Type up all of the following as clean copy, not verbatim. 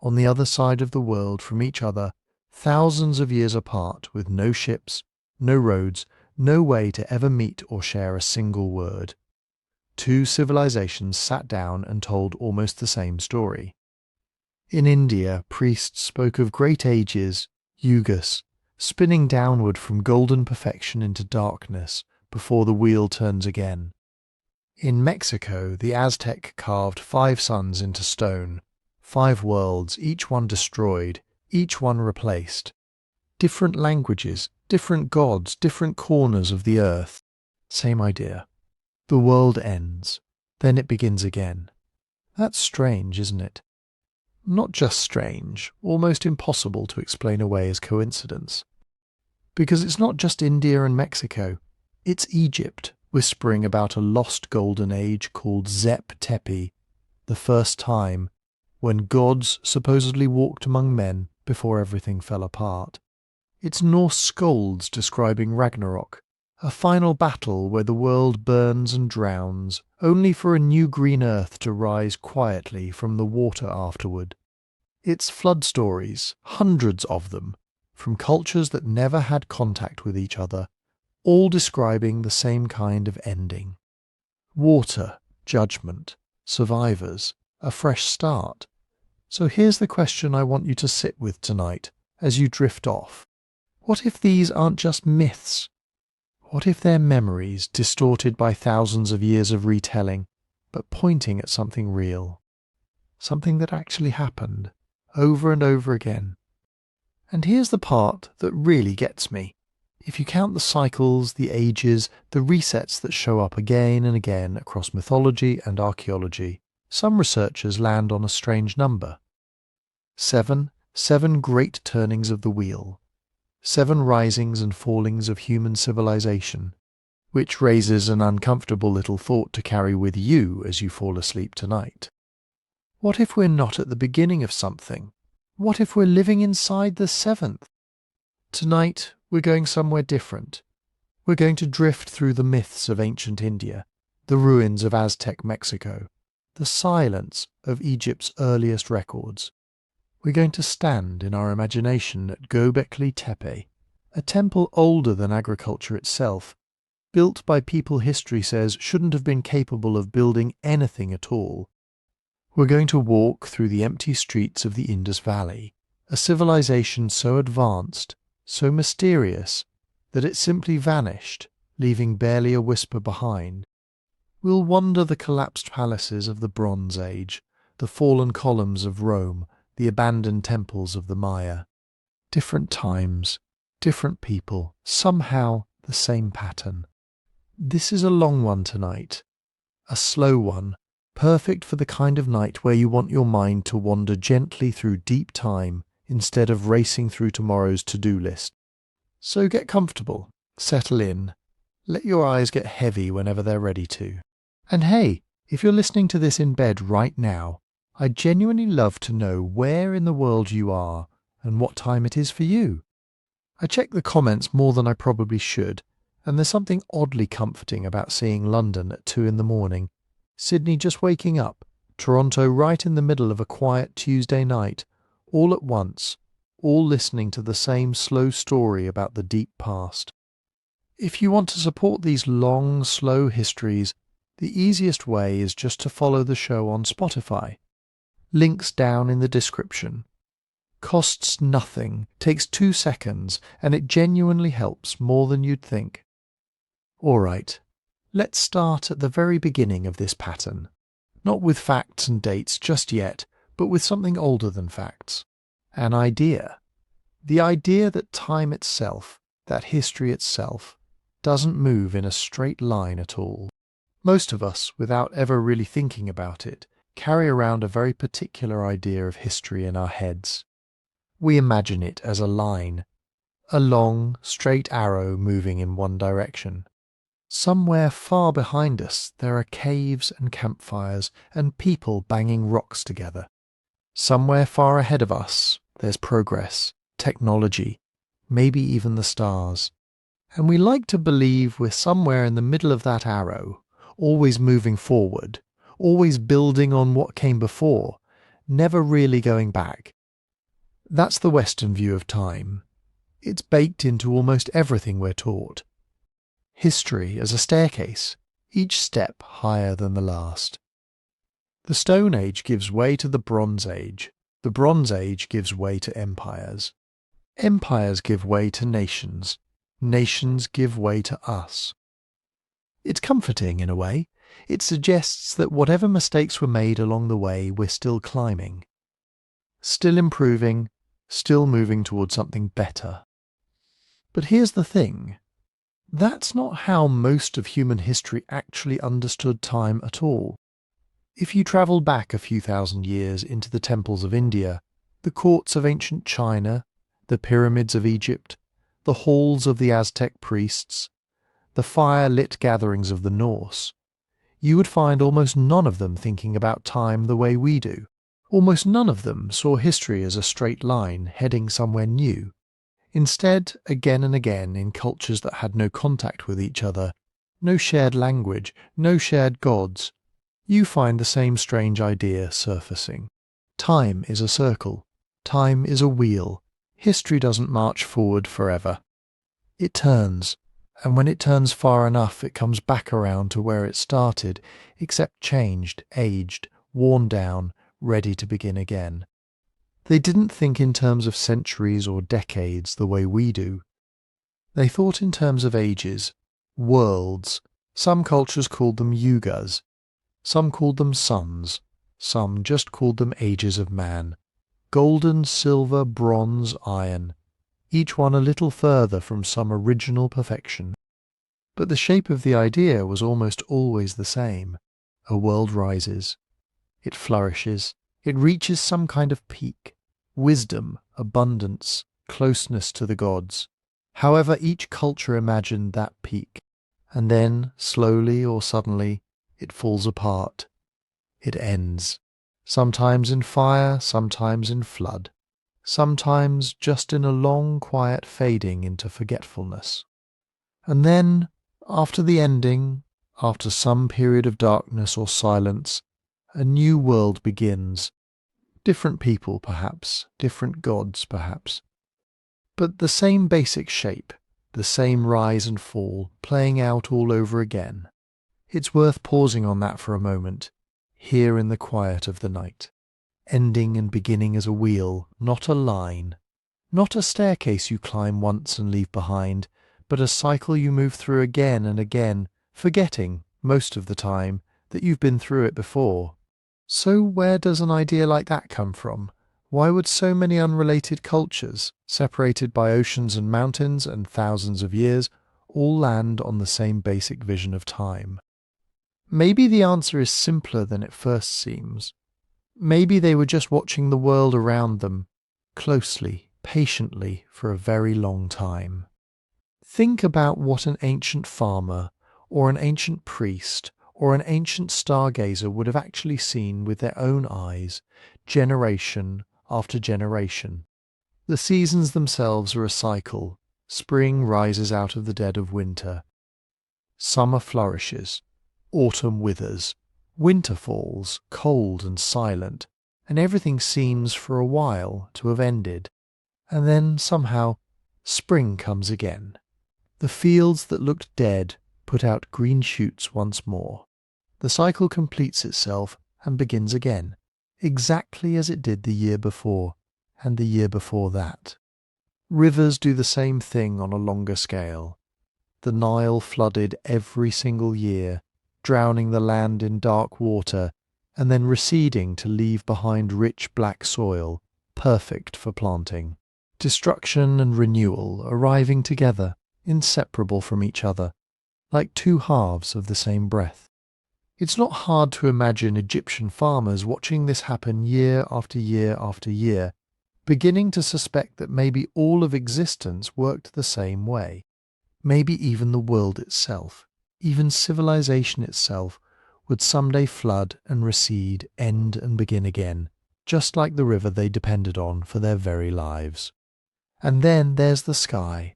on the other side of the world from each other, thousands of years apart, with no ships, no roads, no way to ever meet or share a single word. Two civilizations sat down and told almost the same story. In India, priests spoke of great ages, Yugas, spinning downward from golden perfection into darkness before the wheel turns again. In Mexico, the Aztec carved 5 suns into stone, 5 worlds, each one destroyed, each one replaced. Different languages, different gods, different corners of the earth. Same idea. The world ends, then it begins again. That's strange, isn't it? Not just strange, almost impossible to explain away as coincidence. Because it's not just India and Mexico, it's Egypt whispering about a lost golden age called Tepi, the first time when gods supposedly walked among men before everything fell apart. It's Norse skalds describing Ragnarok, a final battle where the world burns and drowns, only for a new green earth to rise quietly from the water afterward. It's flood stories, hundreds of them, from cultures that never had contact with each other, all describing the same kind of ending. Water, judgment, survivors, a fresh start. So here's the question I want you to sit with tonight as you drift off. What if these aren't just myths? What if they're memories distorted by thousands of years of retelling, but pointing at something real? Something that actually happened, over and over again. And here's the part that really gets me. If you count the cycles, the ages, the resets that show up again and again across mythology and archaeology, some researchers land on a strange number. 7 great turnings of the wheel. 7 risings and fallings of human civilization, which raises an uncomfortable little thought to carry with you as you fall asleep tonight. What if we're not at the beginning of something? What if we're living inside the 7th? Tonight, we're going somewhere different. We're going to drift through the myths of ancient India, the ruins of Aztec Mexico, the silence of Egypt's earliest records. We're going to stand in our imagination at Göbekli Tepe, a temple older than agriculture itself, built by people history says shouldn't have been capable of building anything at all. We're going to walk through the empty streets of the Indus Valley, a civilization so advanced, so mysterious, that it simply vanished, leaving barely a whisper behind. We'll wander the collapsed palaces of the Bronze Age, the fallen columns of Rome, the abandoned temples of the Maya. Different times, different people, somehow the same pattern. This is a long one tonight, a slow one, perfect for the kind of night where you want your mind to wander gently through deep time instead of racing through tomorrow's to-do list. So get comfortable, settle in, let your eyes get heavy whenever they're ready to. And hey, if you're listening to this in bed right now, I'd genuinely love to know where in the world you are and what time it is for you. I check the comments more than I probably should, and there's something oddly comforting about seeing London at 2 a.m, Sydney just waking up, Toronto right in the middle of a quiet Tuesday night, all at once, all listening to the same slow story about the deep past. If you want to support these long, slow histories, the easiest way is just to follow the show on Spotify. Links down in the description. Costs nothing, takes 2 seconds, and it genuinely helps more than you'd think. Alright, let's start at the very beginning of this pattern. Not with facts and dates just yet, but with something older than facts. An idea. The idea that time itself, that history itself, doesn't move in a straight line at all. Most of us, without ever really thinking about it, carry around a very particular idea of history in our heads. We imagine it as a line, a long, straight arrow moving in one direction. Somewhere far behind us there are caves and campfires and people banging rocks together. Somewhere far ahead of us there's progress, technology, maybe even the stars. And we like to believe we're somewhere in the middle of that arrow, always moving forward, always building on what came before, never really going back, That's the Western view of time. It's baked into almost everything we're taught. History as a staircase, each step higher than the last. The Stone Age gives way to the Bronze Age. The Bronze Age gives way to empires. Empires give way to nations. Nations give way to us. It's comforting in a way. It suggests that whatever mistakes were made along the way, we're still climbing. Still improving, still moving towards something better. But here's the thing. That's not how most of human history actually understood time at all. If you travel back a few thousand years into the temples of India, the courts of ancient China, the pyramids of Egypt, the halls of the Aztec priests, the fire-lit gatherings of the Norse, you would find almost none of them thinking about time the way we do. Almost none of them saw history as a straight line heading somewhere new. Instead, again and again, in cultures that had no contact with each other, no shared language, no shared gods, you find the same strange idea surfacing. Time is a circle. Time is a wheel. History doesn't march forward forever. It turns, and when it turns far enough, it comes back around to where it started, except changed, aged, worn down, ready to begin again. They didn't think in terms of centuries or decades the way we do. They thought in terms of ages, worlds. Some cultures called them Yugas. Some called them suns. Some just called them ages of man. Golden, silver, bronze, iron. Each one a little further from some original perfection. But the shape of the idea was almost always the same. A world rises. It flourishes. It reaches some kind of peak. Wisdom, abundance, closeness to the gods. However, each culture imagined that peak. And then, slowly or suddenly, it falls apart. It ends. Sometimes in fire, sometimes in flood. Sometimes just in a long, quiet fading into forgetfulness. And then, after the ending, after some period of darkness or silence, a new world begins. Different people, perhaps, different gods, perhaps. But the same basic shape, the same rise and fall, playing out all over again. It's worth pausing on that for a moment, here in the quiet of the night. Ending and beginning as a wheel, not a line. Not a staircase you climb once and leave behind, but a cycle you move through again and again, forgetting, most of the time, that you've been through it before. So where does an idea like that come from? Why would so many unrelated cultures, separated by oceans and mountains and thousands of years, all land on the same basic vision of time? Maybe the answer is simpler than it first seems. Maybe they were just watching the world around them, closely, patiently, for a very long time. Think about what an ancient farmer, or an ancient priest, or an ancient stargazer would have actually seen with their own eyes, generation after generation. The seasons themselves are a cycle. Spring rises out of the dead of winter. Summer flourishes. Autumn withers. Winter falls, cold and silent, and everything seems for a while to have ended. And then, somehow, spring comes again. The fields that looked dead put out green shoots once more. The cycle completes itself and begins again, exactly as it did the year before, and the year before that. Rivers do the same thing on a longer scale. The Nile flooded every single year, drowning the land in dark water, and then receding to leave behind rich black soil, perfect for planting. Destruction and renewal arriving together, inseparable from each other, like two halves of the same breath. It's not hard to imagine Egyptian farmers watching this happen year after year after year, beginning to suspect that maybe all of existence worked the same way. Maybe even the world itself, even civilization itself, would someday flood and recede, end and begin again, just like the river they depended on for their very lives. And then there's the sky.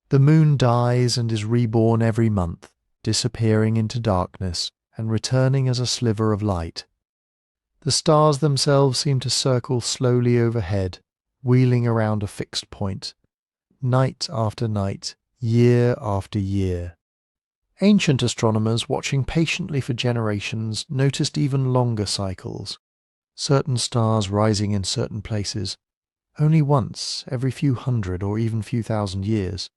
The moon dies and is reborn every month, disappearing into darkness and returning as a sliver of light. The stars themselves seem to circle slowly overhead, wheeling around a fixed point, night after night, year after year. Ancient astronomers, watching patiently for generations, noticed even longer cycles, certain stars rising in certain places, only once every few hundred or even few thousand years.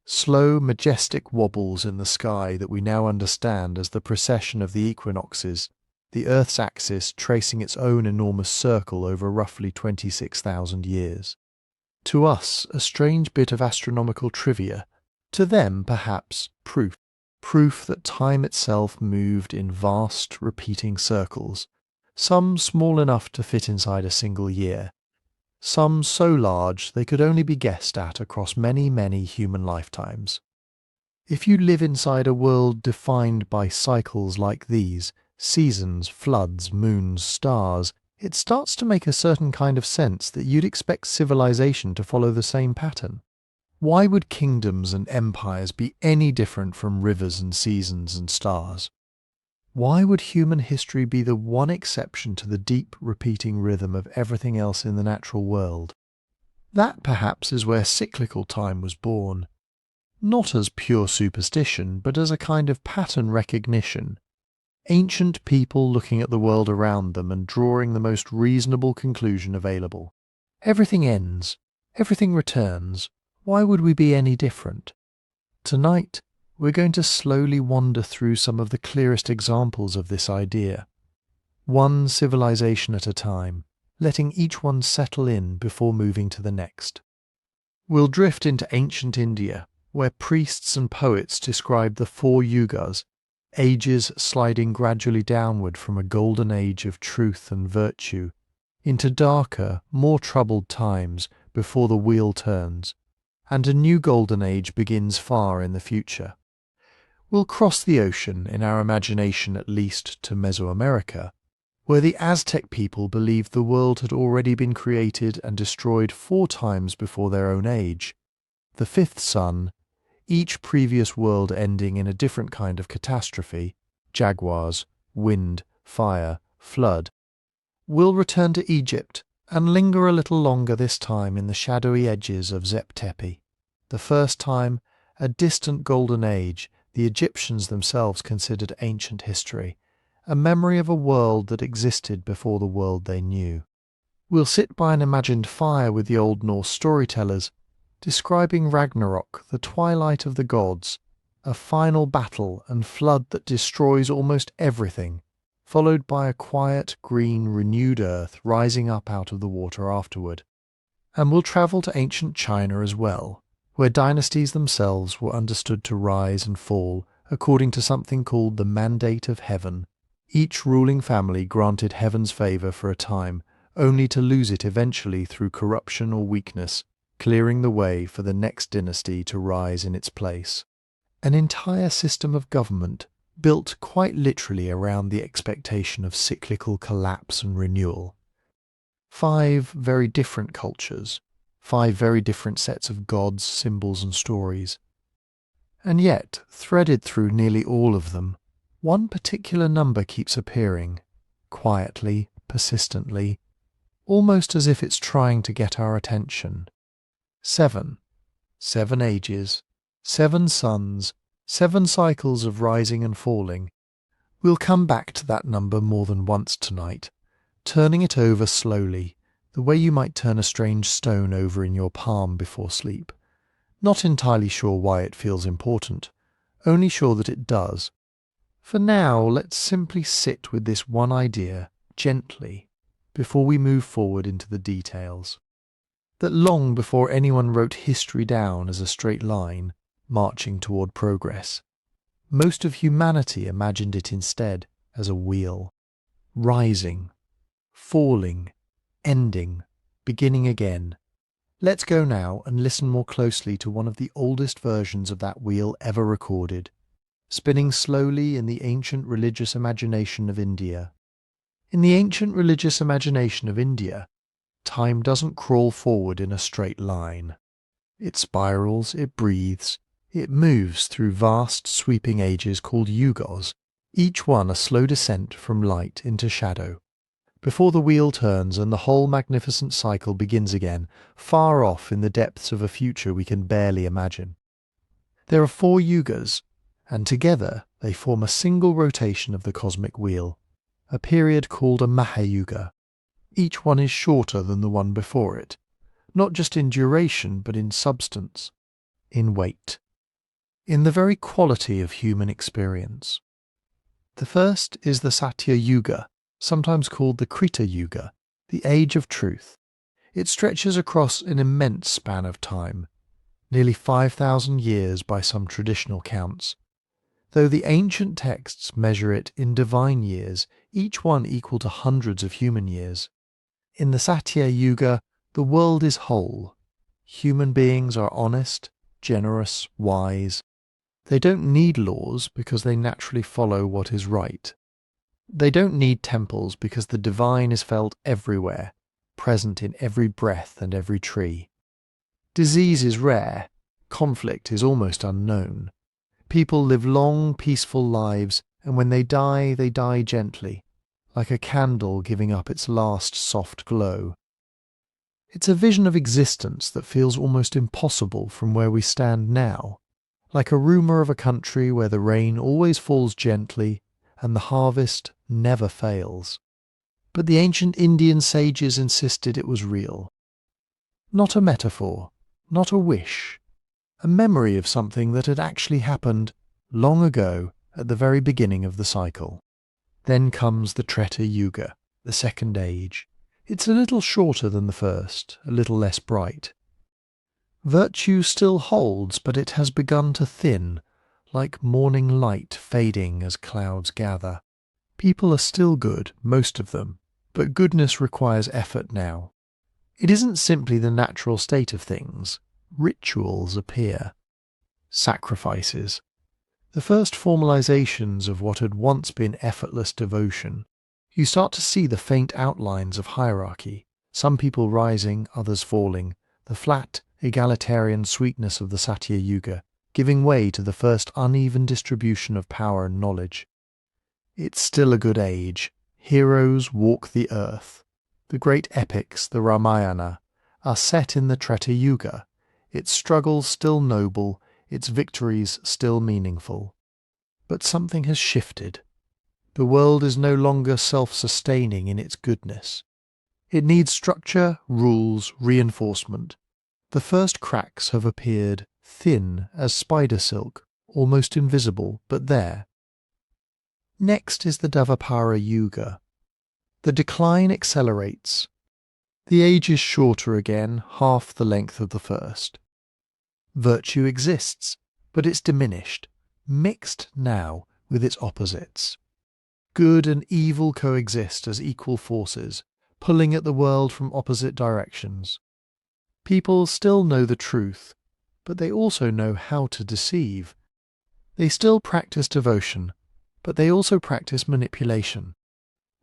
Slow, majestic wobbles in the sky that we now understand as the precession of the equinoxes, the Earth's axis tracing its own enormous circle over roughly 26,000 years. To us, a strange bit of astronomical trivia. To them, perhaps, proof. Proof that time itself moved in vast, repeating circles, some small enough to fit inside a single year, some so large they could only be guessed at across many, many human lifetimes. If you live inside a world defined by cycles like these, seasons, floods, moons, stars, it starts to make a certain kind of sense that you'd expect civilization to follow the same pattern. Why would kingdoms and empires be any different from rivers and seasons and stars? Why would human history be the one exception to the deep, repeating rhythm of everything else in the natural world? That, perhaps, is where cyclical time was born. Not as pure superstition, but as a kind of pattern recognition. Ancient people looking at the world around them and drawing the most reasonable conclusion available. Everything ends. Everything returns. Why would we be any different? Tonight, we're going to slowly wander through some of the clearest examples of this idea. One civilization at a time, letting each one settle in before moving to the next. We'll drift into ancient India, where priests and poets describe the 4 Yugas, ages sliding gradually downward from a golden age of truth and virtue, into darker, more troubled times before the wheel turns, and a new golden age begins far in the future. We'll cross the ocean, in our imagination at least, to Mesoamerica, where the Aztec people believed the world had already been created and destroyed 4 times before their own age. The 5th sun, each previous world ending in a different kind of catastrophe, jaguars, wind, fire, flood. We'll return to Egypt and linger a little longer this time in the shadowy edges of Tepi. The first time, a distant golden age the Egyptians themselves considered ancient history, a memory of a world that existed before the world they knew. We'll sit by an imagined fire with the old Norse storytellers, describing Ragnarok, the twilight of the gods, a final battle and flood that destroys almost everything, followed by a quiet, green, renewed earth rising up out of the water afterward. And we'll travel to ancient China as well, where dynasties themselves were understood to rise and fall according to something called the mandate of heaven. Each ruling family granted heaven's favour for a time, only to lose it eventually through corruption or weakness, clearing the way for the next dynasty to rise in its place. An entire system of government built quite literally around the expectation of cyclical collapse and renewal. 5 very different cultures, 5 very different sets of gods, symbols and stories. And yet, threaded through nearly all of them, one particular number keeps appearing, quietly, persistently, almost as if it's trying to get our attention. 7. 7 ages, 7 suns, 7 cycles of rising and falling. We'll come back to that number more than once tonight, turning it over slowly, the way you might turn a strange stone over in your palm before sleep. Not entirely sure why it feels important, only sure that it does. For now, let's simply sit with this one idea, gently, before we move forward into the details. That long before anyone wrote history down as a straight line, marching toward progress, most of humanity imagined it instead as a wheel, rising, falling, ending, beginning again. Let's go now and listen more closely to one of the oldest versions of that wheel ever recorded, spinning slowly in the ancient religious imagination of India. In the ancient religious imagination of India, time doesn't crawl forward in a straight line. It spirals, it breathes, it moves through vast sweeping ages called Yugas, each one a slow descent from light into shadow. before the wheel turns and the whole magnificent cycle begins again, far off in the depths of a future we can barely imagine. There are 4 yugas, and together they form a single rotation of the cosmic wheel, a period called a Mahayuga. Each one is shorter than the one before it, not just in duration but in substance, in weight, in the very quality of human experience. The first is the Satya Yuga, sometimes called the Krita Yuga, the Age of Truth. It stretches across an immense span of time, nearly 5,000 years by some traditional counts, though the ancient texts measure it in divine years, each one equal to hundreds of human years. In the Satya Yuga, the world is whole. Human beings are honest, generous, wise. They don't need laws because they naturally follow what is right. They don't need temples because the divine is felt everywhere, present in every breath and every tree. Disease is rare. Conflict is almost unknown. People live long, peaceful lives, and when they die gently, like a candle giving up its last soft glow. It's a vision of existence that feels almost impossible from where we stand now, like a rumour of a country where the rain always falls gently and the harvest never fails. But the ancient Indian sages insisted it was real. Not a metaphor, not a wish, a memory of something that had actually happened long ago at the very beginning of the cycle. Then comes the Treta Yuga, the second age. It's a little shorter than the first, a little less bright. Virtue still holds, but it has begun to thin, like morning light fading as clouds gather. People are still good, most of them, but goodness requires effort now. It isn't simply the natural state of things. Rituals appear. Sacrifices. The first formalizations of what had once been effortless devotion. You start to see the faint outlines of hierarchy, some people rising, others falling, the flat, egalitarian sweetness of the Satya Yuga, giving way to the first uneven distribution of power and knowledge. It's still a good age. Heroes walk the earth. The great epics, the Ramayana, are set in the Treta Yuga, its struggles still noble, its victories still meaningful. But something has shifted. The world is no longer self-sustaining in its goodness. It needs structure, rules, reinforcement. The first cracks have appeared, thin as spider silk, almost invisible, but there. Next is the Dvapara Yuga. The decline accelerates. The age is shorter again, half the length of the first. Virtue exists, but it's diminished, mixed now with its opposites. Good and evil coexist as equal forces, pulling at the world from opposite directions. People still know the truth, but they also know how to deceive. They still practice devotion, but they also practice manipulation.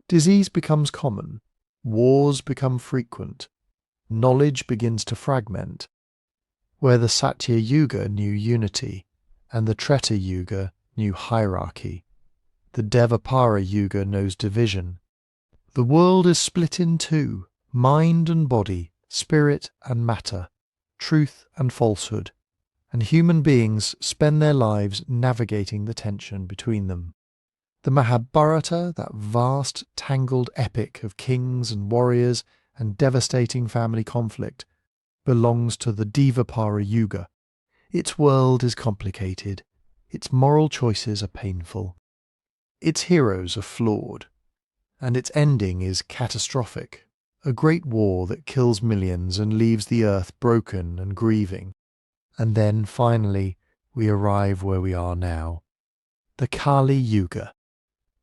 Disease becomes common, wars become frequent, knowledge begins to fragment. Where the Satya Yuga knew unity, and the Treta Yuga knew hierarchy, the Dvapara Yuga knows division. The world is split in two, mind and body, spirit and matter, truth and falsehood, and human beings spend their lives navigating the tension between them. The Mahabharata, that vast, tangled epic of kings and warriors and devastating family conflict, belongs to the Dvapara Yuga. Its world is complicated, its moral choices are painful, its heroes are flawed, and its ending is catastrophic, a great war that kills millions and leaves the earth broken and grieving. And then, finally, we arrive where we are now. The Kali Yuga,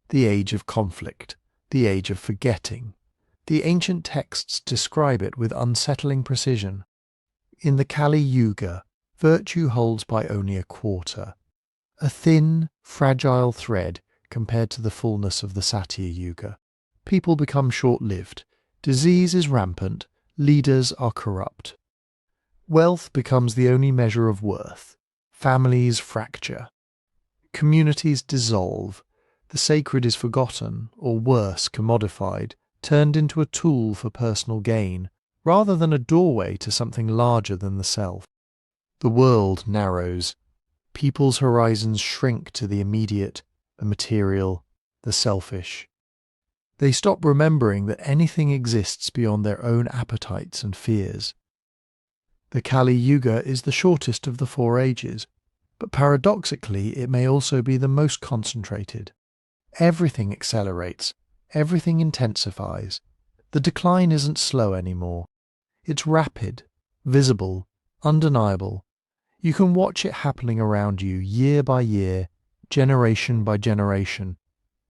the age of conflict, the age of forgetting. The ancient texts describe it with unsettling precision. In the Kali Yuga, virtue holds by only a quarter, a thin, fragile thread compared to the fullness of the Satya Yuga. People become short-lived, disease is rampant, leaders are corrupt. Wealth becomes the only measure of worth, families fracture, communities dissolve, the sacred is forgotten, or worse, commodified, turned into a tool for personal gain, rather than a doorway to something larger than the self. The world narrows. People's horizons shrink to the immediate, the material, the selfish. They stop remembering that anything exists beyond their own appetites and fears. The Kali Yuga is the shortest of the 4 ages, but paradoxically it may also be the most concentrated. Everything accelerates, everything intensifies. The decline isn't slow anymore. It's rapid, visible, undeniable. You can watch it happening around you year by year, generation by generation,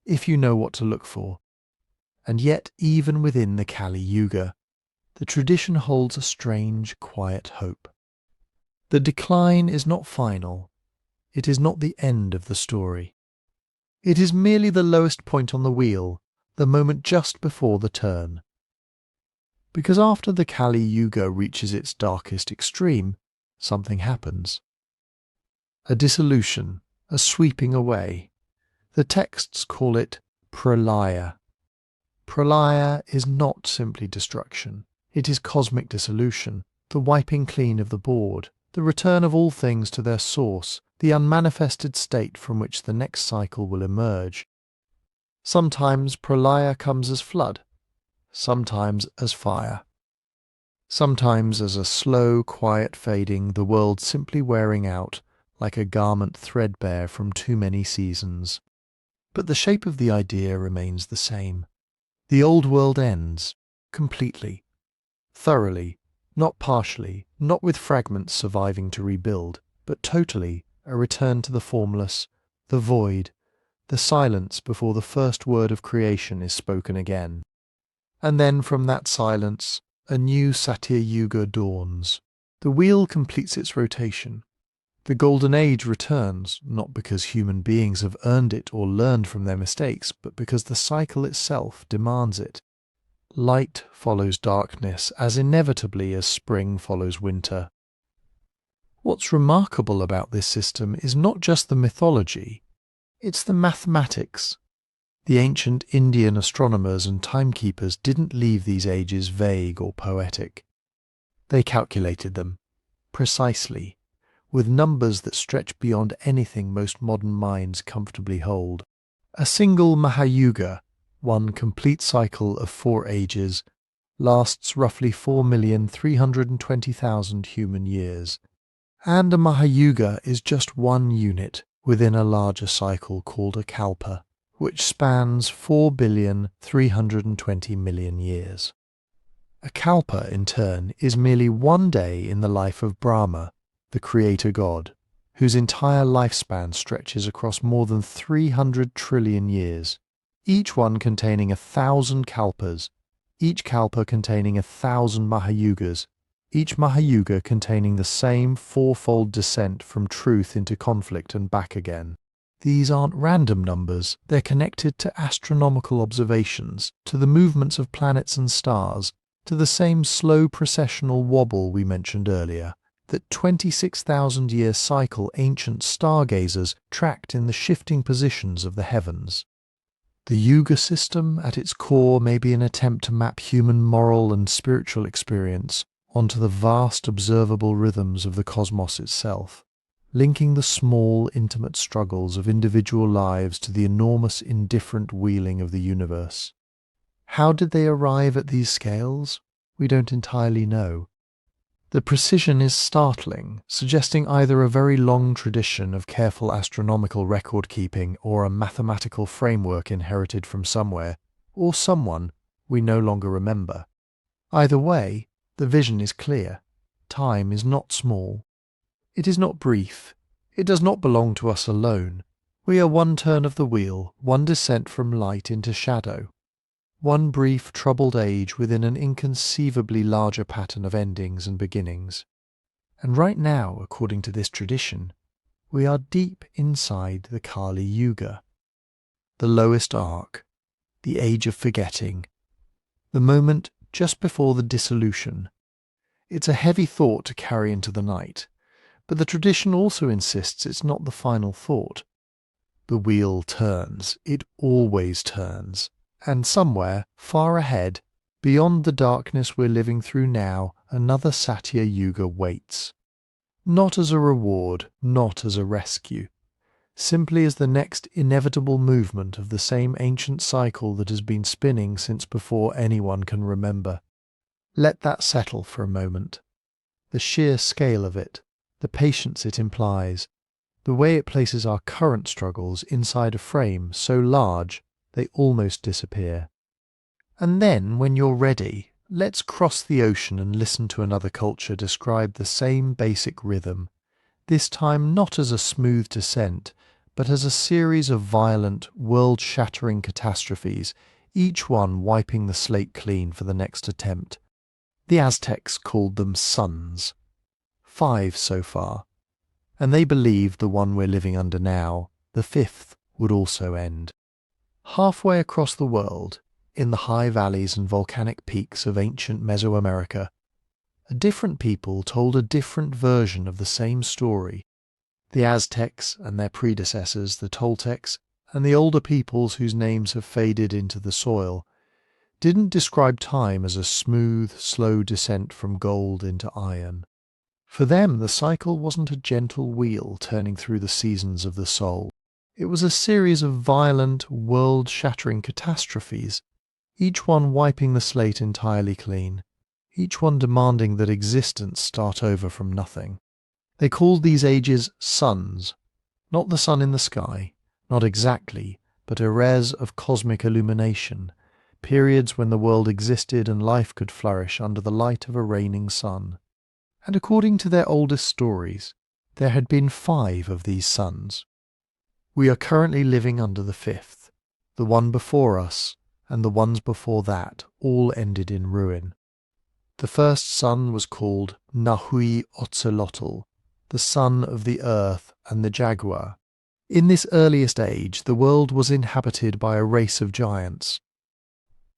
if you know what to look for. And yet, even within the Kali Yuga, the tradition holds a strange, quiet hope. The decline is not final. It is not the end of the story. It is merely the lowest point on the wheel, the moment just before the turn. Because after the Kali Yuga reaches its darkest extreme, something happens. A dissolution, a sweeping away. The texts call it pralaya. Pralaya is not simply destruction. It is cosmic dissolution, the wiping clean of the board, the return of all things to their source, the unmanifested state from which the next cycle will emerge. Sometimes pralaya comes as flood, sometimes as fire. Sometimes as a slow, quiet fading, the world simply wearing out, like a garment threadbare from too many seasons. But the shape of the idea remains the same. The old world ends, completely, thoroughly, not partially, not with fragments surviving to rebuild, but totally, a return to the formless, the void, the silence before the first word of creation is spoken again. And then from that silence, a new Satya Yuga dawns. The wheel completes its rotation. The Golden Age returns, not because human beings have earned it or learned from their mistakes, but because the cycle itself demands it. Light follows darkness as inevitably as spring follows winter. What's remarkable about this system is not just the mythology, it's the mathematics. The ancient Indian astronomers and timekeepers didn't leave these ages vague or poetic. They calculated them, precisely, with numbers that stretch beyond anything most modern minds comfortably hold. A single Mahayuga, one complete cycle of 4 ages, lasts roughly 4,320,000 human years. And a Mahayuga is just one unit within a larger cycle called a kalpa, which spans 4,320,000,000 years. A kalpa, in turn, is merely one day in the life of Brahma, the creator god, whose entire lifespan stretches across more than 300 trillion years, each one containing 1,000 kalpas, each kalpa containing 1,000 Mahayugas, each Mahayuga containing the same 4-fold descent from truth into conflict and back again. These aren't random numbers, they're connected to astronomical observations, to the movements of planets and stars, to the same slow processional wobble we mentioned earlier, that 26,000-year cycle ancient stargazers tracked in the shifting positions of the heavens. The Yuga system at its core may be an attempt to map human moral and spiritual experience onto the vast observable rhythms of the cosmos itself, linking the small, intimate struggles of individual lives to the enormous, indifferent wheeling of the universe. How did they arrive at these scales? We don't entirely know. The precision is startling, suggesting either a very long tradition of careful astronomical record-keeping or a mathematical framework inherited from somewhere, or someone we no longer remember. Either way, the vision is clear. Time is not small. It is not brief. It does not belong to us alone. We are one turn of the wheel, one descent from light into shadow. One brief, troubled age within an inconceivably larger pattern of endings and beginnings. And right now, according to this tradition, we are deep inside the Kali Yuga, the lowest arc, the age of forgetting, the moment just before the dissolution. It's a heavy thought to carry into the night, but the tradition also insists it's not the final thought. The wheel turns, it always turns, And somewhere, far ahead, beyond the darkness we're living through now, another Satya Yuga waits. Not as a reward, not as a rescue, simply as the next inevitable movement of the same ancient cycle that has been spinning since before anyone can remember. Let that settle for a moment. The sheer scale of it, the patience it implies, the way it places our current struggles inside a frame so large they almost disappear. And then, when you're ready, let's cross the ocean and listen to another culture describe the same basic rhythm, this time not as a smooth descent, but as a series of violent, world-shattering catastrophes, each one wiping the slate clean for the next attempt. The Aztecs called them suns. 5 so far. And they believed the one we're living under now, the 5th, would also end. Halfway across the world, in the high valleys and volcanic peaks of ancient Mesoamerica, a different people told a different version of the same story. The Aztecs and their predecessors, the Toltecs, and the older peoples whose names have faded into the soil, didn't describe time as a smooth, slow descent from gold into iron. For them, the cycle wasn't a gentle wheel turning through the seasons of the soul. It was a series of violent, world-shattering catastrophes, each one wiping the slate entirely clean, each one demanding that existence start over from nothing. They called these ages suns, not the sun in the sky, not exactly, but eras of cosmic illumination, periods when the world existed and life could flourish under the light of a reigning sun. And according to their oldest stories, there had been 5 of these suns. We are currently living under the 5th. The one before us, and the ones before that, all ended in ruin. The first sun was called Nahui Ocelotl, the son of the earth and the jaguar. In this earliest age, the world was inhabited by a race of giants.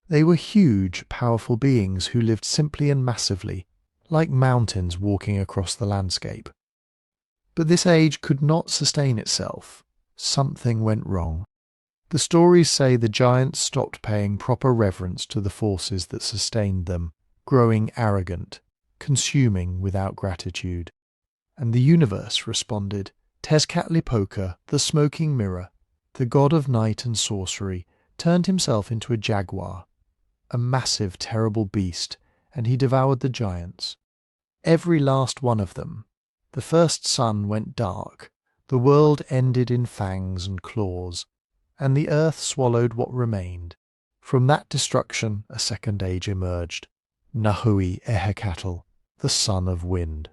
They were huge, powerful beings who lived simply and massively, like mountains walking across the landscape. But this age could not sustain itself. Something went wrong. The stories say the giants stopped paying proper reverence to the forces that sustained them, growing arrogant, consuming without gratitude. And the universe responded. Tezcatlipoca, the smoking mirror, the god of night and sorcery, turned himself into a jaguar, a massive, terrible beast, and he devoured the giants. Every last one of them. The first sun went dark, the world ended in fangs and claws, and the earth swallowed what remained. From that destruction a second age emerged, Nahui Ehekatl, the son of wind.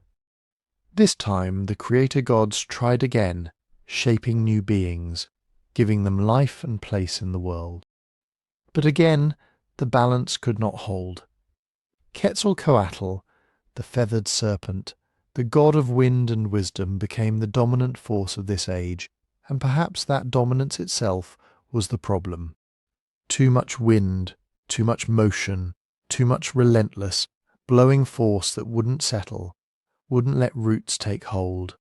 This time the creator gods tried again, shaping new beings, giving them life and place in the world. But again the balance could not hold. Quetzalcoatl, the feathered serpent, the god of wind and wisdom, became the dominant force of this age, and perhaps that dominance itself was the problem. Too much wind, too much motion, too much relentless, blowing force that wouldn't settle, wouldn't let roots take hold.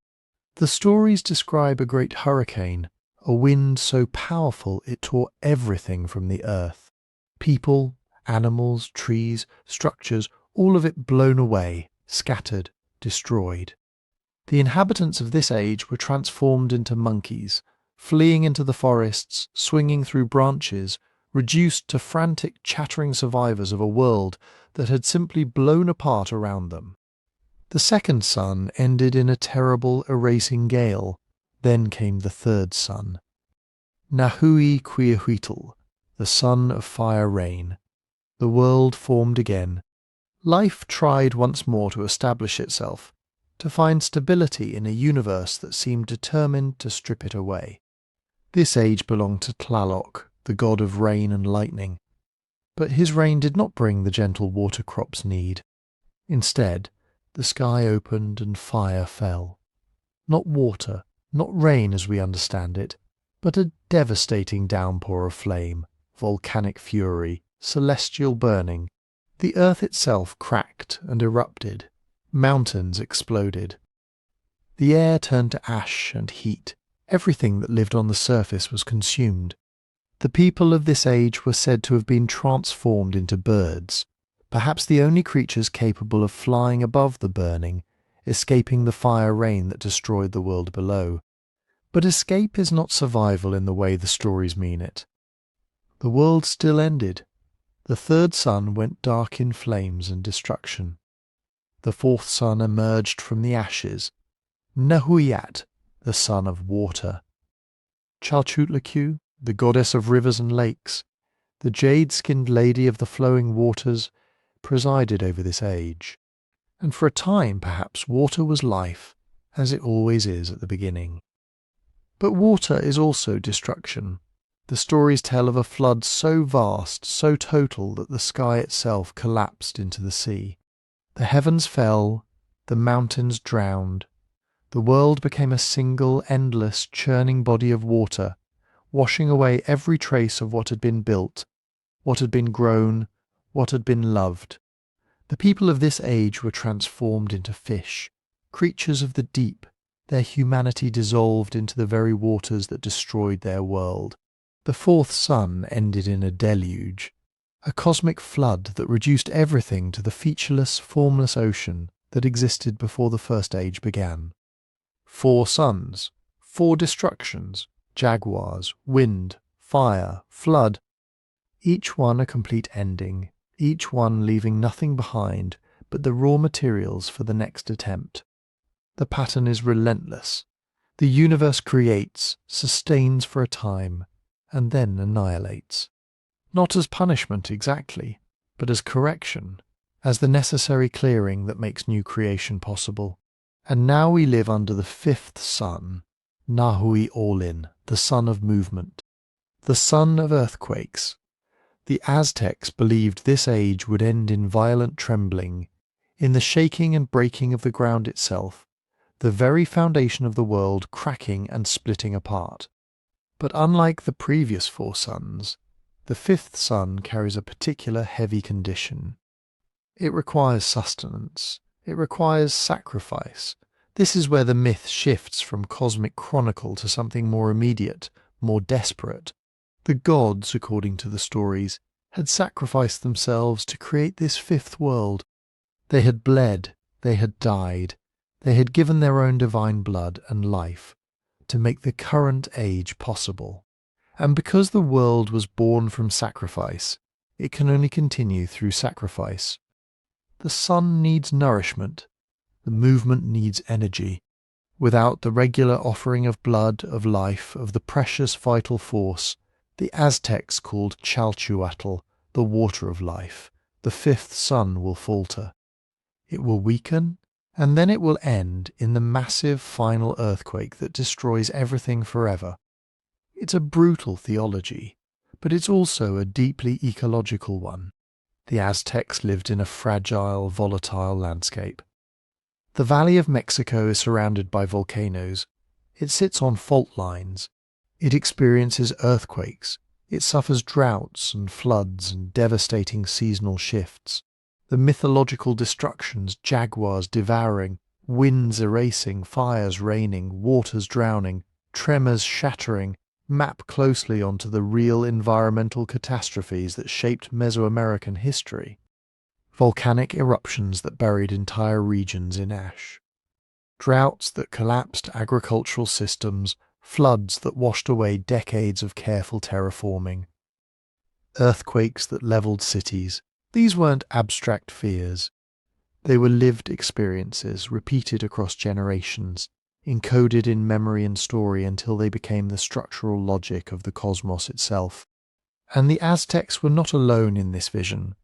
The stories describe a great hurricane, a wind so powerful it tore everything from the earth. People, animals, trees, structures, all of it blown away, scattered, destroyed. The inhabitants of this age were transformed into monkeys, fleeing into the forests, swinging through branches, reduced to frantic, chattering survivors of a world that had simply blown apart around them. The second sun ended in a terrible, erasing gale. Then came the third sun. Nahui Quiahuitl, the son of fire rain. The world formed again. Life tried once more to establish itself, to find stability in a universe that seemed determined to strip it away. This age belonged to Tlaloc, the god of rain and lightning. But his reign did not bring the gentle water crops need. Instead, the sky opened and fire fell. Not water, not rain as we understand it, but a devastating downpour of flame, volcanic fury, celestial burning. The earth itself cracked and erupted. Mountains exploded. The air turned to ash and heat. Everything that lived on the surface was consumed. The people of this age were said to have been transformed into birds, perhaps the only creatures capable of flying above the burning, escaping the fire rain that destroyed the world below. But escape is not survival in the way the stories mean it. The world still ended. The third sun went dark in flames and destruction. The fourth sun emerged from the ashes, Nahuyat, the son of water. Chalchutlaku, the goddess of rivers and lakes, the jade-skinned lady of the flowing waters, presided over this age. And for a time, perhaps, water was life, as it always is at the beginning. But water is also destruction. The stories tell of a flood so vast, so total, that the sky itself collapsed into the sea. The heavens fell, the mountains drowned. The world became a single, endless, churning body of water, washing away every trace of what had been built, what had been grown, what had been loved. The people of this age were transformed into fish, creatures of the deep, their humanity dissolved into the very waters that destroyed their world. The fourth sun ended in a deluge, a cosmic flood that reduced everything to the featureless, formless ocean that existed before the first age began. 4 suns, 4 destructions, jaguars, wind, fire, flood, each one a complete ending, each one leaving nothing behind but the raw materials for the next attempt. The pattern is relentless. The universe creates, sustains for a time, and then annihilates. Not as punishment exactly, but as correction, as the necessary clearing that makes new creation possible. And now we live under the 5th sun, Nahui Olin, the sun of movement, the sun of earthquakes. The Aztecs believed this age would end in violent trembling, in the shaking and breaking of the ground itself, the very foundation of the world cracking and splitting apart. But unlike the previous 4 suns, the 5th sun carries a particular heavy condition. It requires sustenance. It requires sacrifice. This is where the myth shifts from cosmic chronicle to something more immediate, more desperate. The gods, according to the stories, had sacrificed themselves to create this 5th world. They had bled, they had died, they had given their own divine blood and life to make the current age possible. And because the world was born from sacrifice, it can only continue through sacrifice. The sun needs nourishment. The movement needs energy. Without the regular offering of blood, of life, of the precious vital force, the Aztecs called Chalchuatl, the water of life, the 5th sun will falter. It will weaken, and then it will end in the massive final earthquake that destroys everything forever. It's a brutal theology, but it's also a deeply ecological one. The Aztecs lived in a fragile, volatile landscape. The Valley of Mexico is surrounded by volcanoes. It sits on fault lines. It experiences earthquakes. It suffers droughts and floods and devastating seasonal shifts. The mythological destructions, jaguars devouring, winds erasing, fires raining, waters drowning, tremors shattering, map closely onto the real environmental catastrophes that shaped Mesoamerican history. Volcanic eruptions that buried entire regions in ash. Droughts that collapsed agricultural systems, floods that washed away decades of careful terraforming. Earthquakes that leveled cities. These weren't abstract fears. They were lived experiences repeated across generations, encoded in memory and story until they became the structural logic of the cosmos itself. And the Aztecs were not alone in this vision.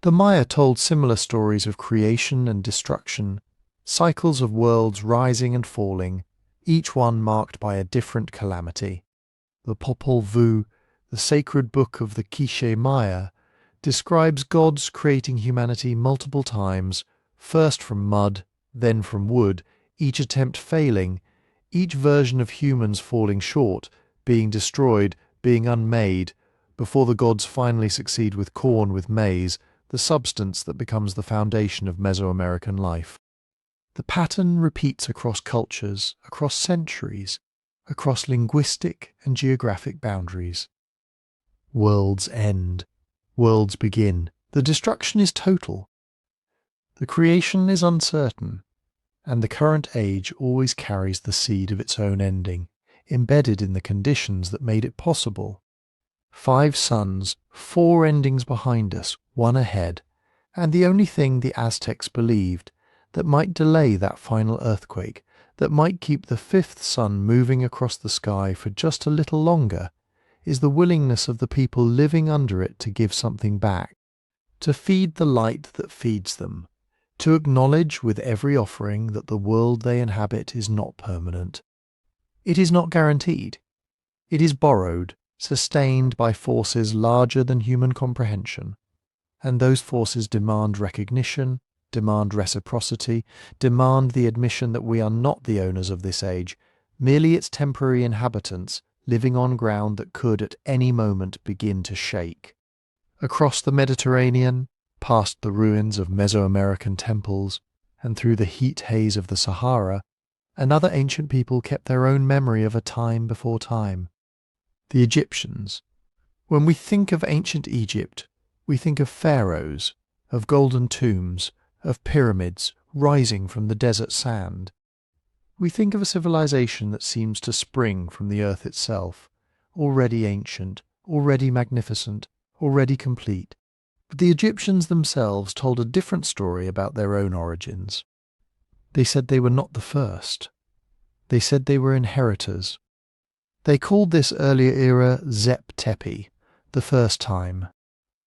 The Maya told similar stories of creation and destruction, cycles of worlds rising and falling, each one marked by a different calamity. The Popol Vuh, the sacred book of the Quiché Maya, describes gods creating humanity multiple times, first from mud, then from wood, each attempt failing, each version of humans falling short, being destroyed, being unmade, before the gods finally succeed with corn, with maize, the substance that becomes the foundation of Mesoamerican life. The pattern repeats across cultures, across centuries, across linguistic and geographic boundaries. Worlds end. Worlds begin. The destruction is total. The creation is uncertain, and the current age always carries the seed of its own ending, embedded in the conditions that made it possible. 5 suns, 4 endings behind us, 1 ahead, and the only thing the Aztecs believed that might delay that final earthquake, that might keep the 5th sun moving across the sky for just a little longer, is the willingness of the people living under it to give something back, to feed the light that feeds them, to acknowledge with every offering that the world they inhabit is not permanent. It is not guaranteed. It is borrowed, sustained by forces larger than human comprehension, and those forces demand recognition, demand reciprocity, demand the admission that we are not the owners of this age, merely its temporary inhabitants living on ground that could at any moment begin to shake. Across the Mediterranean, past the ruins of Mesoamerican temples, and through the heat haze of the Sahara, another ancient people kept their own memory of a time before time. The Egyptians. When we think of ancient Egypt, we think of pharaohs, of golden tombs, of pyramids rising from the desert sand. We think of a civilization that seems to spring from the earth itself, already ancient, already magnificent, already complete. But the Egyptians themselves told a different story about their own origins. They said they were not the first. They said they were inheritors. They called this earlier era Tepi, the first time,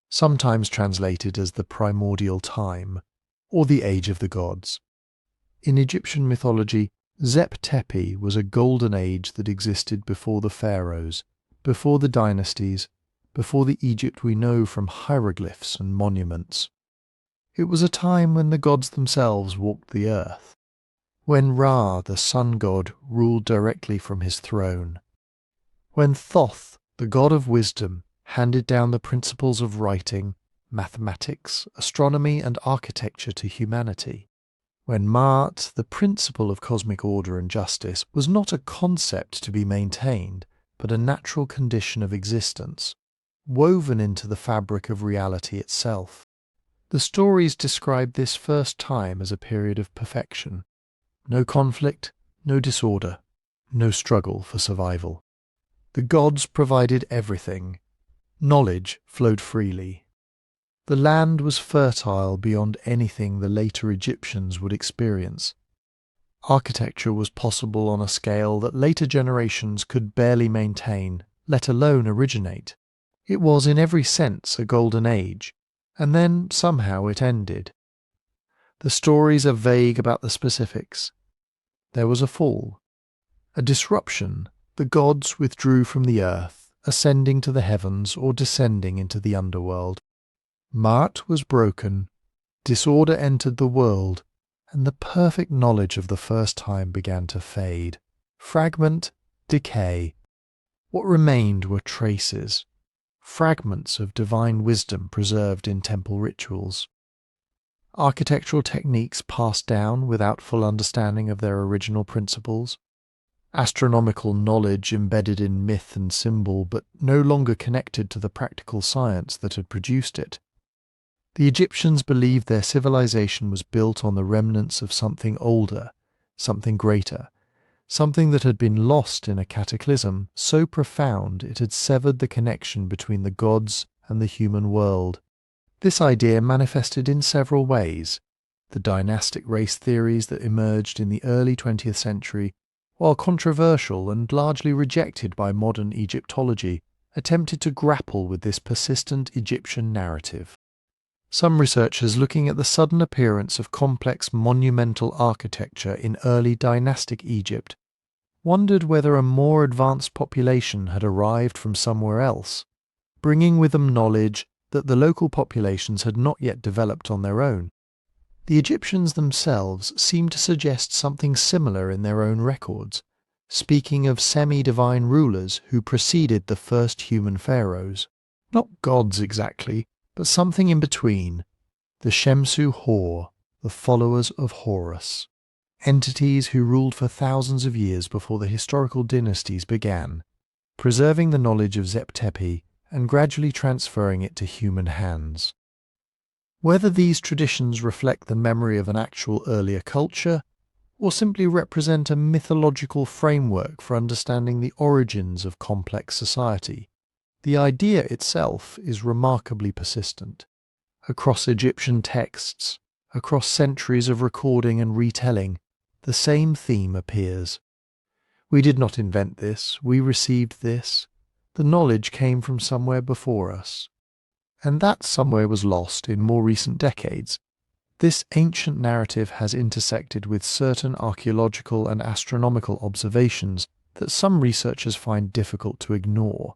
sometimes translated as the primordial time, or the age of the gods. In Egyptian mythology, Tepi was a golden age that existed before the pharaohs, before the dynasties, before the Egypt we know from hieroglyphs and monuments. It was a time when the gods themselves walked the earth, when Ra, the sun god, ruled directly from his throne, when Thoth, the god of wisdom, handed down the principles of writing, mathematics, astronomy and architecture to humanity, when Ma'at, the principle of cosmic order and justice, was not a concept to be maintained, but a natural condition of existence, woven into the fabric of reality itself. The stories describe this first time as a period of perfection. No conflict, no disorder, no struggle for survival. The gods provided everything. Knowledge flowed freely. The land was fertile beyond anything the later Egyptians would experience. Architecture was possible on a scale that later generations could barely maintain, let alone originate. It was in every sense a golden age, and then somehow it ended. The stories are vague about the specifics. There was a fall, a disruption. The gods withdrew from the earth, ascending to the heavens or descending into the underworld. Ma'at was broken, disorder entered the world, and the perfect knowledge of the first time began to fade. Fragment, decay. What remained were traces, fragments of divine wisdom preserved in temple rituals. Architectural techniques passed down without full understanding of their original principles. Astronomical knowledge embedded in myth and symbol, but no longer connected to the practical science that had produced it. The Egyptians believed their civilization was built on the remnants of something older, something greater, something that had been lost in a cataclysm so profound it had severed the connection between the gods and the human world. This idea manifested in several ways. The dynastic race theories that emerged in the early 20th century, while controversial and largely rejected by modern Egyptology, attempted to grapple with this persistent Egyptian narrative. Some researchers looking at the sudden appearance of complex monumental architecture in early dynastic Egypt wondered whether a more advanced population had arrived from somewhere else, bringing with them knowledge that the local populations had not yet developed on their own. The Egyptians themselves seem to suggest something similar in their own records, speaking of semi-divine rulers who preceded the first human pharaohs. Not gods exactly, but something in between. The Shemsu Hor, the followers of Horus. Entities who ruled for thousands of years before the historical dynasties began, preserving the knowledge of Tepi and gradually transferring it to human hands. Whether these traditions reflect the memory of an actual earlier culture, or simply represent a mythological framework for understanding the origins of complex society, the idea itself is remarkably persistent. Across Egyptian texts, across centuries of recording and retelling, the same theme appears. We did not invent this, we received this. The knowledge came from somewhere before us. And that somewhere was lost in more recent decades. This ancient narrative has intersected with certain archaeological and astronomical observations that some researchers find difficult to ignore.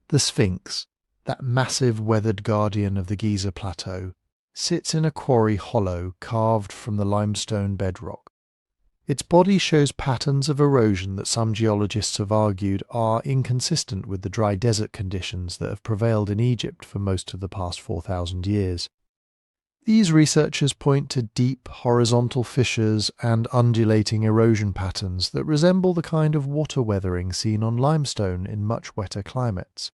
The Sphinx, that massive weathered guardian of the Giza Plateau, sits in a quarry hollow carved from the limestone bedrock. Its body shows patterns of erosion that some geologists have argued are inconsistent with the dry desert conditions that have prevailed in Egypt for most of the past 4,000 years. These researchers point to deep horizontal fissures and undulating erosion patterns that resemble the kind of water weathering seen on limestone in much wetter climates.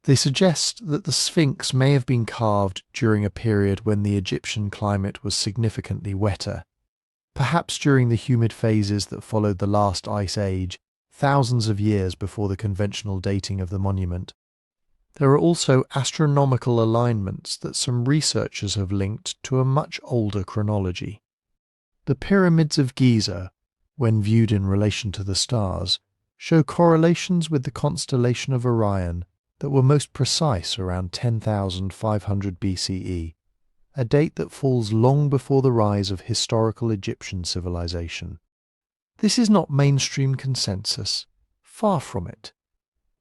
They suggest that the Sphinx may have been carved during a period when the Egyptian climate was significantly wetter, perhaps during the humid phases that followed the last ice age, thousands of years before the conventional dating of the monument. There are also astronomical alignments that some researchers have linked to a much older chronology. The pyramids of Giza, when viewed in relation to the stars, show correlations with the constellation of Orion that were most precise around 10,500 BCE, a date that falls long before the rise of historical Egyptian civilization. This is not mainstream consensus, far from it.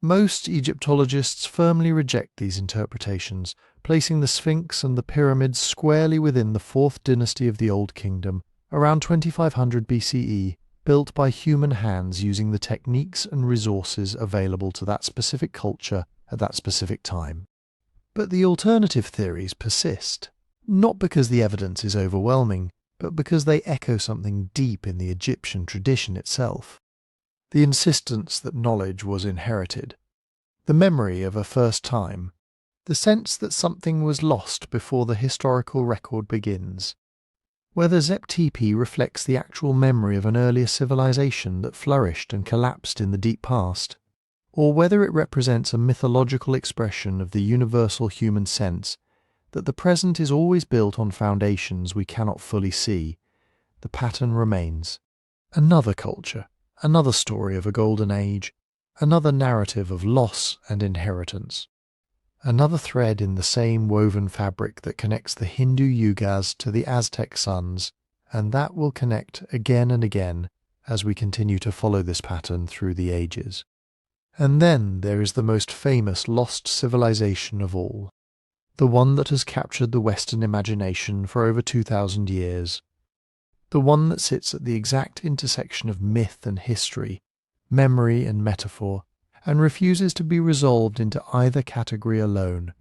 Most Egyptologists firmly reject these interpretations, placing the Sphinx and the pyramids squarely within the 4th dynasty of the Old Kingdom, around 2500 BCE, built by human hands using the techniques and resources available to that specific culture at that specific time. But the alternative theories persist, not because the evidence is overwhelming, but because they echo something deep in the Egyptian tradition itself. The insistence that knowledge was inherited, the memory of a first time, the sense that something was lost before the historical record begins. Whether Tepi reflects the actual memory of an earlier civilization that flourished and collapsed in the deep past, or whether it represents a mythological expression of the universal human sense that the present is always built on foundations we cannot fully see, the pattern remains. Another culture, another story of a golden age, another narrative of loss and inheritance. Another thread in the same woven fabric that connects the Hindu Yugas to the Aztec Suns, and that will connect again and again as we continue to follow this pattern through the ages. And then there is the most famous lost civilization of all, the one that has captured the Western imagination for over 2,000 years, the one that sits at the exact intersection of myth and history, memory and metaphor, and refuses to be resolved into either category alone.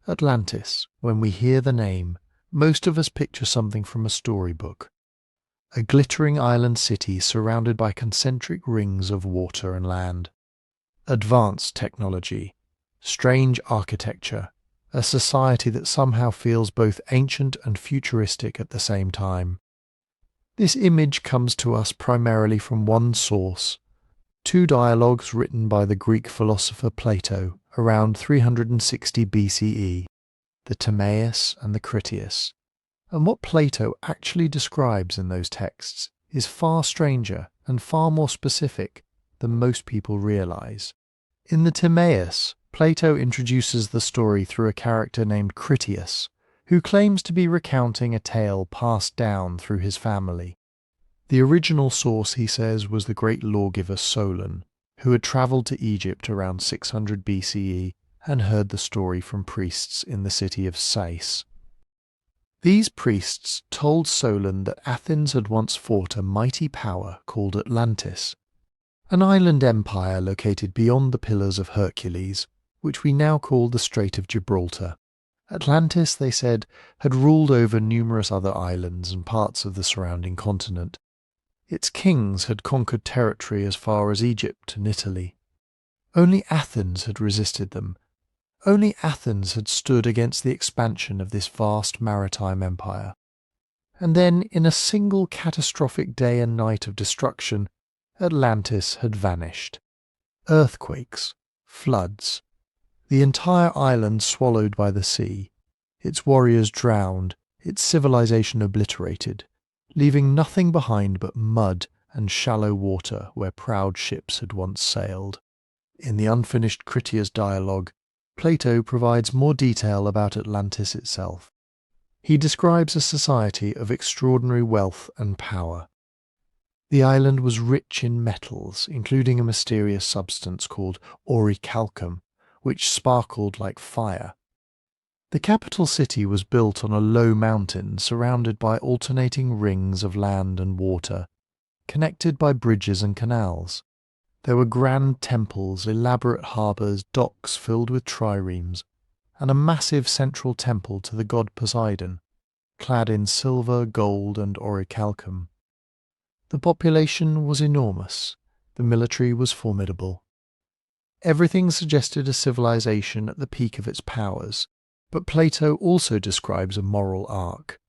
Atlantis, when we hear the name, most of us picture something from a storybook. A glittering island city surrounded by concentric rings of water and land. Advanced technology, strange architecture, a society that somehow feels both ancient and futuristic at the same time. This image comes to us primarily from one source, 2 dialogues written by the Greek philosopher Plato around 360 BCE, the Timaeus and the Critias. And what Plato actually describes in those texts is far stranger and far more specific than most people realize. In the Timaeus, Plato introduces the story through a character named Critias, who claims to be recounting a tale passed down through his family. The original source, he says, was the great lawgiver Solon, who had travelled to Egypt around 600 BCE and heard the story from priests in the city of Sais. These priests told Solon that Athens had once fought a mighty power called Atlantis, an island empire located beyond the Pillars of Hercules, which we now call the Strait of Gibraltar. Atlantis, they said, had ruled over numerous other islands and parts of the surrounding continent. Its kings had conquered territory as far as Egypt and Italy. Only Athens had resisted them, Only Athens had stood against the expansion of this vast maritime empire. And then, in a single catastrophic day and night of destruction, Atlantis had vanished. Earthquakes, floods, the entire island swallowed by the sea, its warriors drowned, its civilization obliterated, leaving nothing behind but mud and shallow water where proud ships had once sailed. In the unfinished Critias dialogue, Plato provides more detail about Atlantis itself. He describes a society of extraordinary wealth and power. The island was rich in metals, including a mysterious substance called orichalcum, which sparkled like fire. The capital city was built on a low mountain surrounded by alternating rings of land and water, connected by bridges and canals. There were grand temples, elaborate harbours, docks filled with triremes, and a massive central temple to the god Poseidon, clad in silver, gold, and orichalcum. The population was enormous. The military was formidable. Everything suggested a civilization at the peak of its powers, but Plato also describes a moral arc.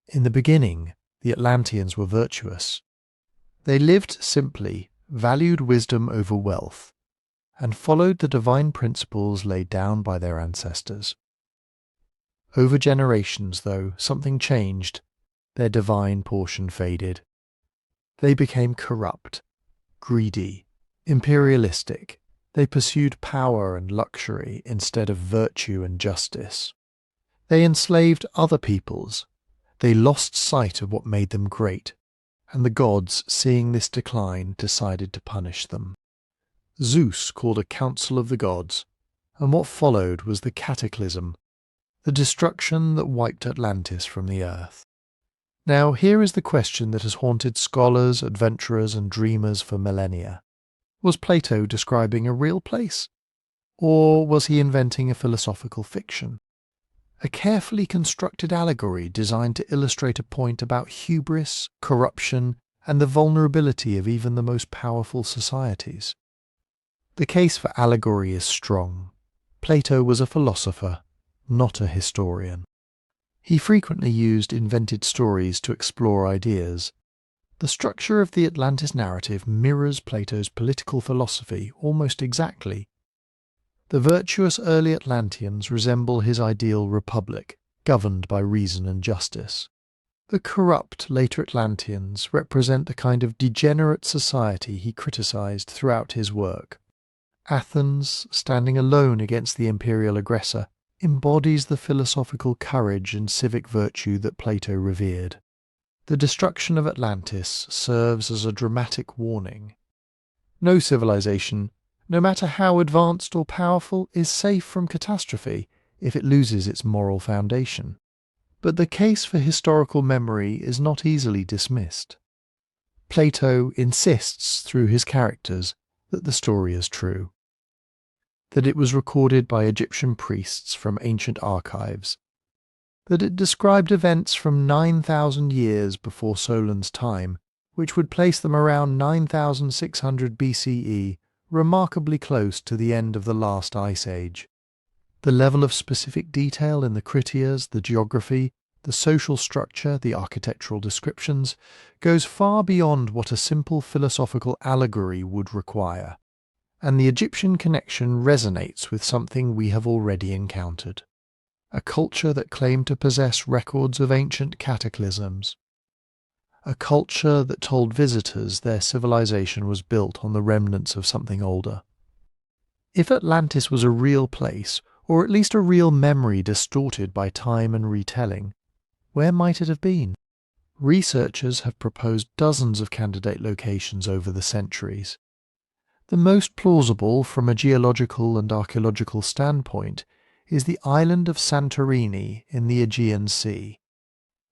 In the beginning, the Atlanteans were virtuous. They lived simply, valued wisdom over wealth, and followed the divine principles laid down by their ancestors. Over generations, though, something changed. Their divine portion faded. They became corrupt, greedy, imperialistic. They pursued power and luxury instead of virtue and justice. They enslaved other peoples. They lost sight of what made them great, and the gods, seeing this decline, decided to punish them. Zeus called a council of the gods, and what followed was the Cataclysm, the destruction that wiped Atlantis from the earth. Now, here is the question that has haunted scholars, adventurers, and dreamers for millennia. Was Plato describing a real place? Or was he inventing a philosophical fiction? A carefully constructed allegory designed to illustrate a point about hubris, corruption, and the vulnerability of even the most powerful societies. The case for allegory is strong. Plato was a philosopher, not a historian. He frequently used invented stories to explore ideas. The structure of the Atlantis narrative mirrors Plato's political philosophy almost exactly. The virtuous early Atlanteans resemble his ideal republic, governed by reason and justice. The corrupt later Atlanteans represent the kind of degenerate society he criticized throughout his work. Athens, standing alone against the imperial aggressor, embodies the philosophical courage and civic virtue that Plato revered. The destruction of Atlantis serves as a dramatic warning. No civilization, no matter how advanced or powerful, is safe from catastrophe if it loses its moral foundation. But the case for historical memory is not easily dismissed. Plato insists through his characters that the story is true, that it was recorded by Egyptian priests from ancient archives, that it described events from 9,000 years before Solon's time, which would place them around 9,600 BCE, remarkably close to the end of the last ice age. The level of specific detail in the Critias, the geography, the social structure, the architectural descriptions, goes far beyond what a simple philosophical allegory would require, and the Egyptian connection resonates with something we have already encountered. A culture that claimed to possess records of ancient cataclysms. A culture that told visitors their civilization was built on the remnants of something older. If Atlantis was a real place, or at least a real memory distorted by time and retelling, where might it have been? Researchers have proposed dozens of candidate locations over the centuries. The most plausible from a geological and archaeological standpoint is the island of Santorini in the Aegean Sea.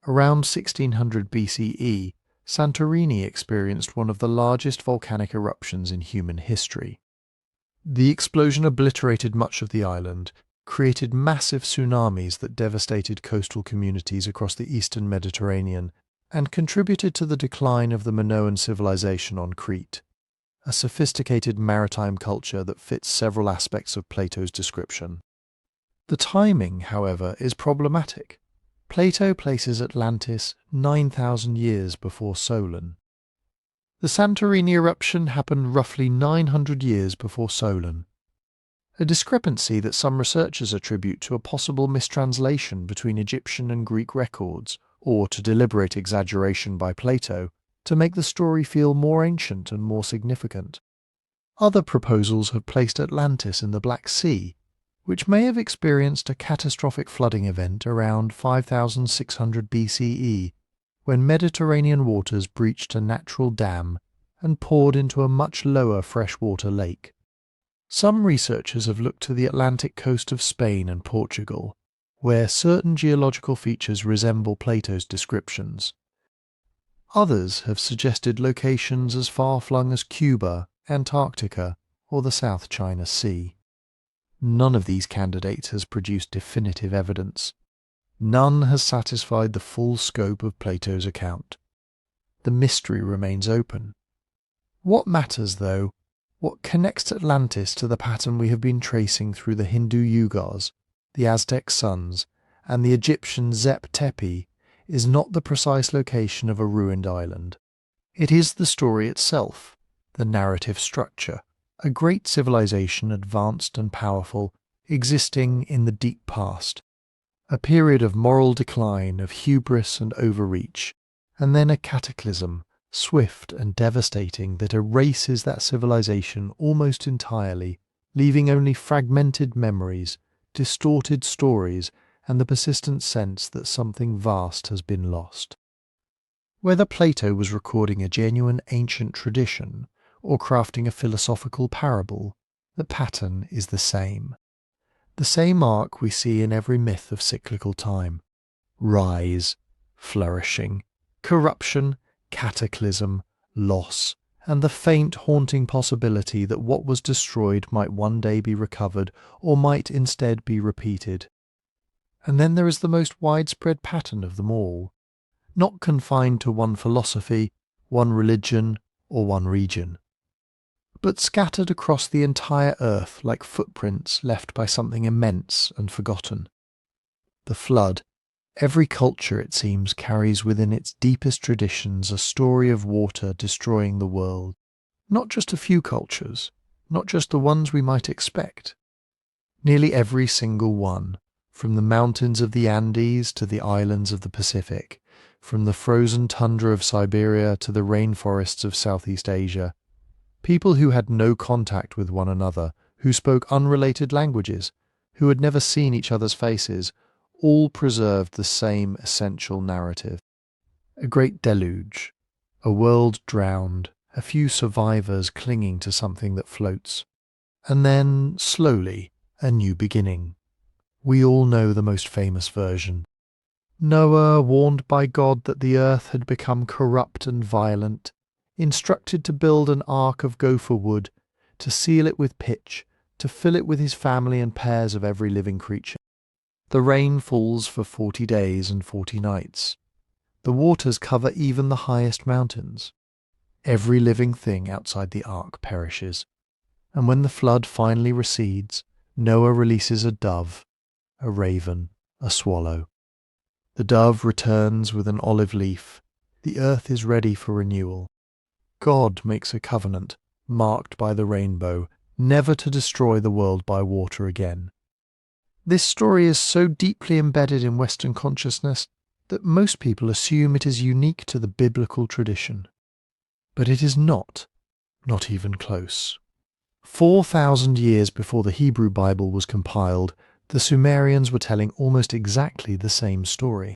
Around 1600 BCE, Santorini experienced one of the largest volcanic eruptions in human history. The explosion obliterated much of the island, created massive tsunamis that devastated coastal communities across the eastern Mediterranean, and contributed to the decline of the Minoan civilization on Crete, a sophisticated maritime culture that fits several aspects of Plato's description. The timing, however, is problematic. Plato places Atlantis 9,000 years before Solon. The Santorini eruption happened roughly 900 years before Solon, a discrepancy that some researchers attribute to a possible mistranslation between Egyptian and Greek records, or to deliberate exaggeration by Plato to make the story feel more ancient and more significant. Other proposals have placed Atlantis in the Black Sea, which may have experienced a catastrophic flooding event around 5600 BCE, when Mediterranean waters breached a natural dam and poured into a much lower freshwater lake. Some researchers have looked to the Atlantic coast of Spain and Portugal, where certain geological features resemble Plato's descriptions. Others have suggested locations as far-flung as Cuba, Antarctica, or the South China Sea. None of these candidates has produced definitive evidence. None has satisfied the full scope of Plato's account. The mystery remains open. What matters, though, what connects Atlantis to the pattern we have been tracing through the Hindu Yugas, the Aztec Suns, and the Egyptian Tepi, is not the precise location of a ruined island. It is the story itself, the narrative structure, a great civilization advanced and powerful, existing in the deep past, a period of moral decline, of hubris and overreach, and then a cataclysm, swift and devastating, that erases that civilization almost entirely, leaving only fragmented memories, distorted stories, and the persistent sense that something vast has been lost. Whether Plato was recording a genuine ancient tradition or crafting a philosophical parable, the pattern is the same. The same arc we see in every myth of cyclical time: rise, flourishing, corruption, cataclysm, loss, and the faint, haunting possibility that what was destroyed might one day be recovered or might instead be repeated. And then there is the most widespread pattern of them all, not confined to one philosophy, one religion, or one region, but scattered across the entire earth like footprints left by something immense and forgotten. The flood. Every culture, it seems, carries within its deepest traditions a story of water destroying the world. Not just a few cultures, not just the ones we might expect. Nearly every single one, from the mountains of the Andes to the islands of the Pacific, from the frozen tundra of Siberia to the rainforests of Southeast Asia. People who had no contact with one another, who spoke unrelated languages, who had never seen each other's faces, all preserved the same essential narrative. A great deluge, a world drowned, a few survivors clinging to something that floats, and then, slowly, a new beginning. We all know the most famous version. Noah, warned by God that the earth had become corrupt and violent, instructed to build an ark of gopher wood, to seal it with pitch, to fill it with his family and pairs of every living creature. The rain falls for 40 days and 40 nights. The waters cover even the highest mountains. Every living thing outside the ark perishes. And when the flood finally recedes, Noah releases a dove, a raven, a swallow. The dove returns with an olive leaf. The earth is ready for renewal. God makes a covenant, marked by the rainbow, never to destroy the world by water again. This story is so deeply embedded in Western consciousness that most people assume it is unique to the biblical tradition. But it is not even close. 4,000 years before the Hebrew Bible was compiled, the Sumerians were telling almost exactly the same story.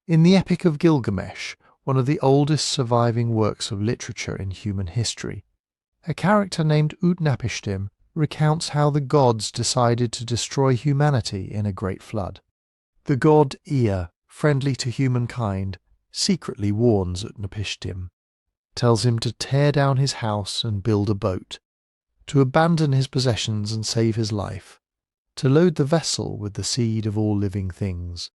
In the Epic of Gilgamesh, one of the oldest surviving works of literature in human history, a character named Utnapishtim recounts how the gods decided to destroy humanity in a great flood. The god Ea, friendly to humankind, secretly warns Utnapishtim, tells him to tear down his house and build a boat, to abandon his possessions and save his life, to load the vessel with the seed of all living things.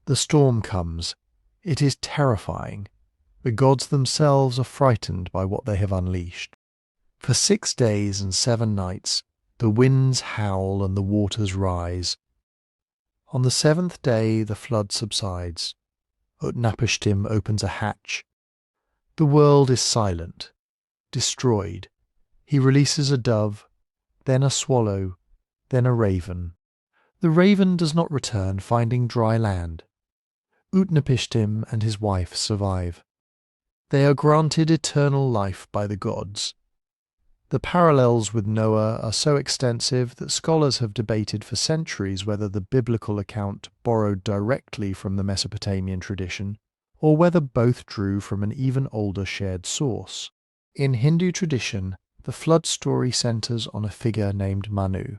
The storm comes. It is terrifying. The gods themselves are frightened by what they have unleashed. For 6 days and 7 nights, the winds howl and the waters rise. On the seventh day the flood subsides. Utnapishtim opens a hatch. The world is silent, destroyed. He releases a dove, then a swallow, then a raven. The raven does not return, finding dry land. Utnapishtim and his wife survive. They are granted eternal life by the gods. The parallels with Noah are so extensive that scholars have debated for centuries whether the biblical account borrowed directly from the Mesopotamian tradition, or whether both drew from an even older shared source. In Hindu tradition, the flood story centers on a figure named Manu.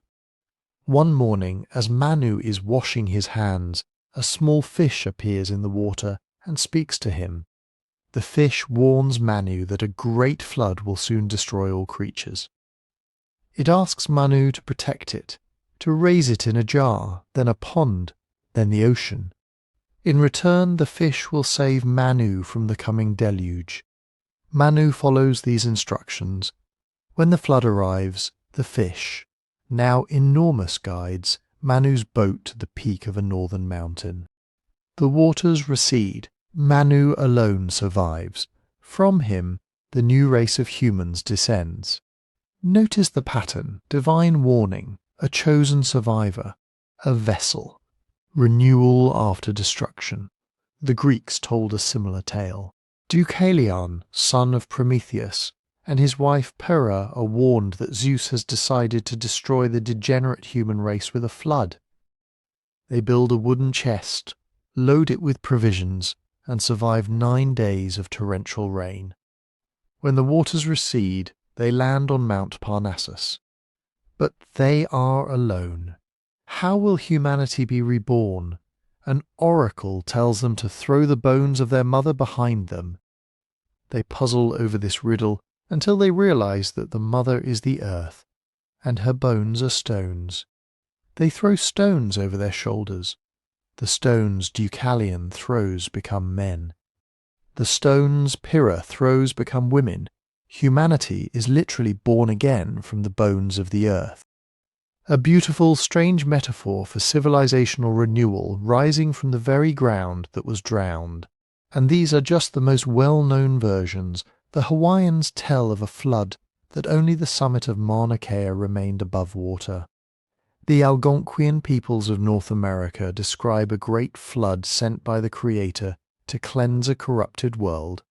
One morning, as Manu is washing his hands, a small fish appears in the water and speaks to him. The fish warns Manu that a great flood will soon destroy all creatures. It asks Manu to protect it, to raise it in a jar, then a pond, then the ocean. In return, the fish will save Manu from the coming deluge. Manu follows these instructions. When the flood arrives, the fish, now enormous, guides Manu's boat to the peak of a northern mountain. The waters recede. Manu alone survives. From him, the new race of humans descends. Notice the pattern: divine warning, a chosen survivor, a vessel, renewal after destruction. The Greeks told a similar tale. Deucalion, son of Prometheus, and his wife Pyrrha are warned that Zeus has decided to destroy the degenerate human race with a flood. They build a wooden chest, load it with provisions, and survive 9 days of torrential rain. When the waters recede, they land on Mount Parnassus. But they are alone. How will humanity be reborn? An oracle tells them to throw the bones of their mother behind them. They puzzle over this riddle until they realize that the mother is the earth, and her bones are stones. They throw stones over their shoulders. The stones Deucalion throws become men. The stones Pyrrha throws become women. Humanity is literally born again from the bones of the earth. A beautiful, strange metaphor for civilizational renewal rising from the very ground that was drowned. And these are just the most well-known versions. The Hawaiians tell of a flood that only the summit of Mauna Kea remained above water. The Algonquian peoples of North America describe a great flood sent by the Creator to cleanse a corrupted world,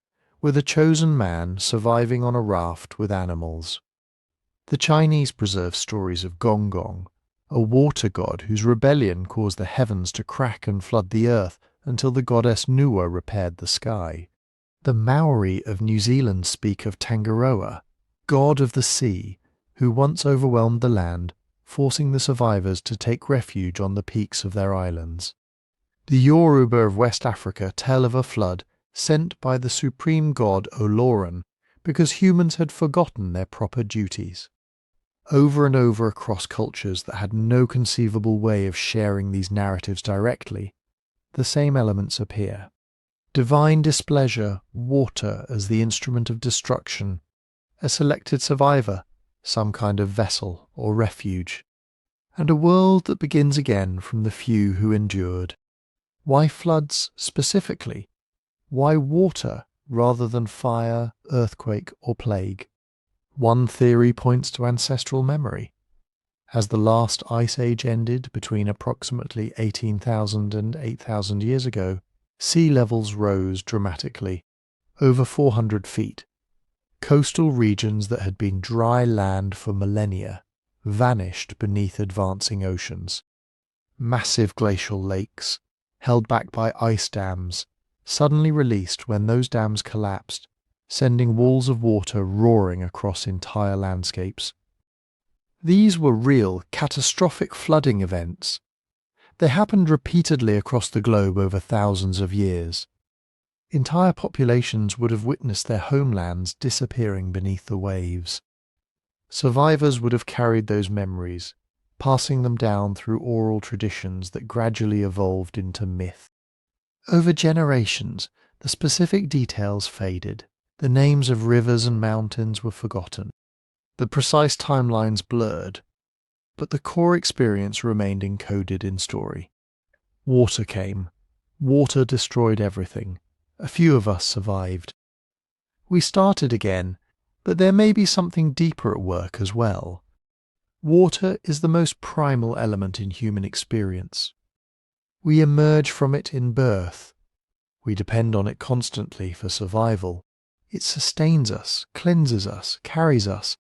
with a chosen man surviving on a raft with animals. The Chinese preserve stories of Gong Gong, a water god whose rebellion caused the heavens to crack and flood the earth until the goddess Nua repaired the sky. The Maori of New Zealand speak of Tangaroa, god of the sea, who once overwhelmed the land, forcing the survivors to take refuge on the peaks of their islands. The Yoruba of West Africa tell of a flood sent by the supreme god Oloran because humans had forgotten their proper duties. Over and over across cultures that had no conceivable way of sharing these narratives directly, the same elements appear. Divine displeasure, water as the instrument of destruction, a selected survivor, some kind of vessel or refuge, and a world that begins again from the few who endured. Why floods specifically? Why water rather than fire, earthquake, or plague? One theory points to ancestral memory. As the last ice age ended between approximately 18,000 and 8,000 years ago, sea levels rose dramatically, over 400 feet. Coastal regions that had been dry land for millennia vanished beneath advancing oceans. Massive glacial lakes, held back by ice dams, suddenly released when those dams collapsed, sending walls of water roaring across entire landscapes. These were real, catastrophic flooding events. They happened repeatedly across the globe over thousands of years. Entire populations would have witnessed their homelands disappearing beneath the waves. Survivors would have carried those memories, passing them down through oral traditions that gradually evolved into myth. Over generations, the specific details faded. The names of rivers and mountains were forgotten. The precise timelines blurred, but the core experience remained encoded in story. Water came. Water destroyed everything. A few of us survived. We started again, but there may be something deeper at work as well. Water is the most primal element in human experience. We emerge from it in birth. We depend on it constantly for survival. It sustains us, cleanses us, carries us,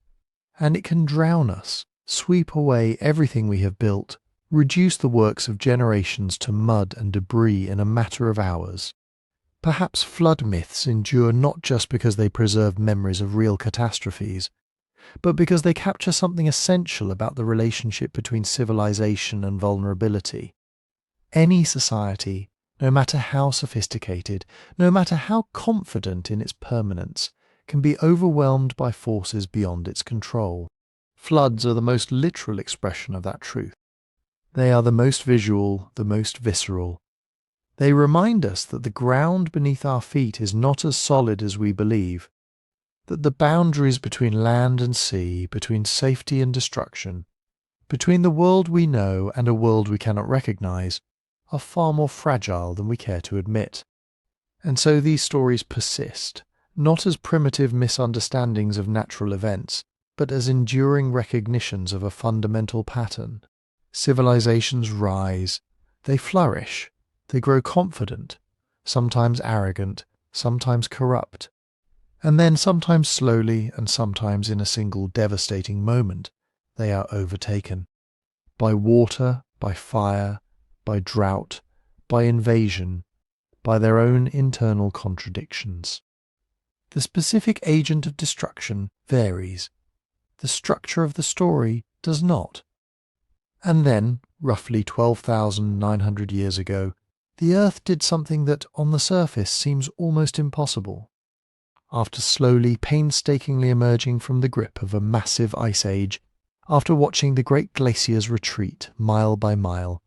and it can drown us, sweep away everything we have built, reduce the works of generations to mud and debris in a matter of hours. Perhaps flood myths endure not just because they preserve memories of real catastrophes, but because they capture something essential about the relationship between civilization and vulnerability. Any society, no matter how sophisticated, no matter how confident in its permanence, can be overwhelmed by forces beyond its control. Floods are the most literal expression of that truth. They are the most visual, the most visceral. They remind us that the ground beneath our feet is not as solid as we believe, that the boundaries between land and sea, between safety and destruction, between the world we know and a world we cannot recognize, are far more fragile than we care to admit. And so these stories persist, not as primitive misunderstandings of natural events, but as enduring recognitions of a fundamental pattern. Civilizations rise, they flourish, they grow confident, sometimes arrogant, sometimes corrupt, and then sometimes slowly and sometimes in a single devastating moment, they are overtaken. By water, by fire, by drought, by invasion, by their own internal contradictions. The specific agent of destruction varies. The structure of the story does not. And then, roughly 12,900 years ago, the Earth did something that, on the surface, seems almost impossible. After slowly, painstakingly emerging from the grip of a massive ice age, after watching the great glaciers retreat mile by mile,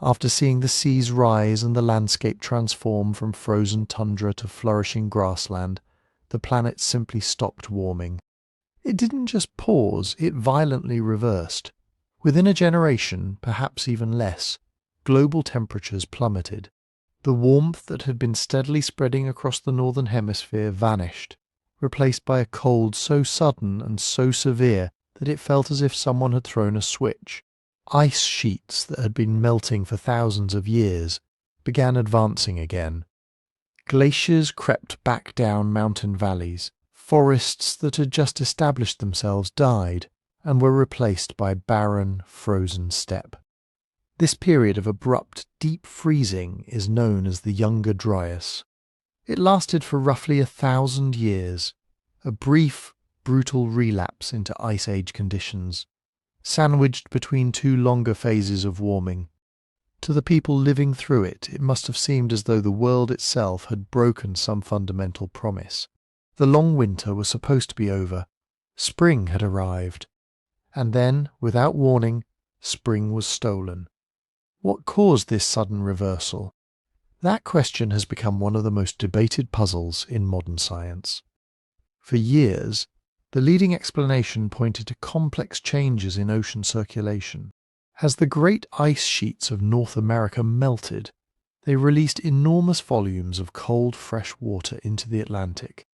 after seeing the seas rise and the landscape transform from frozen tundra to flourishing grassland, the planet simply stopped warming. It didn't just pause, it violently reversed. Within a generation, perhaps even less, global temperatures plummeted. The warmth that had been steadily spreading across the northern hemisphere vanished, replaced by a cold so sudden and so severe that it felt as if someone had thrown a switch. Ice sheets that had been melting for thousands of years began advancing again. Glaciers crept back down mountain valleys. Forests that had just established themselves died and were replaced by barren, frozen steppe. This period of abrupt, deep freezing is known as the Younger Dryas. It lasted for roughly 1,000 years, a brief, brutal relapse into Ice Age conditions, sandwiched between two longer phases of warming. To the people living through it, it must have seemed as though the world itself had broken some fundamental promise. The long winter was supposed to be over. Spring had arrived. And then, without warning, spring was stolen. What caused this sudden reversal? That question has become one of the most debated puzzles in modern science. For years, the leading explanation pointed to complex changes in ocean circulation. As the great ice sheets of North America melted, they released enormous volumes of cold, fresh water into the Atlantic.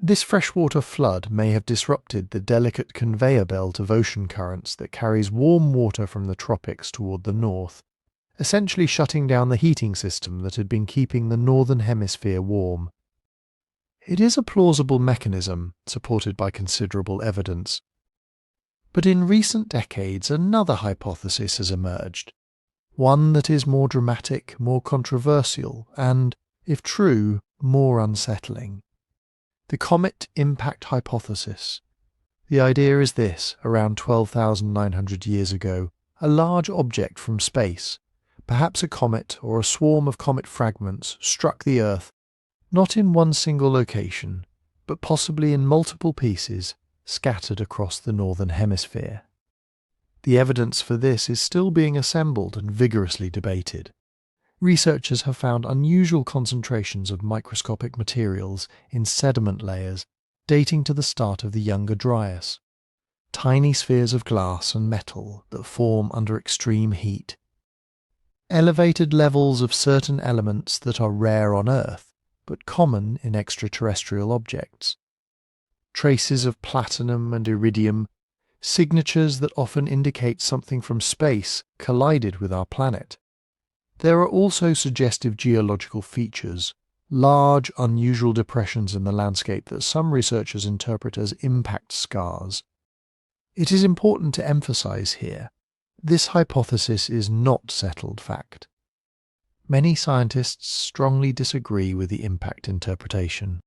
This freshwater flood may have disrupted the delicate conveyor belt of ocean currents that carries warm water from the tropics toward the north, essentially shutting down the heating system that had been keeping the northern hemisphere warm. It is a plausible mechanism, supported by considerable evidence. But in recent decades, another hypothesis has emerged, one that is more dramatic, more controversial, and, if true, more unsettling. The comet impact hypothesis. The idea is this: around 12,900 years ago, a large object from space, perhaps a comet or a swarm of comet fragments, struck the Earth, not in one single location, but possibly in multiple pieces, scattered across the northern hemisphere. The evidence for this is still being assembled and vigorously debated. Researchers have found unusual concentrations of microscopic materials in sediment layers dating to the start of the Younger Dryas, tiny spheres of glass and metal that form under extreme heat. elevated levels of certain elements that are rare on Earth, but common in extraterrestrial objects. Traces of platinum and iridium, signatures that often indicate something from space collided with our planet. There are also suggestive geological features, large, unusual depressions in the landscape that some researchers interpret as impact scars. It is important to emphasize here, this hypothesis is not settled fact. Many scientists strongly disagree with the impact interpretation.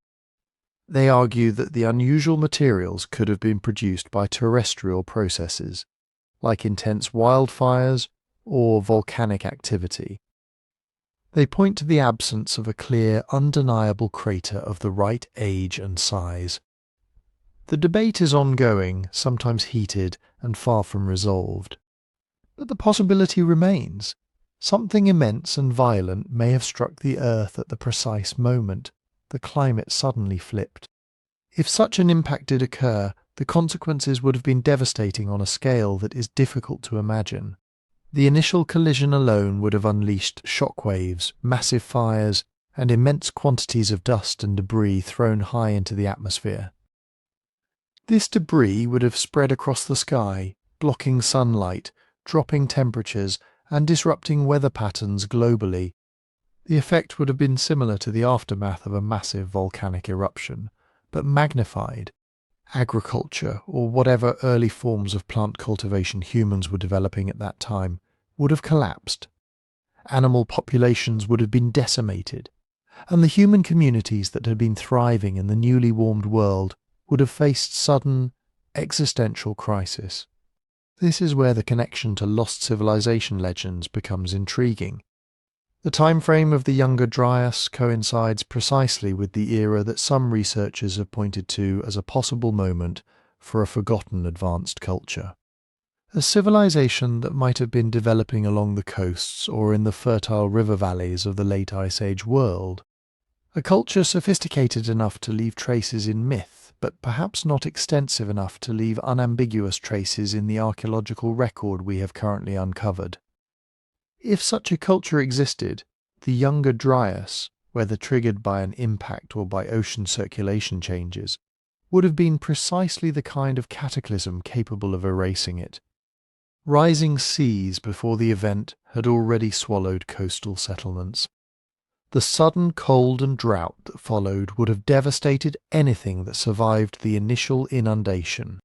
They argue that the unusual materials could have been produced by terrestrial processes, like intense wildfires or volcanic activity. They point to the absence of a clear, undeniable crater of the right age and size. The debate is ongoing, sometimes heated, and far from resolved. But the possibility remains. Something immense and violent may have struck the Earth at the precise moment. The climate suddenly flipped. If such an impact did occur, the consequences would have been devastating on a scale that is difficult to imagine. The initial collision alone would have unleashed shockwaves, massive fires, and immense quantities of dust and debris thrown high into the atmosphere. This debris would have spread across the sky, blocking sunlight, dropping temperatures, and disrupting weather patterns globally. The effect would have been similar to the aftermath of a massive volcanic eruption, but magnified. Agriculture, or whatever early forms of plant cultivation humans were developing at that time, would have collapsed. Animal populations would have been decimated, and the human communities that had been thriving in the newly warmed world would have faced sudden, existential crisis. This is where the connection to lost civilization legends becomes intriguing. The time frame of the Younger Dryas coincides precisely with the era that some researchers have pointed to as a possible moment for a forgotten advanced culture. A civilization that might have been developing along the coasts or in the fertile river valleys of the late Ice Age world. A culture sophisticated enough to leave traces in myth, but perhaps not extensive enough to leave unambiguous traces in the archaeological record we have currently uncovered. If such a culture existed, the Younger Dryas, whether triggered by an impact or by ocean circulation changes, would have been precisely the kind of cataclysm capable of erasing it. Rising seas before the event had already swallowed coastal settlements. The sudden cold and drought that followed would have devastated anything that survived the initial inundation.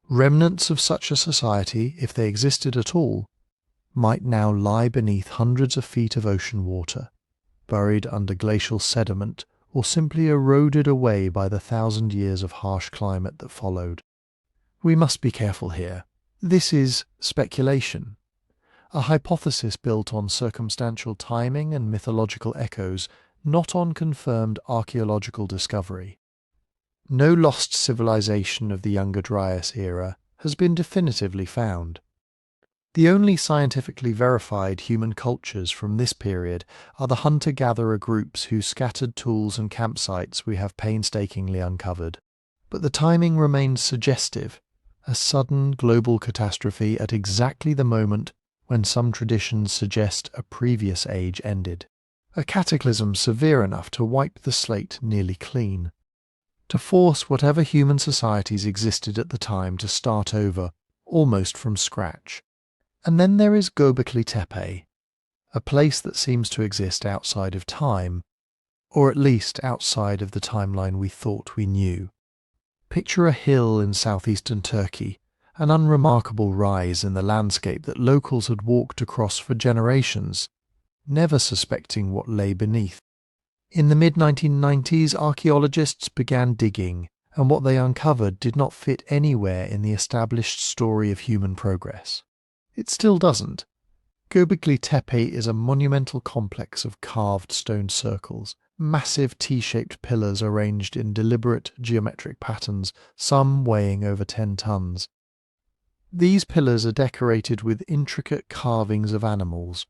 Remnants of such a society, if they existed at all, might now lie beneath hundreds of feet of ocean water, buried under glacial sediment or simply eroded away by the 1,000 years of harsh climate that followed. We must be careful here. This is speculation, a hypothesis built on circumstantial timing and mythological echoes, not on confirmed archaeological discovery. No lost civilization of the Younger Dryas era has been definitively found. The only scientifically verified human cultures from this period are the hunter-gatherer groups whose scattered tools and campsites we have painstakingly uncovered. But the timing remains suggestive, a sudden global catastrophe at exactly the moment when some traditions suggest a previous age ended. A cataclysm severe enough to wipe the slate nearly clean, to force whatever human societies existed at the time to start over, almost from scratch. And then there is Göbekli Tepe, a place that seems to exist outside of time, or at least outside of the timeline we thought we knew. Picture a hill in southeastern Turkey, an unremarkable rise in the landscape that locals had walked across for generations, never suspecting what lay beneath. In the mid-1990s, archaeologists began digging, and what they uncovered did not fit anywhere in the established story of human progress. It still doesn't. Göbekli Tepe is a monumental complex of carved stone circles, massive T-shaped pillars arranged in deliberate geometric patterns, some weighing over 10 tons. These pillars are decorated with intricate carvings of animals.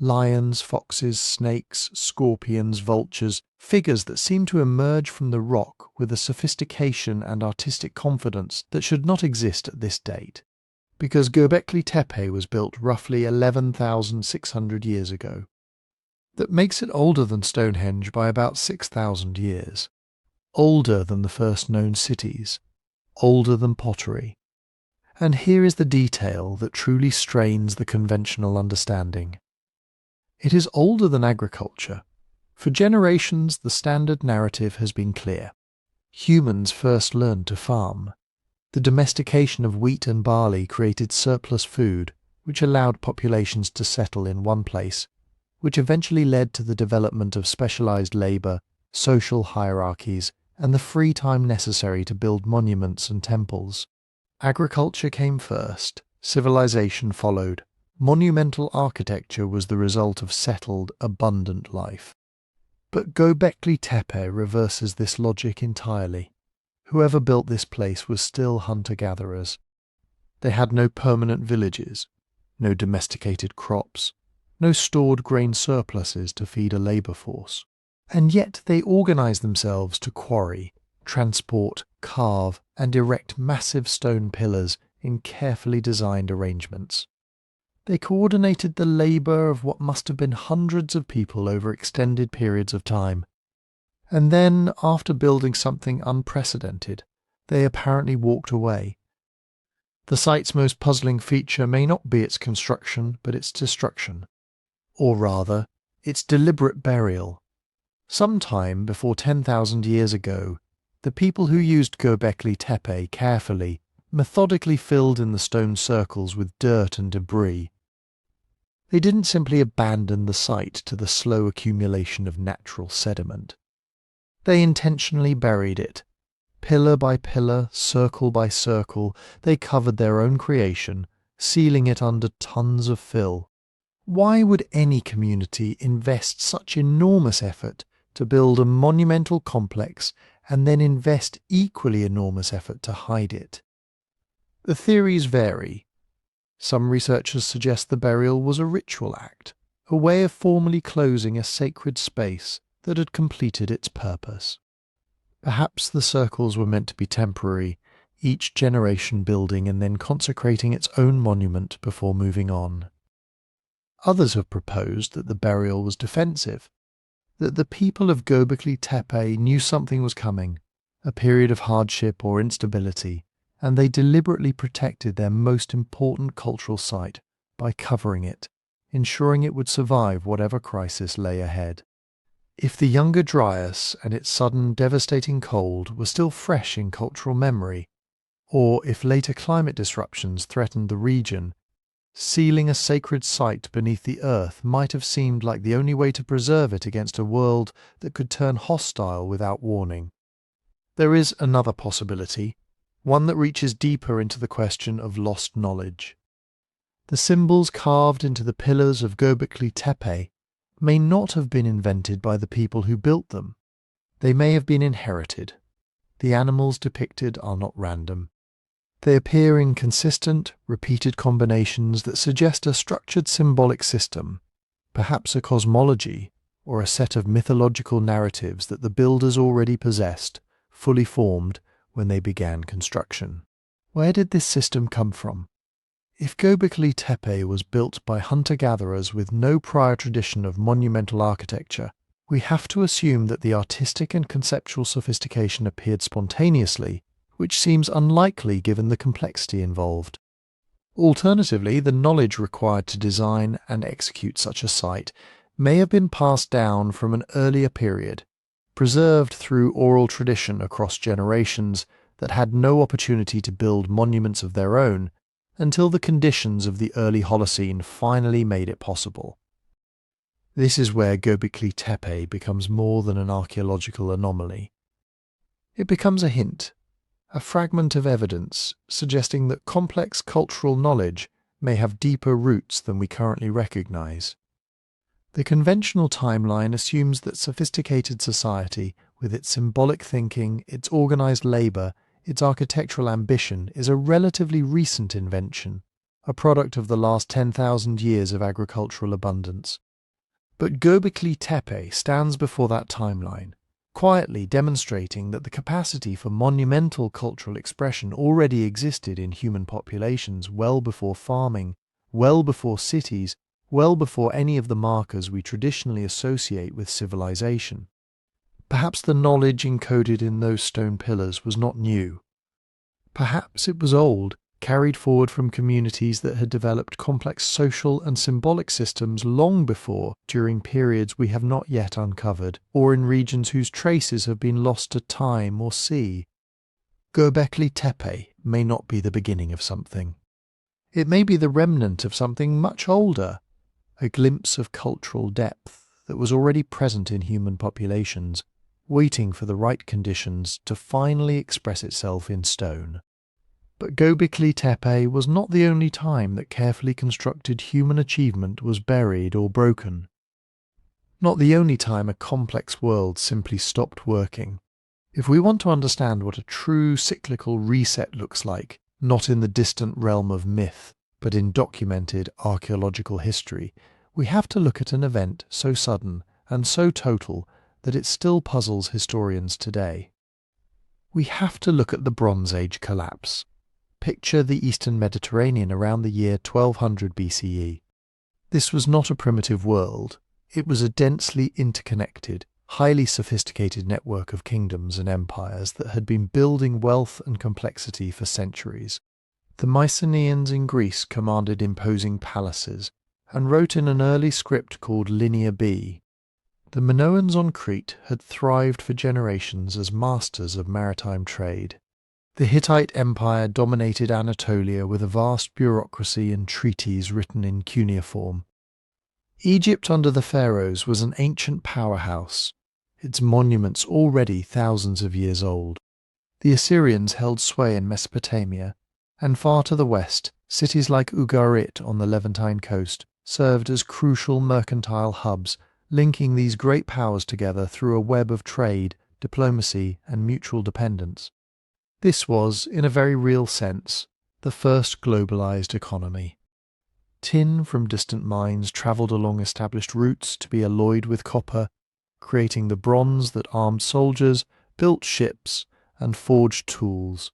Lions, foxes, snakes, scorpions, vultures, figures that seem to emerge from the rock with a sophistication and artistic confidence that should not exist at this date. because Göbekli Tepe was built roughly 11,600 years ago. That makes it older than Stonehenge by about 6,000 years. Older than the first known cities. Older than pottery. And here is the detail that truly strains the conventional understanding. It is older than agriculture. For generations, the standard narrative has been clear. Humans first learned to farm. The domestication of wheat and barley created surplus food, which allowed populations to settle in one place, which eventually led to the development of specialized labor, social hierarchies, and the free time necessary to build monuments and temples. Agriculture came first, civilization followed. Monumental architecture was the result of settled, abundant life. But Göbekli Tepe reverses this logic entirely. Whoever built this place was still hunter-gatherers. They had no permanent villages, no domesticated crops, no stored grain surpluses to feed a labor force. And yet they organized themselves to quarry, transport, carve, and erect massive stone pillars in carefully designed arrangements. They coordinated the labor of what must have been hundreds of people over extended periods of time. And then, after building something unprecedented, they apparently walked away. The site's most puzzling feature may not be its construction, but its destruction. Or rather, its deliberate burial. Sometime before 10,000 years ago, the people who used Göbekli Tepe carefully, methodically filled in the stone circles with dirt and debris. They didn't simply abandon the site to the slow accumulation of natural sediment. They intentionally buried it. Pillar by pillar, circle by circle, they covered their own creation, sealing it under tons of fill. Why would any community invest such enormous effort to build a monumental complex and then invest equally enormous effort to hide it? The theories vary. Some researchers suggest the burial was a ritual act, a way of formally closing a sacred space that had completed its purpose. Perhaps the circles were meant to be temporary, each generation building and then consecrating its own monument before moving on. Others have proposed that the burial was defensive, that the people of Göbekli Tepe knew something was coming, a period of hardship or instability, and they deliberately protected their most important cultural site by covering it, ensuring it would survive whatever crisis lay ahead. If the Younger Dryas and its sudden devastating cold were still fresh in cultural memory, or if later climate disruptions threatened the region, sealing a sacred site beneath the earth might have seemed like the only way to preserve it against a world that could turn hostile without warning. There is another possibility, one that reaches deeper into the question of lost knowledge. The symbols carved into the pillars of Göbekli Tepe may not have been invented by the people who built them. They may have been inherited. The animals depicted are not random. They appear in consistent, repeated combinations that suggest a structured symbolic system, perhaps a cosmology or a set of mythological narratives that the builders already possessed, fully formed, when they began construction. Where did this system come from? If Göbekli Tepe was built by hunter-gatherers with no prior tradition of monumental architecture, we have to assume that the artistic and conceptual sophistication appeared spontaneously, which seems unlikely given the complexity involved. Alternatively, the knowledge required to design and execute such a site may have been passed down from an earlier period, preserved through oral tradition across generations that had no opportunity to build monuments of their own until the conditions of the early Holocene finally made it possible. This is where Göbekli Tepe becomes more than an archaeological anomaly. It becomes a hint, a fragment of evidence suggesting that complex cultural knowledge may have deeper roots than we currently recognize. The conventional timeline assumes that sophisticated society, with its symbolic thinking, its organized labor, its architectural ambition, is a relatively recent invention, a product of the last 10,000 years of agricultural abundance. But Göbekli Tepe stands before that timeline, quietly demonstrating that the capacity for monumental cultural expression already existed in human populations well before farming, well before cities, well before any of the markers we traditionally associate with civilization. Perhaps the knowledge encoded in those stone pillars was not new. Perhaps it was old, carried forward from communities that had developed complex social and symbolic systems long before, during periods we have not yet uncovered, or in regions whose traces have been lost to time or sea. Göbekli Tepe may not be the beginning of something. It may be the remnant of something much older, a glimpse of cultural depth that was already present in human populations, waiting for the right conditions to finally express itself in stone. But Göbekli Tepe was not the only time that carefully constructed human achievement was buried or broken. Not the only time a complex world simply stopped working. If we want to understand what a true cyclical reset looks like, not in the distant realm of myth, but in documented archaeological history, we have to look at an event so sudden and so total that it still puzzles historians today. We have to look at the Bronze Age collapse. Picture the Eastern Mediterranean around the year 1200 BCE. This was not a primitive world. It was a densely interconnected, highly sophisticated network of kingdoms and empires that had been building wealth and complexity for centuries. The Mycenaeans in Greece commanded imposing palaces and wrote in an early script called Linear B. The Minoans on Crete had thrived for generations as masters of maritime trade. The Hittite Empire dominated Anatolia with a vast bureaucracy and treaties written in cuneiform. Egypt under the pharaohs was an ancient powerhouse, its monuments already thousands of years old. The Assyrians held sway in Mesopotamia, and far to the west, cities like Ugarit on the Levantine coast served as crucial mercantile hubs, linking these great powers together through a web of trade, diplomacy, and mutual dependence. This was, in a very real sense, the first globalized economy. Tin from distant mines travelled along established routes to be alloyed with copper, creating the bronze that armed soldiers, built ships, and forged tools.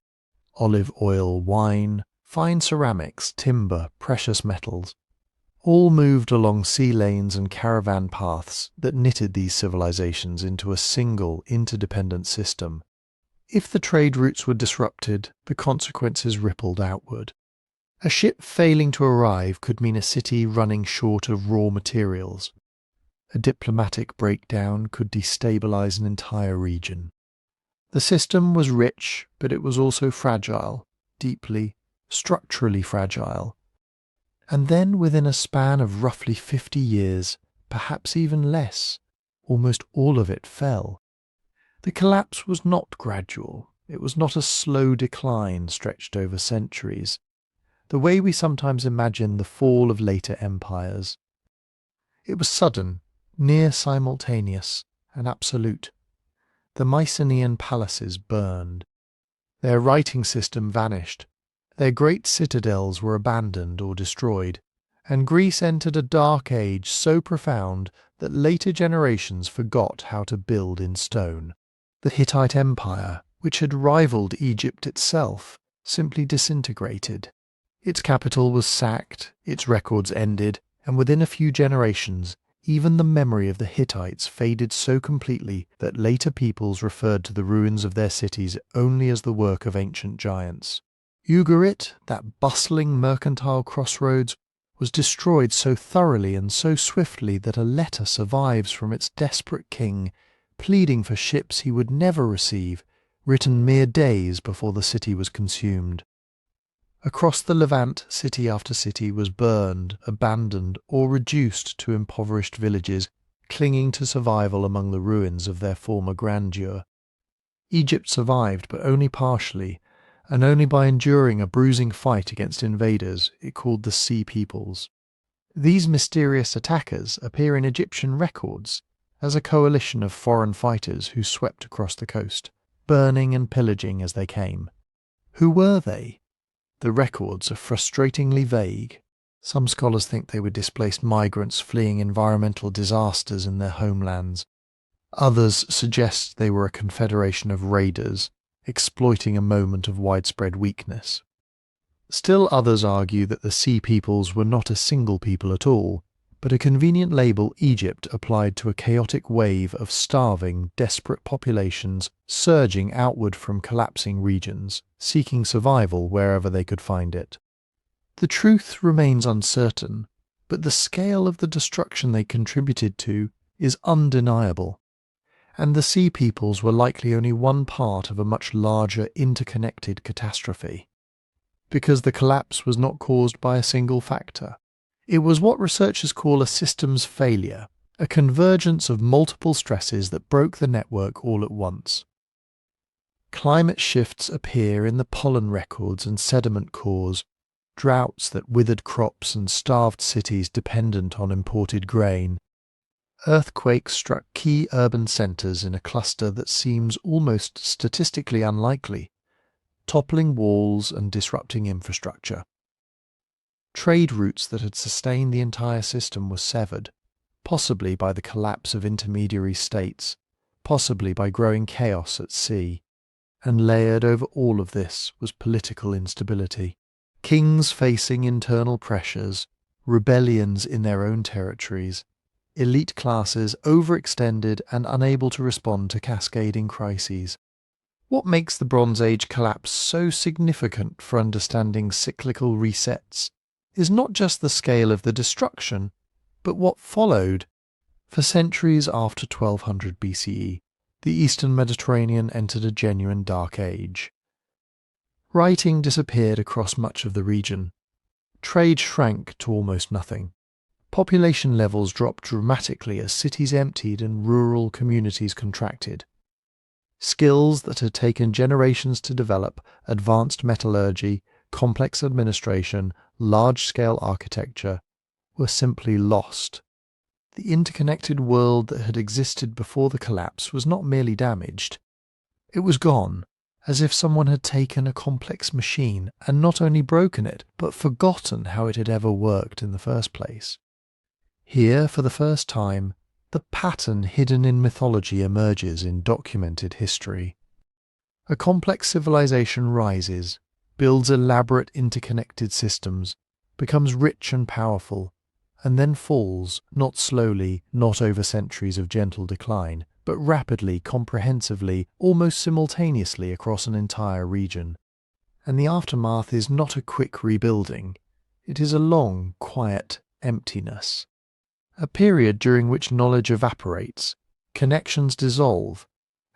Olive oil, wine, fine ceramics, timber, precious metals, all moved along sea lanes and caravan paths that knitted these civilizations into a single interdependent system. If the trade routes were disrupted, the consequences rippled outward. A ship failing to arrive could mean a city running short of raw materials. A diplomatic breakdown could destabilize an entire region. The system was rich, but it was also fragile, deeply, structurally fragile. And then, within a span of roughly 50 years, perhaps even less, almost all of it fell. The collapse was not gradual. It was not a slow decline stretched over centuries, the way we sometimes imagine the fall of later empires. It was sudden, near simultaneous, and absolute. The Mycenaean palaces burned. Their writing system vanished. Their great citadels were abandoned or destroyed, and Greece entered a dark age so profound that later generations forgot how to build in stone. The Hittite Empire, which had rivaled Egypt itself, simply disintegrated. Its capital was sacked, its records ended, and within a few generations, even the memory of the Hittites faded so completely that later peoples referred to the ruins of their cities only as the work of ancient giants. Ugarit, that bustling mercantile crossroads, was destroyed so thoroughly and so swiftly that a letter survives from its desperate king, pleading for ships he would never receive, written mere days before the city was consumed. Across the Levant, city after city was burned, abandoned, or reduced to impoverished villages, clinging to survival among the ruins of their former grandeur. Egypt survived, but only partially, and only by enduring a bruising fight against invaders it called the Sea Peoples. These mysterious attackers appear in Egyptian records as a coalition of foreign fighters who swept across the coast, burning and pillaging as they came. Who were they? The records are frustratingly vague. Some scholars think they were displaced migrants fleeing environmental disasters in their homelands. Others suggest they were a confederation of raiders, exploiting a moment of widespread weakness. Still others argue that the Sea Peoples were not a single people at all, but a convenient label Egypt applied to a chaotic wave of starving, desperate populations surging outward from collapsing regions, seeking survival wherever they could find it. The truth remains uncertain, but the scale of the destruction they contributed to is undeniable, and the Sea Peoples were likely only one part of a much larger interconnected catastrophe. Because the collapse was not caused by a single factor. It was what researchers call a systems failure, a convergence of multiple stresses that broke the network all at once. Climate shifts appear in the pollen records and sediment cores, droughts that withered crops and starved cities dependent on imported grain. Earthquakes struck key urban centres in a cluster that seems almost statistically unlikely, toppling walls and disrupting infrastructure. Trade routes that had sustained the entire system were severed, possibly by the collapse of intermediary states, possibly by growing chaos at sea. And layered over all of this was political instability. Kings facing internal pressures, rebellions in their own territories, elite classes overextended and unable to respond to cascading crises. What makes the Bronze Age collapse so significant for understanding cyclical resets is not just the scale of the destruction, but what followed. For centuries after 1200 BCE, the Eastern Mediterranean entered a genuine Dark Age. Writing disappeared across much of the region. Trade shrank to almost nothing. Population levels dropped dramatically as cities emptied and rural communities contracted. Skills that had taken generations to develop, advanced metallurgy, complex administration, large-scale architecture, were simply lost. The interconnected world that had existed before the collapse was not merely damaged. It was gone, as if someone had taken a complex machine and not only broken it, but forgotten how it had ever worked in the first place. Here, for the first time, the pattern hidden in mythology emerges in documented history. A complex civilization rises, builds elaborate interconnected systems, becomes rich and powerful, and then falls, not slowly, not over centuries of gentle decline, but rapidly, comprehensively, almost simultaneously across an entire region. And the aftermath is not a quick rebuilding. It is a long, quiet emptiness. A period during which knowledge evaporates, connections dissolve,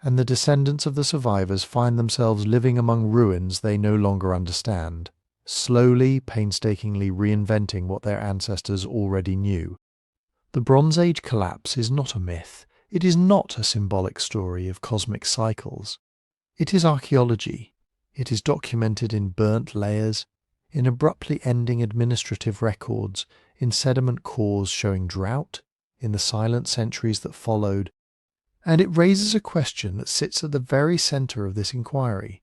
and the descendants of the survivors find themselves living among ruins they no longer understand, slowly, painstakingly reinventing what their ancestors already knew. The Bronze Age collapse is not a myth. It is not a symbolic story of cosmic cycles. It is archaeology. It is documented in burnt layers, in abruptly ending administrative records, in sediment cores showing drought, in the silent centuries that followed, and it raises a question that sits at the very centre of this inquiry.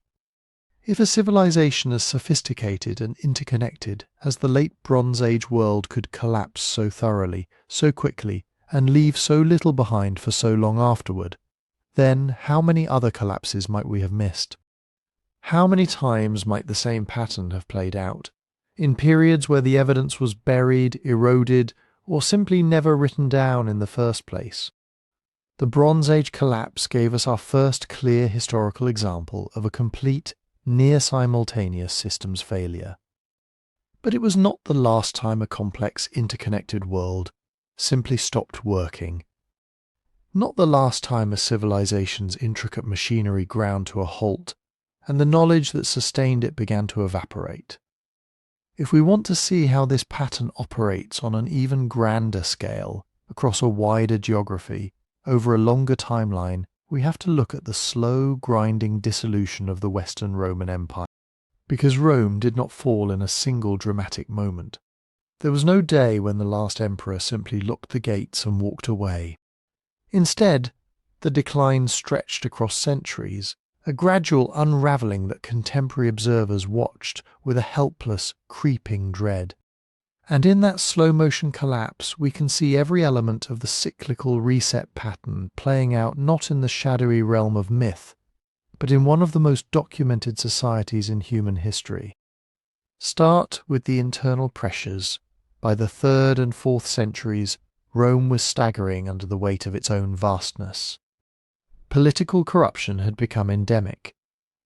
If a civilization as sophisticated and interconnected as the late Bronze Age world could collapse so thoroughly, so quickly, and leave so little behind for so long afterward, then how many other collapses might we have missed? How many times might the same pattern have played out, in periods where the evidence was buried, eroded, or simply never written down in the first place? The Bronze Age collapse gave us our first clear historical example of a complete, near-simultaneous systems failure. But it was not the last time a complex, interconnected world simply stopped working. Not the last time a civilization's intricate machinery ground to a halt, and the knowledge that sustained it began to evaporate. If we want to see how this pattern operates on an even grander scale, across a wider geography, over a longer timeline, we have to look at the slow, grinding dissolution of the Western Roman Empire. Because Rome did not fall in a single dramatic moment. There was no day when the last emperor simply locked the gates and walked away. Instead, the decline stretched across centuries, a gradual unravelling that contemporary observers watched with a helpless, creeping dread. And in that slow-motion collapse, we can see every element of the cyclical reset pattern playing out not in the shadowy realm of myth, but in one of the most documented societies in human history. Start with the internal pressures. By the 3rd and 4th centuries, Rome was staggering under the weight of its own vastness. Political corruption had become endemic.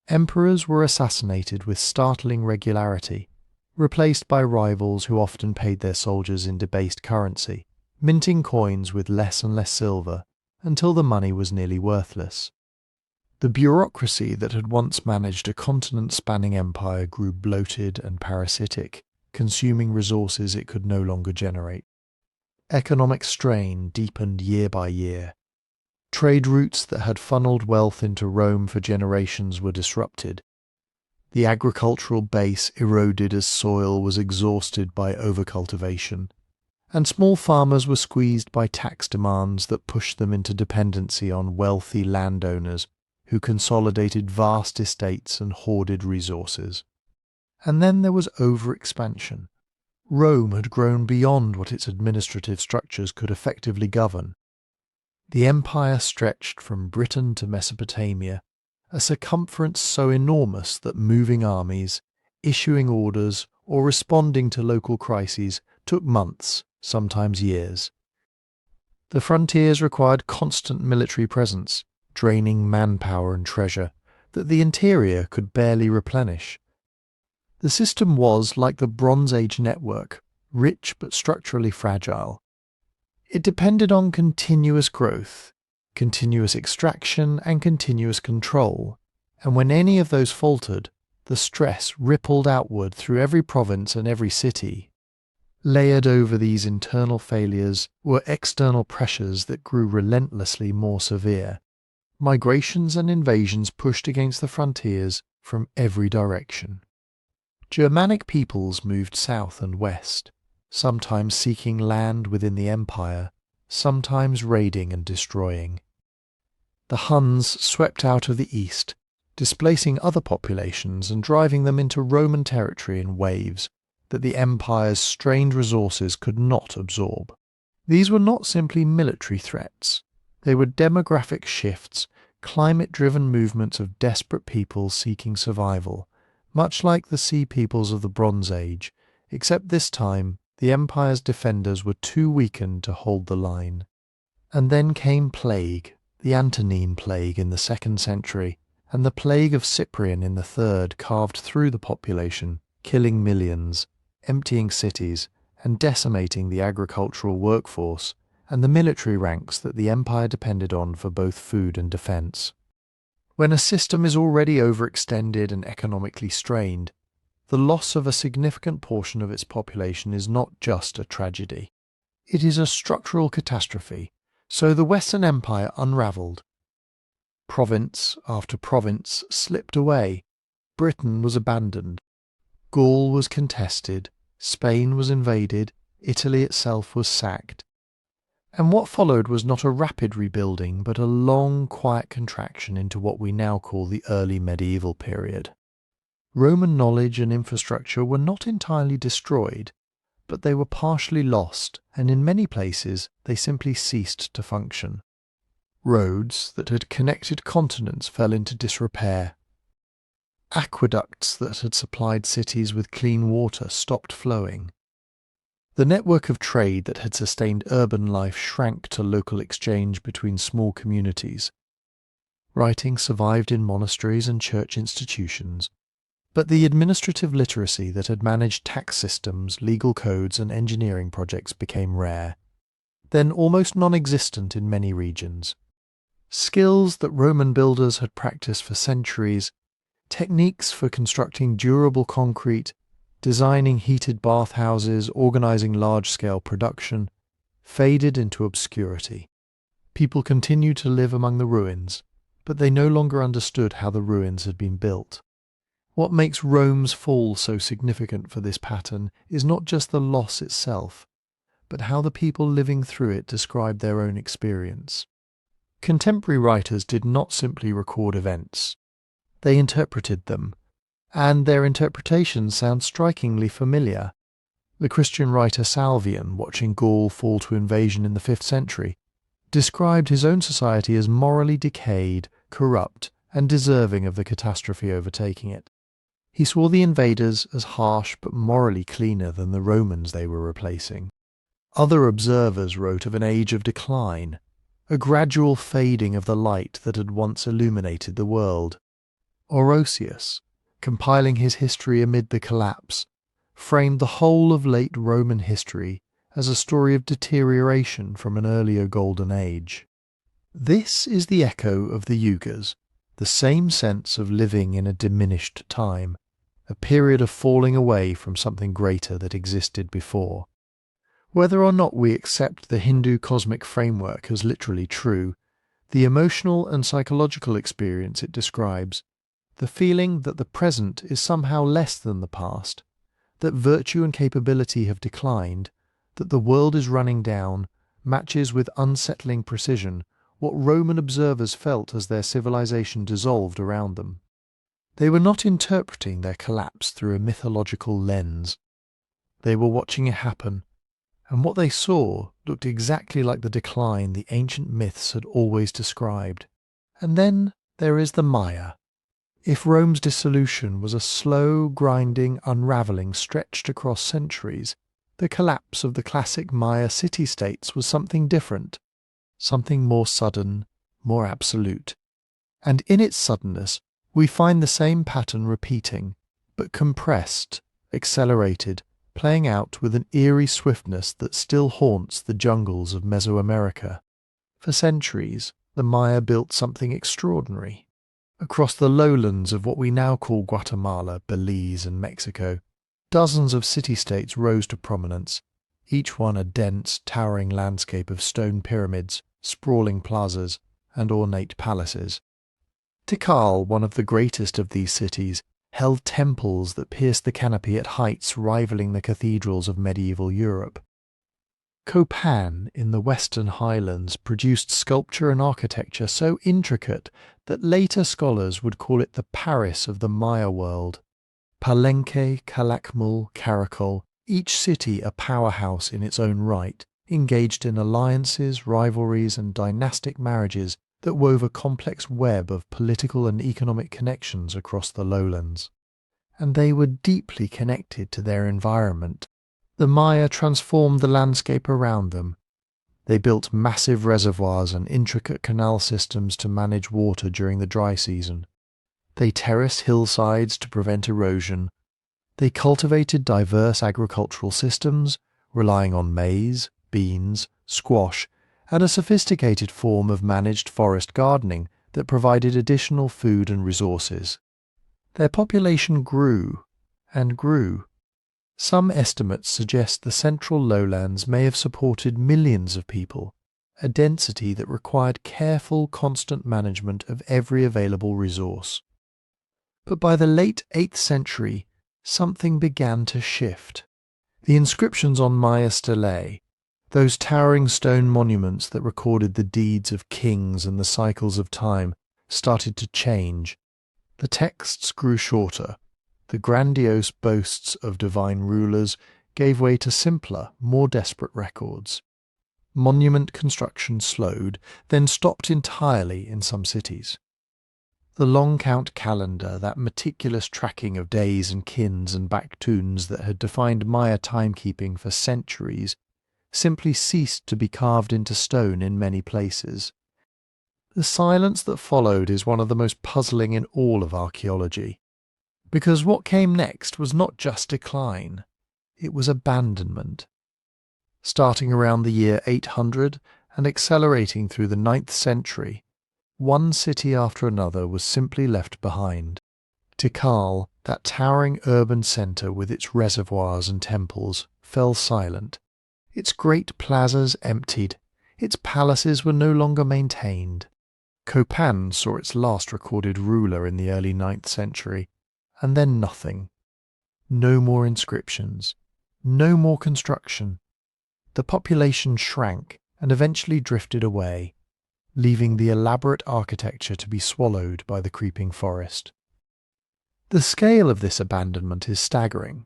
Emperors were assassinated with startling regularity, replaced by rivals who often paid their soldiers in debased currency, minting coins with less and less silver until the money was nearly worthless. The bureaucracy that had once managed a continent-spanning empire grew bloated and parasitic, consuming resources it could no longer generate. Economic strain deepened year by year. Trade routes that had funneled wealth into Rome for generations were disrupted. The agricultural base eroded as soil was exhausted by overcultivation, and small farmers were squeezed by tax demands that pushed them into dependency on wealthy landowners who consolidated vast estates and hoarded resources. And then there was overexpansion. Rome had grown beyond what its administrative structures could effectively govern. The empire stretched from Britain to Mesopotamia, a circumference so enormous that moving armies, issuing orders, or responding to local crises took months, sometimes years. The frontiers required constant military presence, draining manpower and treasure that the interior could barely replenish. The system was like the Bronze Age network, rich but structurally fragile. It depended on continuous growth, continuous extraction, and continuous control, and when any of those faltered, the stress rippled outward through every province and every city. Layered over these internal failures were external pressures that grew relentlessly more severe. Migrations and invasions pushed against the frontiers from every direction. Germanic peoples moved south and west, sometimes seeking land within the empire, sometimes raiding and destroying. The Huns swept out of the east, displacing other populations and driving them into Roman territory in waves that the empire's strained resources could not absorb. These were not simply military threats. They were demographic shifts, climate-driven movements of desperate peoples seeking survival, much like the sea peoples of the Bronze Age, except this time the empire's defenders were too weakened to hold the line. And then came plague, the Antonine plague in the 2nd century, and the plague of Cyprian in the 3rd carved through the population, killing millions, emptying cities, and decimating the agricultural workforce and the military ranks that the empire depended on for both food and defense. When a system is already overextended and economically strained, the loss of a significant portion of its population is not just a tragedy. It is a structural catastrophe, so the Western Empire unravelled. Province after province slipped away. Britain was abandoned. Gaul was contested. Spain was invaded. Italy itself was sacked. And what followed was not a rapid rebuilding, but a long, quiet contraction into what we now call the early medieval period. Roman knowledge and infrastructure were not entirely destroyed, but they were partially lost, and in many places they simply ceased to function. Roads that had connected continents fell into disrepair. Aqueducts that had supplied cities with clean water stopped flowing. The network of trade that had sustained urban life shrank to local exchange between small communities. Writing survived in monasteries and church institutions, but the administrative literacy that had managed tax systems, legal codes, and engineering projects became rare, then almost non-existent in many regions. Skills that Roman builders had practiced for centuries, techniques for constructing durable concrete, designing heated bathhouses, organizing large-scale production, faded into obscurity. People continued to live among the ruins, but they no longer understood how the ruins had been built. What makes Rome's fall so significant for this pattern is not just the loss itself, but how the people living through it described their own experience. Contemporary writers did not simply record events. They interpreted them, and their interpretations sound strikingly familiar. The Christian writer Salvian, watching Gaul fall to invasion in the 5th century, described his own society as morally decayed, corrupt, and deserving of the catastrophe overtaking it. He saw the invaders as harsh but morally cleaner than the Romans they were replacing. Other observers wrote of an age of decline, a gradual fading of the light that had once illuminated the world. Orosius, compiling his history amid the collapse, framed the whole of late Roman history as a story of deterioration from an earlier golden age. This is the echo of the Yugas, the same sense of living in a diminished time, a period of falling away from something greater that existed before. Whether or not we accept the Hindu cosmic framework as literally true, the emotional and psychological experience it describes, the feeling that the present is somehow less than the past, that virtue and capability have declined, that the world is running down, matches with unsettling precision what Roman observers felt as their civilization dissolved around them. They were not interpreting their collapse through a mythological lens. They were watching it happen, and what they saw looked exactly like the decline the ancient myths had always described. And then there is the Maya. If Rome's dissolution was a slow, grinding, unravelling stretched across centuries, the collapse of the classic Maya city-states was something different, something more sudden, more absolute. And in its suddenness, we find the same pattern repeating, but compressed, accelerated, playing out with an eerie swiftness that still haunts the jungles of Mesoamerica. For centuries, the Maya built something extraordinary. Across the lowlands of what we now call Guatemala, Belize, and Mexico, dozens of city-states rose to prominence, each one a dense, towering landscape of stone pyramids, sprawling plazas, and ornate palaces. Tikal, one of the greatest of these cities, held temples that pierced the canopy at heights rivaling the cathedrals of medieval Europe. Copan in the western highlands produced sculpture and architecture so intricate that later scholars would call it the Paris of the Maya world. Palenque, Calakmul, Caracol, each city a powerhouse in its own right, engaged in alliances, rivalries, and dynastic marriages that wove a complex web of political and economic connections across the lowlands. And they were deeply connected to their environment. The Maya transformed the landscape around them. They built massive reservoirs and intricate canal systems to manage water during the dry season. They terraced hillsides to prevent erosion. They cultivated diverse agricultural systems, relying on maize, beans, squash, and a sophisticated form of managed forest gardening that provided additional food and resources. Their population grew and grew. Some estimates suggest the central lowlands may have supported millions of people, a density that required careful, constant management of every available resource. But by the late 8th century, something began to shift. The inscriptions on Maya stelae, those towering stone monuments that recorded the deeds of kings and the cycles of time, started to change. The texts grew shorter. The grandiose boasts of divine rulers gave way to simpler, more desperate records. Monument construction slowed, then stopped entirely in some cities. The long count calendar, that meticulous tracking of days and kins and back-tunes that had defined Maya timekeeping for centuries, simply ceased to be carved into stone in many places. The silence that followed is one of the most puzzling in all of archaeology. Because what came next was not just decline, it was abandonment. Starting around the year 800 and accelerating through the 9th century, one city after another was simply left behind. Tikal, that towering urban centre with its reservoirs and temples, fell silent. Its great plazas emptied, its palaces were no longer maintained. Copan saw its last recorded ruler in the early 9th century, and then nothing. No more inscriptions, no more construction. The population shrank and eventually drifted away, leaving the elaborate architecture to be swallowed by the creeping forest. The scale of this abandonment is staggering.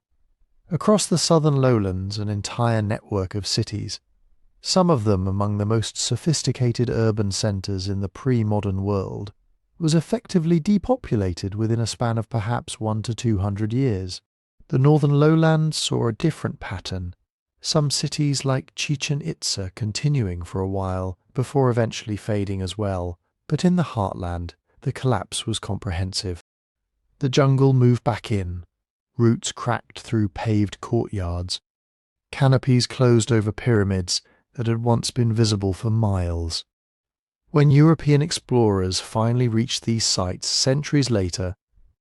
Across the southern lowlands, an entire network of cities, some of them among the most sophisticated urban centres in the pre-modern world, was effectively depopulated within a span of perhaps 100 to 200 years. The northern lowlands saw a different pattern, some cities like Chichen Itza continuing for a while before eventually fading as well, but in the heartland, the collapse was comprehensive. The jungle moved back in, roots cracked through paved courtyards, canopies closed over pyramids that had once been visible for miles. When European explorers finally reached these sites centuries later,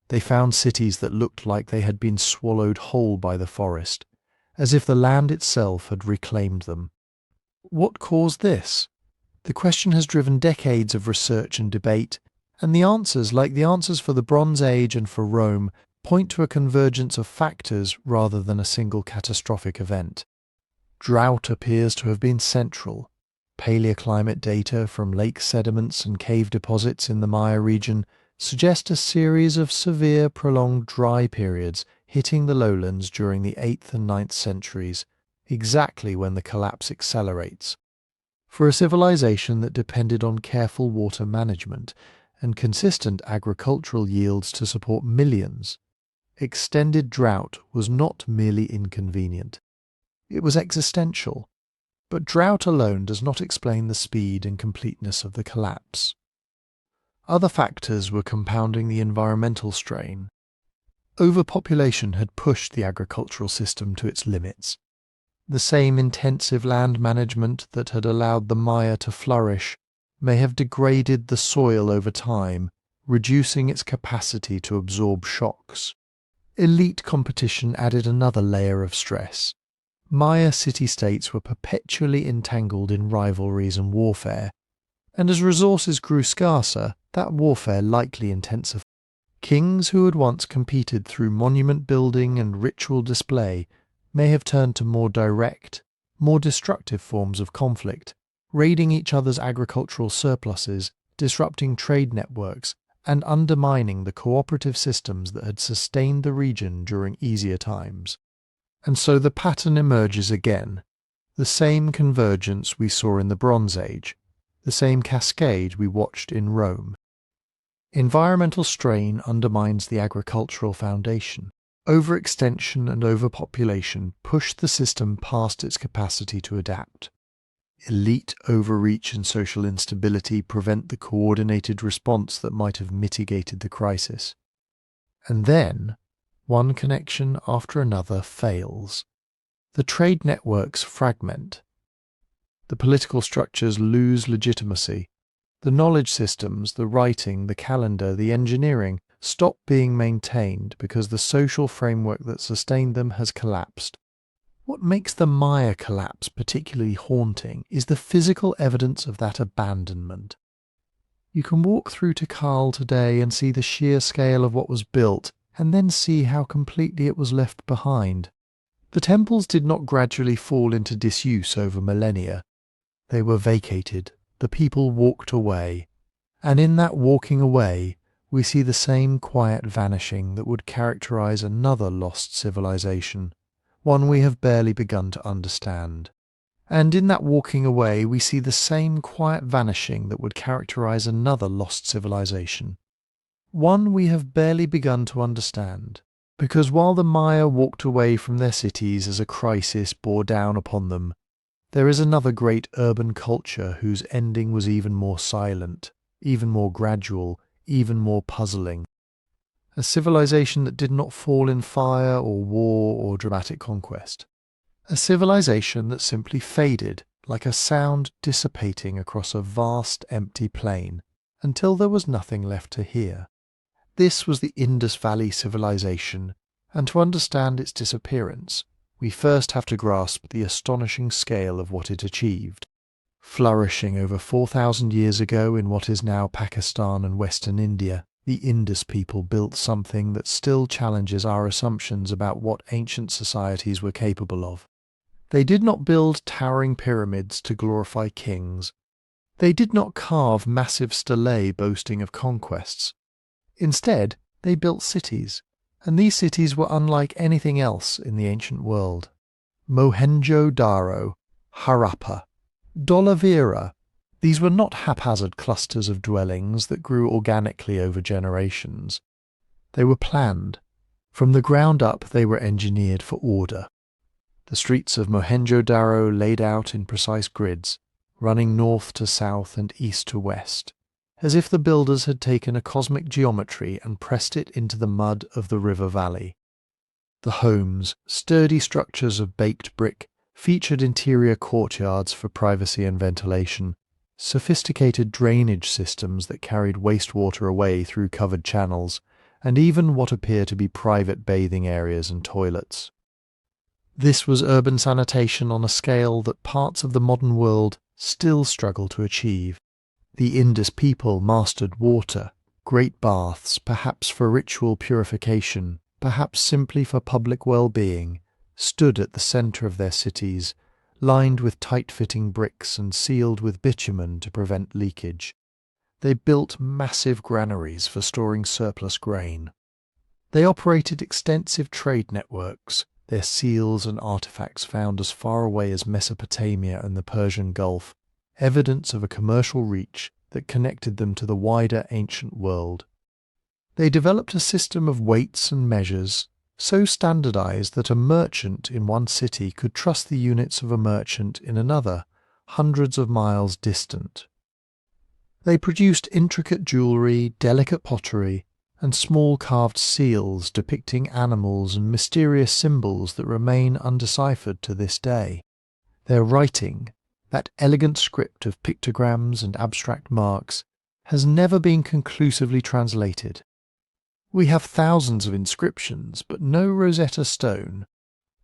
they found cities that looked like they had been swallowed whole by the forest, as if the land itself had reclaimed them. What caused this? The question has driven decades of research and debate, and the answers, like the answers for the Bronze Age and for Rome, point to a convergence of factors rather than a single catastrophic event. Drought appears to have been central. Paleoclimate data from lake sediments and cave deposits in the Maya region suggest a series of severe, prolonged dry periods hitting the lowlands during the 8th and 9th centuries, exactly when the collapse accelerates. For a civilization that depended on careful water management and consistent agricultural yields to support millions, extended drought was not merely inconvenient. It was existential. But drought alone does not explain the speed and completeness of the collapse. Other factors were compounding the environmental strain. Overpopulation had pushed the agricultural system to its limits. The same intensive land management that had allowed the Maya to flourish may have degraded the soil over time, reducing its capacity to absorb shocks. Elite competition added another layer of stress. Maya city-states were perpetually entangled in rivalries and warfare, and as resources grew scarcer, that warfare likely intensified. Kings who had once competed through monument building and ritual display may have turned to more direct, more destructive forms of conflict, raiding each other's agricultural surpluses, disrupting trade networks, and undermining the cooperative systems that had sustained the region during easier times. And so the pattern emerges again, the same convergence we saw in the Bronze Age, the same cascade we watched in Rome. Environmental strain undermines the agricultural foundation. Overextension and overpopulation push the system past its capacity to adapt. Elite overreach and social instability prevent the coordinated response that might have mitigated the crisis. And then, one connection after another fails. The trade networks fragment. The political structures lose legitimacy. The knowledge systems, the writing, the calendar, the engineering stop being maintained because the social framework that sustained them has collapsed. What makes the Maya collapse particularly haunting is the physical evidence of that abandonment. You can walk through Tikal today and see the sheer scale of what was built, and then see how completely it was left behind. The temples did not gradually fall into disuse over millennia. They were vacated, the people walked away, and in that walking away we see the same quiet vanishing that would characterize another lost civilization, one we have barely begun to understand. And in that walking away we see the same quiet vanishing that would characterize another lost civilization, one we have barely begun to understand, because while the Maya walked away from their cities as a crisis bore down upon them, there is another great urban culture whose ending was even more silent, even more gradual, even more puzzling. A civilization that did not fall in fire or war or dramatic conquest. A civilization that simply faded like a sound dissipating across a vast empty plain until there was nothing left to hear. This was the Indus Valley civilization, and to understand its disappearance, we first have to grasp the astonishing scale of what it achieved. Flourishing over 4,000 years ago in what is now Pakistan and Western India, the Indus people built something that still challenges our assumptions about what ancient societies were capable of. They did not build towering pyramids to glorify kings. They did not carve massive stelae boasting of conquests. Instead, they built cities, and these cities were unlike anything else in the ancient world. Mohenjo-Daro, Harappa, Dolavira, these were not haphazard clusters of dwellings that grew organically over generations. They were planned. From the ground up they were engineered for order. The streets of Mohenjo-Daro laid out in precise grids, running north to south and east to west, as if the builders had taken a cosmic geometry and pressed it into the mud of the river valley. The homes, sturdy structures of baked brick, featured interior courtyards for privacy and ventilation, sophisticated drainage systems that carried wastewater away through covered channels, and even what appear to be private bathing areas and toilets. This was urban sanitation on a scale that parts of the modern world still struggle to achieve. The Indus people mastered water, great baths, perhaps for ritual purification, perhaps simply for public well-being, stood at the centre of their cities, lined with tight-fitting bricks and sealed with bitumen to prevent leakage. They built massive granaries for storing surplus grain. They operated extensive trade networks, their seals and artifacts found as far away as Mesopotamia and the Persian Gulf, evidence of a commercial reach that connected them to the wider ancient world. They developed a system of weights and measures, so standardized that a merchant in one city could trust the units of a merchant in another, hundreds of miles distant. They produced intricate jewellery, delicate pottery, and small carved seals depicting animals and mysterious symbols that remain undeciphered to this day. Their writing, that elegant script of pictograms and abstract marks, has never been conclusively translated. We have thousands of inscriptions, but no Rosetta Stone.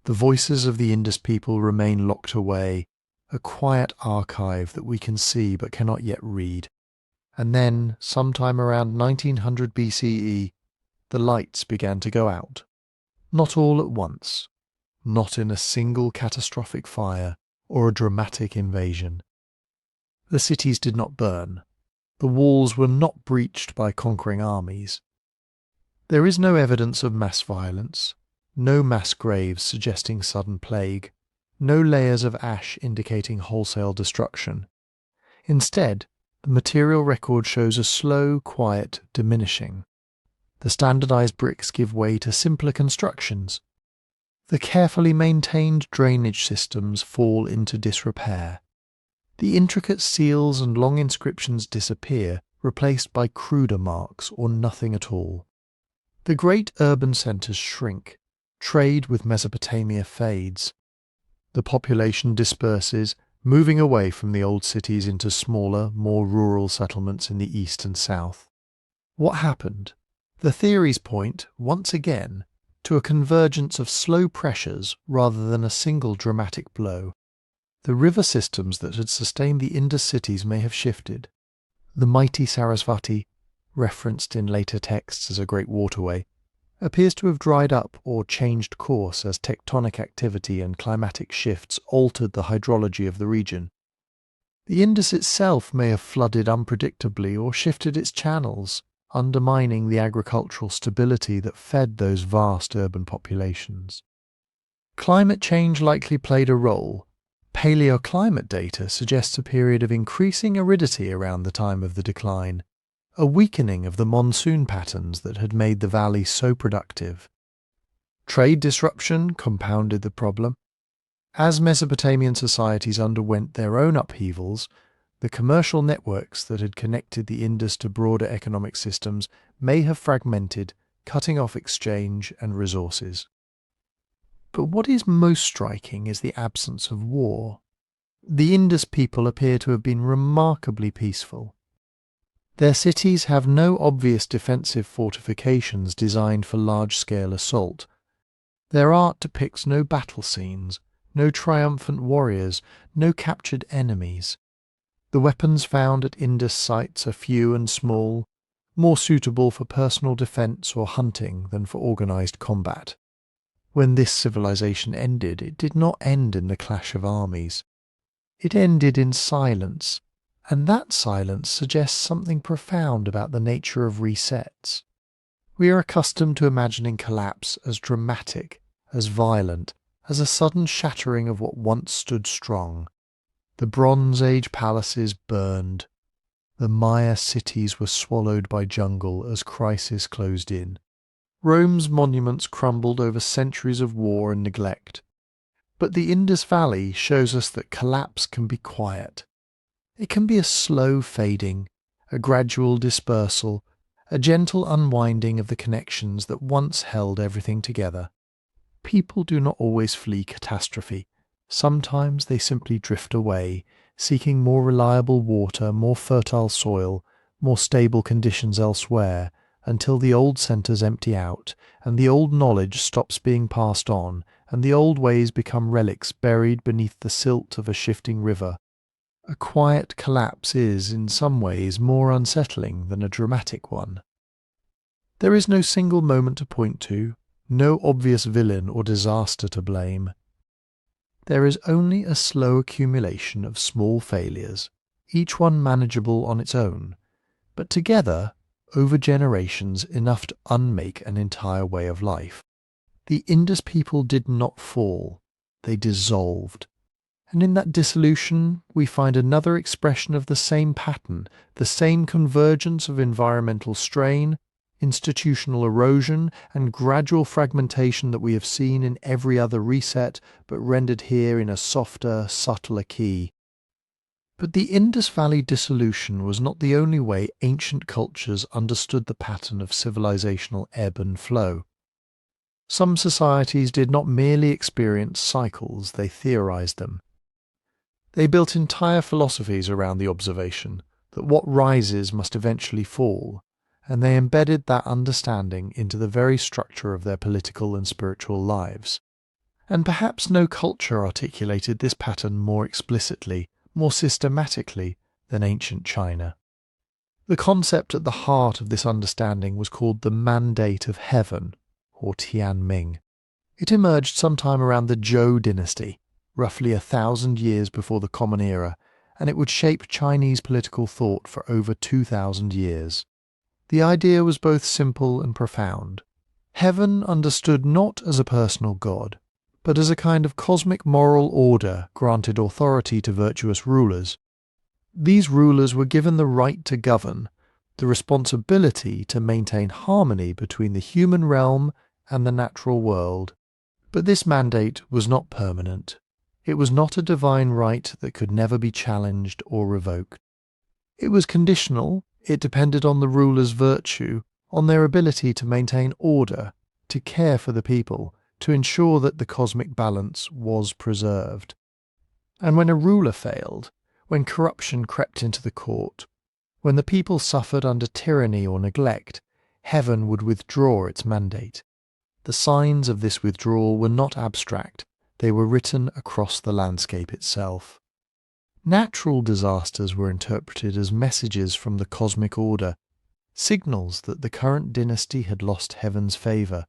The voices of the Indus people remain locked away, a quiet archive that we can see but cannot yet read. And then, sometime around 1900 BCE, the lights began to go out. Not all at once, not in a single catastrophic fire or a dramatic invasion. The cities did not burn. The walls were not breached by conquering armies. There is no evidence of mass violence, no mass graves suggesting sudden plague, no layers of ash indicating wholesale destruction. Instead, the material record shows a slow, quiet diminishing. The standardized bricks give way to simpler constructions. The carefully maintained drainage systems fall into disrepair. The intricate seals and long inscriptions disappear, replaced by cruder marks or nothing at all. The great urban centres shrink. Trade with Mesopotamia fades. The population disperses, moving away from the old cities into smaller, more rural settlements in the east and south. What happened? The theories point, once again, to a convergence of slow pressures rather than a single dramatic blow. The river systems that had sustained the Indus cities may have shifted. The mighty Sarasvati, referenced in later texts as a great waterway, appears to have dried up or changed course as tectonic activity and climatic shifts altered the hydrology of the region. The Indus itself may have flooded unpredictably or shifted its channels, undermining the agricultural stability that fed those vast urban populations. Climate change likely played a role. Paleoclimate data suggests a period of increasing aridity around the time of the decline, a weakening of the monsoon patterns that had made the valley so productive. Trade disruption compounded the problem. As Mesopotamian societies underwent their own upheavals, the commercial networks that had connected the Indus to broader economic systems may have fragmented, cutting off exchange and resources. But what is most striking is the absence of war. The Indus people appear to have been remarkably peaceful. Their cities have no obvious defensive fortifications designed for large-scale assault. Their art depicts no battle scenes, no triumphant warriors, no captured enemies. The weapons found at Indus sites are few and small, more suitable for personal defense or hunting than for organized combat. When this civilization ended, it did not end in the clash of armies. It ended in silence, and that silence suggests something profound about the nature of resets. We are accustomed to imagining collapse as dramatic, as violent, as a sudden shattering of what once stood strong. The Bronze Age palaces burned. The Maya cities were swallowed by jungle as crisis closed in. Rome's monuments crumbled over centuries of war and neglect. But the Indus Valley shows us that collapse can be quiet. It can be a slow fading, a gradual dispersal, a gentle unwinding of the connections that once held everything together. People do not always flee catastrophe. Sometimes they simply drift away, seeking more reliable water, more fertile soil, more stable conditions elsewhere, until the old centres empty out, and the old knowledge stops being passed on, and the old ways become relics buried beneath the silt of a shifting river. A quiet collapse is, in some ways, more unsettling than a dramatic one. There is no single moment to point to, no obvious villain or disaster to blame. There is only a slow accumulation of small failures, each one manageable on its own, but together, over generations, enough to unmake an entire way of life. The Indus people did not fall, they dissolved. And in that dissolution, we find another expression of the same pattern, the same convergence of environmental strain, institutional erosion, and gradual fragmentation that we have seen in every other reset, but rendered here in a softer, subtler key. But the Indus Valley dissolution was not the only way ancient cultures understood the pattern of civilizational ebb and flow. Some societies did not merely experience cycles, they theorized them. They built entire philosophies around the observation that what rises must eventually fall, and they embedded that understanding into the very structure of their political and spiritual lives. And perhaps no culture articulated this pattern more explicitly, more systematically than ancient China. The concept at the heart of this understanding was called the Mandate of Heaven, or Tianming. It emerged sometime around the Zhou dynasty, roughly 1,000 years before the Common Era, and it would shape Chinese political thought for over 2,000 years. The idea was both simple and profound. Heaven understood not as a personal god, but as a kind of cosmic moral order granted authority to virtuous rulers. These rulers were given the right to govern, the responsibility to maintain harmony between the human realm and the natural world. But this mandate was not permanent. It was not a divine right that could never be challenged or revoked. It was conditional. It depended on the ruler's virtue, on their ability to maintain order, to care for the people, to ensure that the cosmic balance was preserved. And when a ruler failed, when corruption crept into the court, when the people suffered under tyranny or neglect, heaven would withdraw its mandate. The signs of this withdrawal were not abstract, they were written across the landscape itself. Natural disasters were interpreted as messages from the cosmic order, signals that the current dynasty had lost heaven's favour.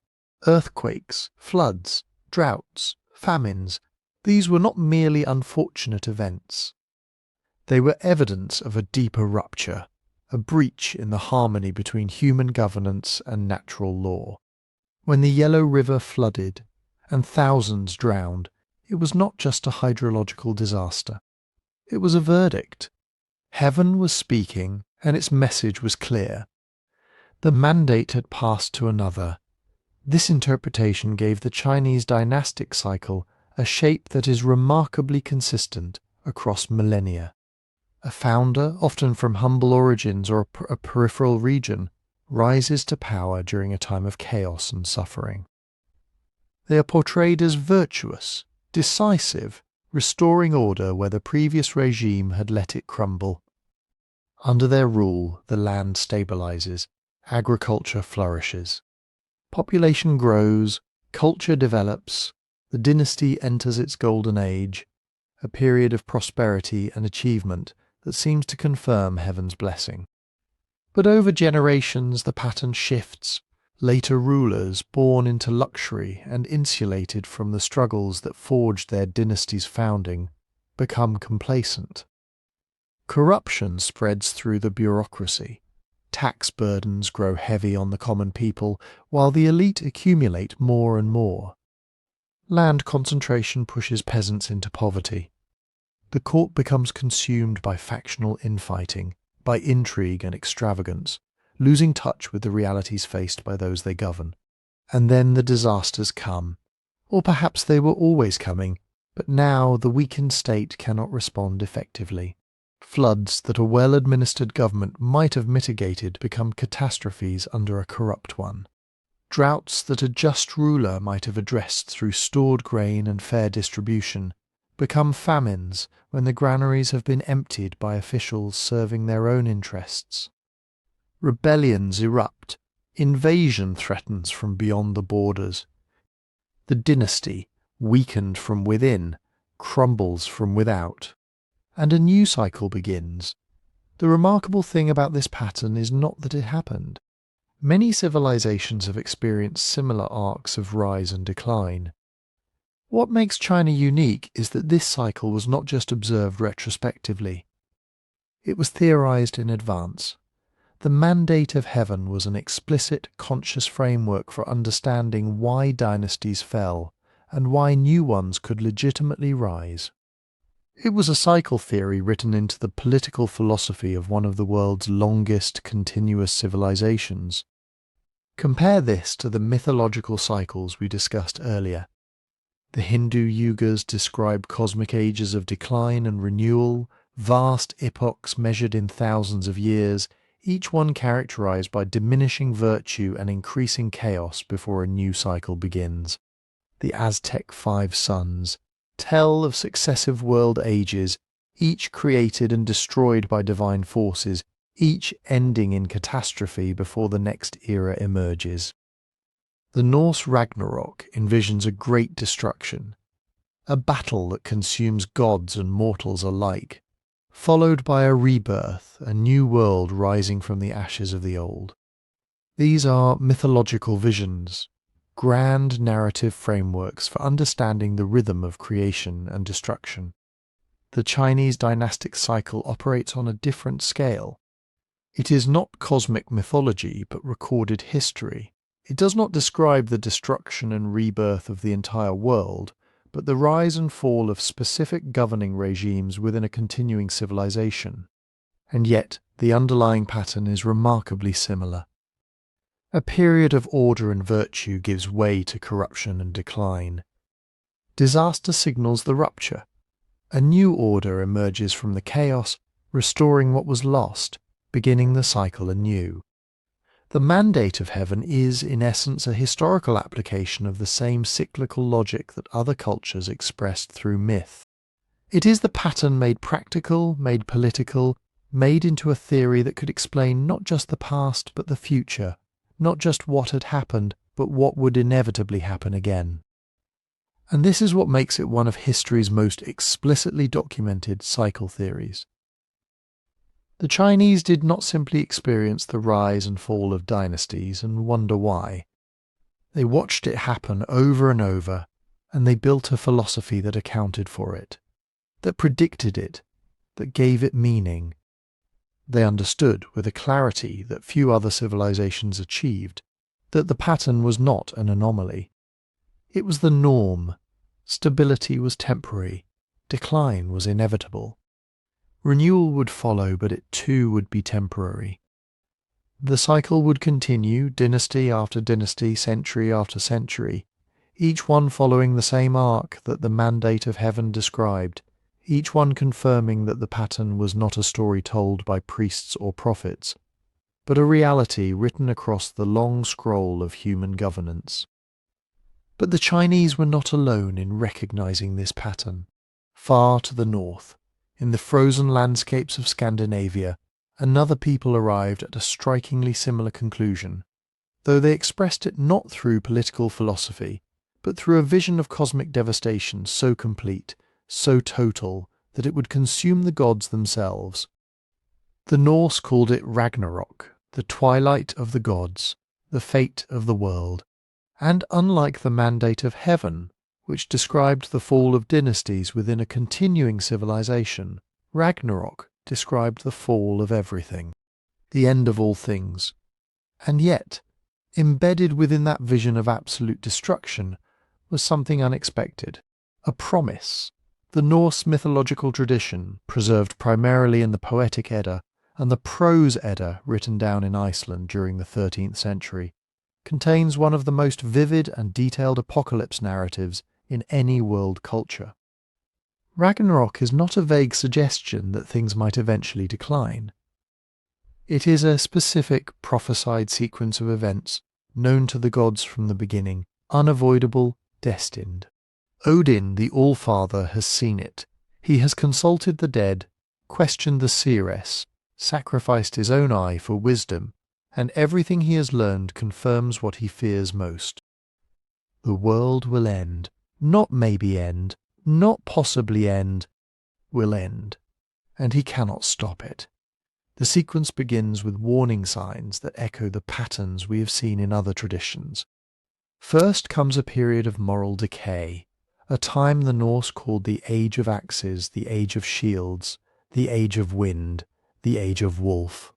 Earthquakes, floods, droughts, famines, these were not merely unfortunate events. They were evidence of a deeper rupture, a breach in the harmony between human governance and natural law. When the Yellow River flooded and thousands drowned, it was not just a hydrological disaster. It was a verdict. Heaven was speaking, and its message was clear. The mandate had passed to another. This interpretation gave the Chinese dynastic cycle a shape that is remarkably consistent across millennia. A founder, often from humble origins or a peripheral region, rises to power during a time of chaos and suffering. They are portrayed as virtuous, decisive, restoring order where the previous regime had let it crumble. Under their rule, the land stabilizes, agriculture flourishes. Population grows, culture develops, the dynasty enters its golden age, a period of prosperity and achievement that seems to confirm heaven's blessing. But over generations the pattern shifts. Later rulers, born into luxury and insulated from the struggles that forged their dynasty's founding, become complacent. Corruption spreads through the bureaucracy. Tax burdens grow heavy on the common people, while the elite accumulate more and more. Land concentration pushes peasants into poverty. The court becomes consumed by factional infighting, by intrigue and extravagance, losing touch with the realities faced by those they govern. And then the disasters come. Or perhaps they were always coming, but now the weakened state cannot respond effectively. Floods that a well-administered government might have mitigated become catastrophes under a corrupt one. Droughts that a just ruler might have addressed through stored grain and fair distribution become famines when the granaries have been emptied by officials serving their own interests. Rebellions erupt. Invasion threatens from beyond the borders. The dynasty, weakened from within, crumbles from without. And a new cycle begins. The remarkable thing about this pattern is not that it happened. Many civilizations have experienced similar arcs of rise and decline. What makes China unique is that this cycle was not just observed retrospectively. It was theorized in advance. The mandate of heaven was an explicit, conscious framework for understanding why dynasties fell and why new ones could legitimately rise. It was a cycle theory written into the political philosophy of one of the world's longest continuous civilizations. Compare this to the mythological cycles we discussed earlier. The Hindu Yugas describe cosmic ages of decline and renewal, vast epochs measured in thousands of years, each one characterized by diminishing virtue and increasing chaos before a new cycle begins. The Aztec Five Suns tell of successive world ages, each created and destroyed by divine forces, each ending in catastrophe before the next era emerges. The Norse Ragnarok envisions a great destruction, a battle that consumes gods and mortals alike, followed by a rebirth, a new world rising from the ashes of the old. These are mythological visions, grand narrative frameworks for understanding the rhythm of creation and destruction. The Chinese dynastic cycle operates on a different scale. It is not cosmic mythology, but recorded history. It does not describe the destruction and rebirth of the entire world, but the rise and fall of specific governing regimes within a continuing civilization. And yet, the underlying pattern is remarkably similar. A period of order and virtue gives way to corruption and decline. Disaster signals the rupture. A new order emerges from the chaos, restoring what was lost, beginning the cycle anew. The mandate of heaven is, in essence, a historical application of the same cyclical logic that other cultures expressed through myth. It is the pattern made practical, made political, made into a theory that could explain not just the past but the future, not just what had happened, but what would inevitably happen again. And this is what makes it one of history's most explicitly documented cycle theories. The Chinese did not simply experience the rise and fall of dynasties and wonder why. They watched it happen over and over, and they built a philosophy that accounted for it, that predicted it, that gave it meaning. They understood with a clarity that few other civilizations achieved, that the pattern was not an anomaly. It was the norm. Stability was temporary. Decline was inevitable. Renewal would follow, but it too would be temporary. The cycle would continue, dynasty after dynasty, century after century, each one following the same arc that the mandate of heaven described, each one confirming that the pattern was not a story told by priests or prophets, but a reality written across the long scroll of human governance. But the Chinese were not alone in recognizing this pattern. Far to the north, in the frozen landscapes of Scandinavia, another people arrived at a strikingly similar conclusion, though they expressed it not through political philosophy, but through a vision of cosmic devastation so complete, so total, that it would consume the gods themselves. The Norse called it Ragnarok, the twilight of the gods, the fate of the world, and unlike the mandate of heaven, which described the fall of dynasties within a continuing civilization, Ragnarok described the fall of everything. the end of all things. And yet, embedded within that vision of absolute destruction was something unexpected, a promise. The Norse mythological tradition, preserved primarily in the Poetic Edda and the Prose Edda written down in Iceland during the 13th century, contains one of the most vivid and detailed apocalypse narratives in any world culture. Ragnarok is not a vague suggestion that things might eventually decline. It is a specific prophesied sequence of events known to the gods from the beginning, unavoidable, destined. Odin, the All-Father, has seen it. He has consulted the dead, questioned the seeress, sacrificed his own eye for wisdom, and everything he has learned confirms what he fears most. The world will end. Not maybe end, not possibly end, will end. And he cannot stop it. The sequence begins with warning signs that echo the patterns we have seen in other traditions. First comes a period of moral decay, a time the Norse called the Age of Axes, the Age of Shields, the Age of Wind, the Age of Wolf.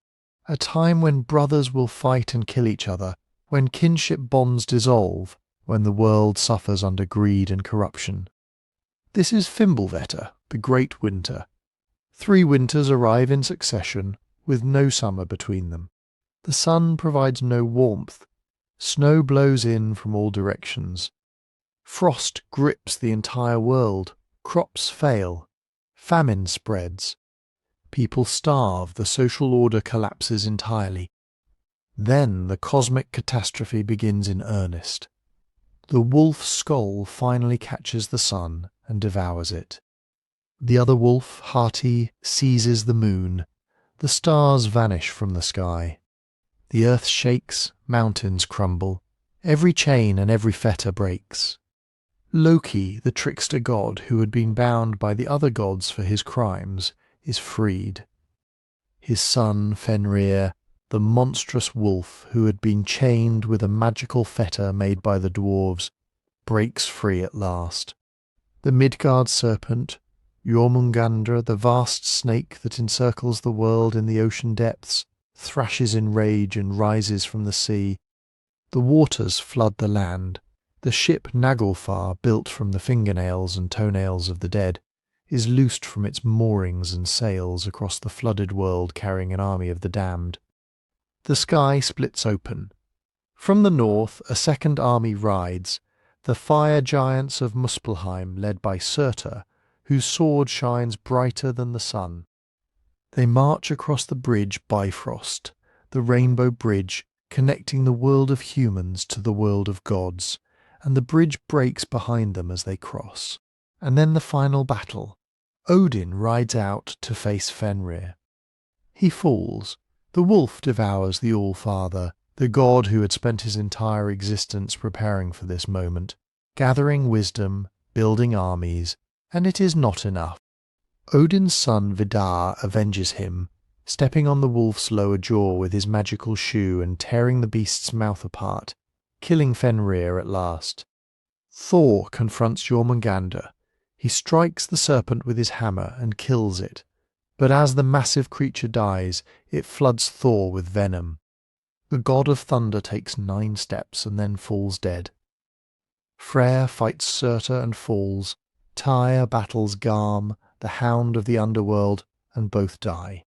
A time when brothers will fight and kill each other, when kinship bonds dissolve, when the world suffers under greed and corruption. This is Fimbulvetter, the Great Winter. 3 winters arrive in succession, with no summer between them. The sun provides no warmth. Snow blows in from all directions. Frost grips the entire world. Crops fail. Famine spreads. People starve. The social order collapses entirely. Then the cosmic catastrophe begins in earnest. The wolf skull finally catches the sun and devours it. The other wolf, Hati, seizes the moon. The stars vanish from the sky. The earth shakes, mountains crumble. Every chain and every fetter breaks. Loki, the trickster god who had been bound by the other gods for his crimes, is freed. His son, Fenrir, the monstrous wolf who had been chained with a magical fetter made by the dwarves, breaks free at last. The Midgard serpent, Jormungandr, the vast snake that encircles the world in the ocean depths, thrashes in rage and rises from the sea. The waters flood the land. The ship Naglfar, built from the fingernails and toenails of the dead, is loosed from its moorings and sails across the flooded world carrying an army of the damned. The sky splits open. From the north a second army rides, the fire giants of Muspelheim led by Surtur, whose sword shines brighter than the sun. They march across the bridge Bifrost, the rainbow bridge connecting the world of humans to the world of gods, and the bridge breaks behind them as they cross. And then the final battle. Odin rides out to face Fenrir. He falls. The wolf devours the All-Father, the god who had spent his entire existence preparing for this moment, gathering wisdom, building armies, and it is not enough. Odin's son Vidar avenges him, stepping on the wolf's lower jaw with his magical shoe and tearing the beast's mouth apart, killing Fenrir at last. Thor confronts Jormungandr. He strikes the serpent with his hammer and kills it, but as the massive creature dies, it floods Thor with venom. The god of thunder takes 9 steps and then falls dead. Freyr fights Surtur and falls. Tyr battles Garm, the hound of the underworld, and both die.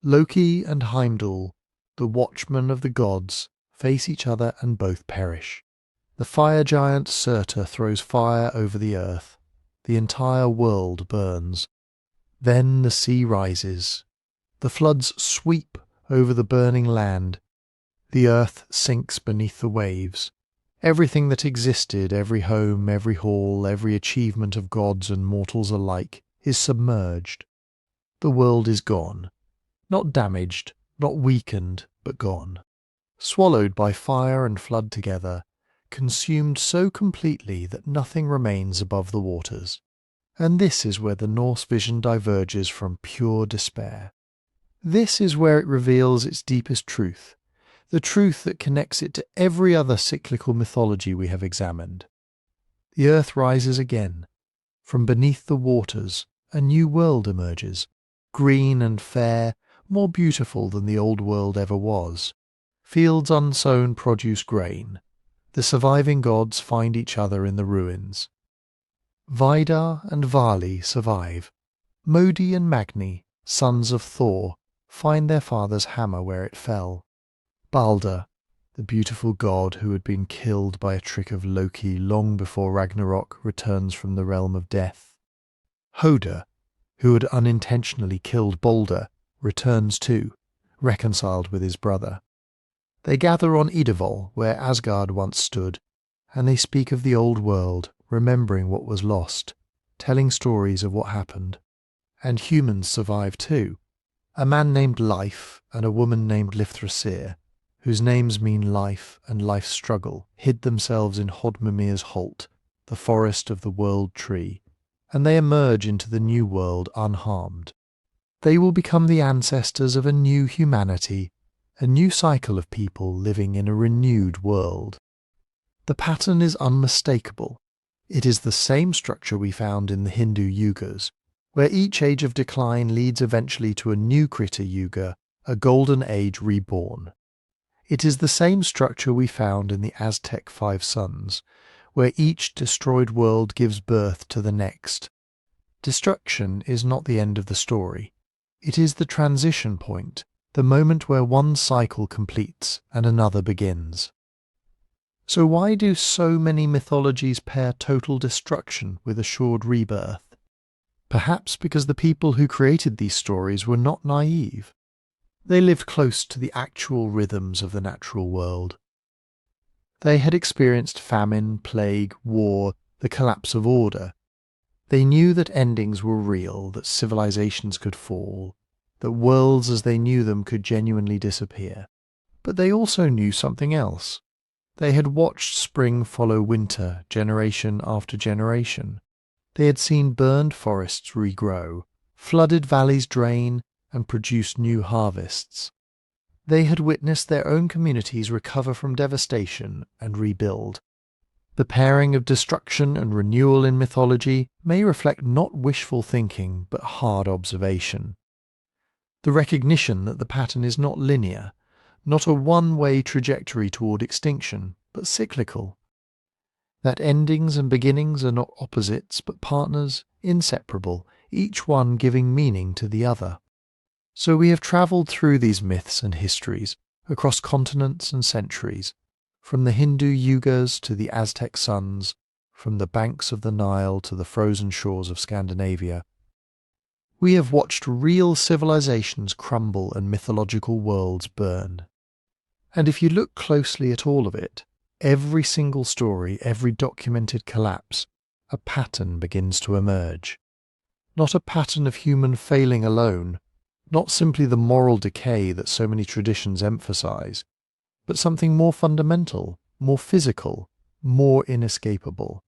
Loki and Heimdall, the watchmen of the gods, face each other and both perish. The fire giant Surtur throws fire over the earth. The entire world burns. Then the sea rises. The floods sweep over the burning land. The earth sinks beneath the waves. Everything that existed, every home, every hall, every achievement of gods and mortals alike, is submerged. The world is gone. Not damaged, not weakened, but gone. Swallowed by fire and flood together, consumed so completely that nothing remains above the waters. And this is where the Norse vision diverges from pure despair. This is where it reveals its deepest truth, the truth that connects it to every other cyclical mythology we have examined. The earth rises again. From beneath the waters, a new world emerges, green and fair, more beautiful than the old world ever was. Fields unsown produce grain. The surviving gods find each other in the ruins. Vidar and Vali survive. Modi and Magni, sons of Thor, find their father's hammer where it fell. Balder, the beautiful god who had been killed by a trick of Loki long before Ragnarok, returns from the realm of death. Hoder, who had unintentionally killed Balder, returns too, reconciled with his brother. They gather on Idavol, where Asgard once stood, and they speak of the old world, remembering what was lost, telling stories of what happened. And humans survive too. A man named Life and a woman named Lifthrasir, whose names mean life and life's struggle, hid themselves in Hodmimir's Holt, the forest of the world tree, and they emerge into the new world unharmed. They will become the ancestors of a new humanity, a new cycle of people living in a renewed world. The pattern is unmistakable. It is the same structure we found in the Hindu Yugas, where each age of decline leads eventually to a new Krita Yuga, a golden age reborn. It is the same structure we found in the Aztec Five Suns, where each destroyed world gives birth to the next. Destruction is not the end of the story. It is the transition point, the moment where one cycle completes and another begins. So why do so many mythologies pair total destruction with assured rebirth? Perhaps because the people who created these stories were not naive. They lived close to the actual rhythms of the natural world. They had experienced famine, plague, war, the collapse of order. They knew that endings were real, that civilizations could fall, that worlds as they knew them could genuinely disappear. But they also knew something else. They had watched spring follow winter, generation after generation. They had seen burned forests regrow, flooded valleys drain, and produce new harvests. They had witnessed their own communities recover from devastation and rebuild. The pairing of destruction and renewal in mythology may reflect not wishful thinking but hard observation. The recognition that the pattern is not linear, not a one-way trajectory toward extinction, but cyclical. That endings and beginnings are not opposites but partners, inseparable, each one giving meaning to the other. So we have travelled through these myths and histories, across continents and centuries, from the Hindu Yugas to the Aztec Suns, from the banks of the Nile to the frozen shores of Scandinavia. We have watched real civilizations crumble and mythological worlds burn. And if you look closely at all of it, every single story, every documented collapse, a pattern begins to emerge. Not a pattern of human failing alone, not simply the moral decay that so many traditions emphasize, but something more fundamental, more physical, more inescapable.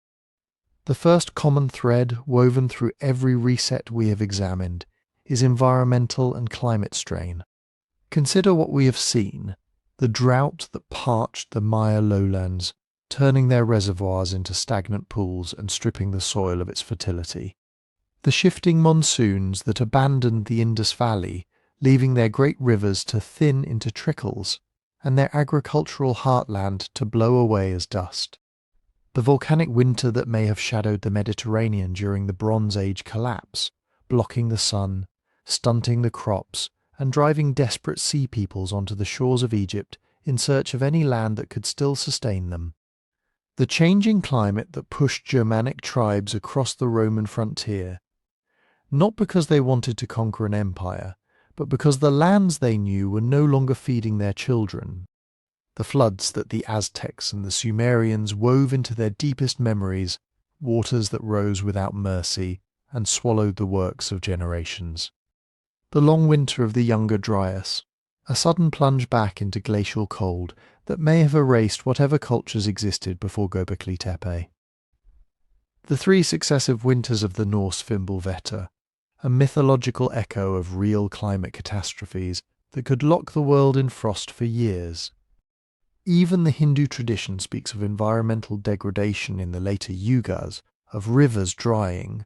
The first common thread woven through every reset we have examined is environmental and climate strain. Consider what we have seen, the drought that parched the Maya lowlands, turning their reservoirs into stagnant pools and stripping the soil of its fertility. The shifting monsoons that abandoned the Indus Valley, leaving their great rivers to thin into trickles, and their agricultural heartland to blow away as dust. The volcanic winter that may have shadowed the Mediterranean during the Bronze Age collapse, blocking the sun, stunting the crops, and driving desperate sea peoples onto the shores of Egypt in search of any land that could still sustain them. The changing climate that pushed Germanic tribes across the Roman frontier, not because they wanted to conquer an empire, but because the lands they knew were no longer feeding their children. The floods that the Aztecs and the Sumerians wove into their deepest memories, waters that rose without mercy and swallowed the works of generations. The long winter of the Younger Dryas, a sudden plunge back into glacial cold that may have erased whatever cultures existed before Göbekli Tepe. The 3 successive winters of the Norse Fimbulvetr, a mythological echo of real climate catastrophes that could lock the world in frost for years. Even the Hindu tradition speaks of environmental degradation in the later Yugas, of rivers drying,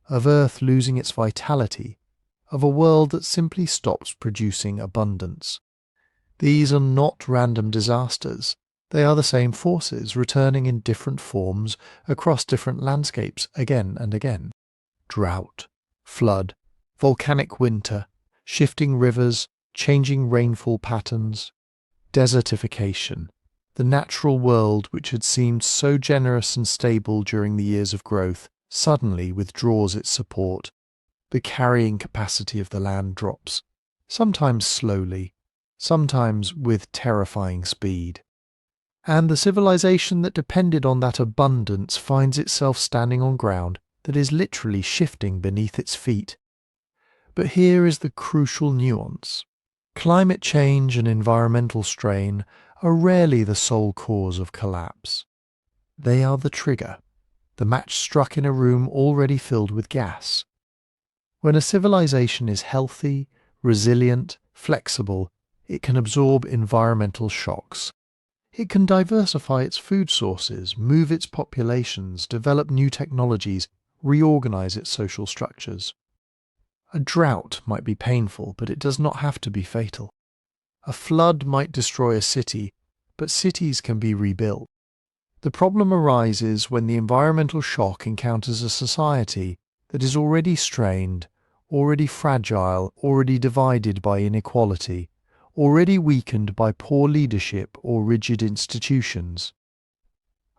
of earth losing its vitality, of a world that simply stops producing abundance. These are not random disasters. They are the same forces returning in different forms across different landscapes again and again. Drought, flood, volcanic winter, shifting rivers, changing rainfall patterns, desertification. The natural world, which had seemed so generous and stable during the years of growth, suddenly withdraws its support. The carrying capacity of the land drops, sometimes slowly, sometimes with terrifying speed. And the civilization that depended on that abundance finds itself standing on ground that is literally shifting beneath its feet. But here is the crucial nuance. Climate change and environmental strain are rarely the sole cause of collapse. They are the trigger, the match struck in a room already filled with gas. When a civilization is healthy, resilient, flexible, it can absorb environmental shocks. It can diversify its food sources, move its populations, develop new technologies, reorganize its social structures. A drought might be painful, but it does not have to be fatal. A flood might destroy a city, but cities can be rebuilt. The problem arises when the environmental shock encounters a society that is already strained, already fragile, already divided by inequality, already weakened by poor leadership or rigid institutions.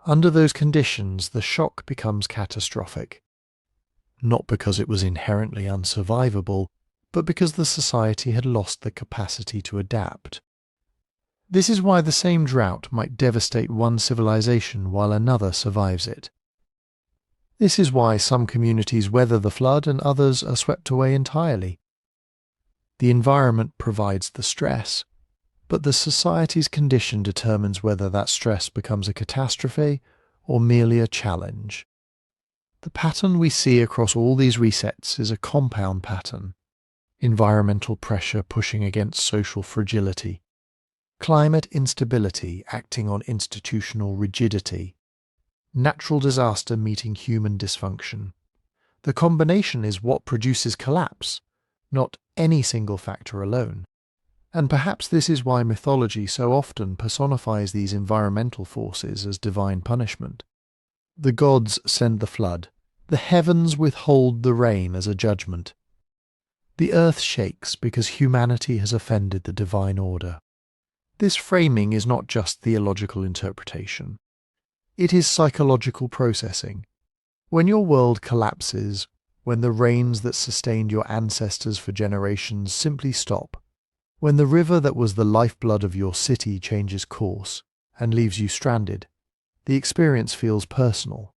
Under those conditions, the shock becomes catastrophic. Not because it was inherently unsurvivable, but because the society had lost the capacity to adapt. This is why the same drought might devastate one civilization while another survives it. This is why some communities weather the flood and others are swept away entirely. The environment provides the stress, but the society's condition determines whether that stress becomes a catastrophe or merely a challenge. The pattern we see across all these resets is a compound pattern. Environmental pressure pushing against social fragility. Climate instability acting on institutional rigidity. Natural disaster meeting human dysfunction. The combination is what produces collapse, not any single factor alone. And perhaps this is why mythology so often personifies these environmental forces as divine punishment. The gods send the flood. The heavens withhold the rain as a judgment. The earth shakes because humanity has offended the divine order. This framing is not just theological interpretation. It is psychological processing. When your world collapses, when the rains that sustained your ancestors for generations simply stop, when the river that was the lifeblood of your city changes course and leaves you stranded, the experience feels personal.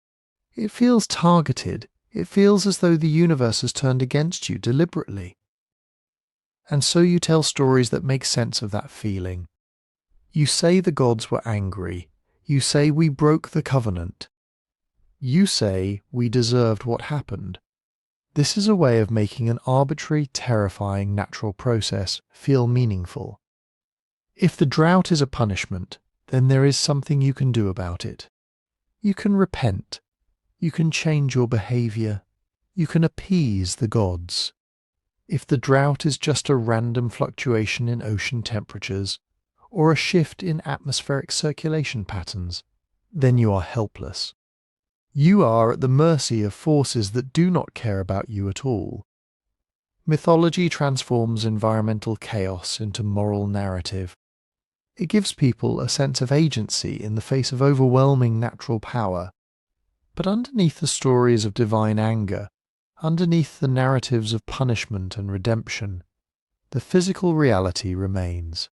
It feels targeted. It feels as though the universe has turned against you deliberately. And so you tell stories that make sense of that feeling. You say the gods were angry. You say we broke the covenant. You say we deserved what happened. This is a way of making an arbitrary, terrifying natural process feel meaningful. If the drought is a punishment, then there is something you can do about it. You can repent. You can change your behavior. You can appease the gods. If the drought is just a random fluctuation in ocean temperatures, or a shift in atmospheric circulation patterns, then you are helpless. You are at the mercy of forces that do not care about you at all. Mythology transforms environmental chaos into moral narrative. It gives people a sense of agency in the face of overwhelming natural power. But underneath the stories of divine anger, underneath the narratives of punishment and redemption, the physical reality remains.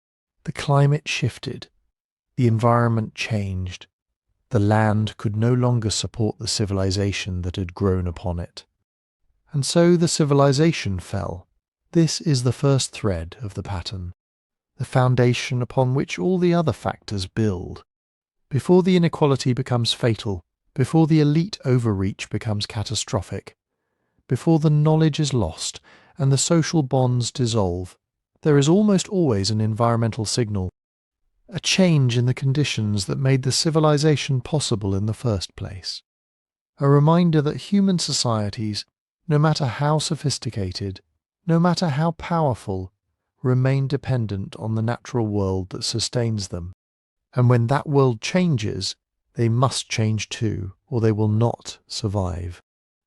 The climate shifted. The environment changed. The land could no longer support the civilization that had grown upon it. And so the civilization fell. This is the first thread of the pattern, the foundation upon which all the other factors build. Before the inequality becomes fatal, before the elite overreach becomes catastrophic, before the knowledge is lost and the social bonds dissolve, there is almost always an environmental signal, a change in the conditions that made the civilization possible in the first place. A reminder that human societies, no matter how sophisticated, no matter how powerful, remain dependent on the natural world that sustains them. And when that world changes, they must change too, or they will not survive.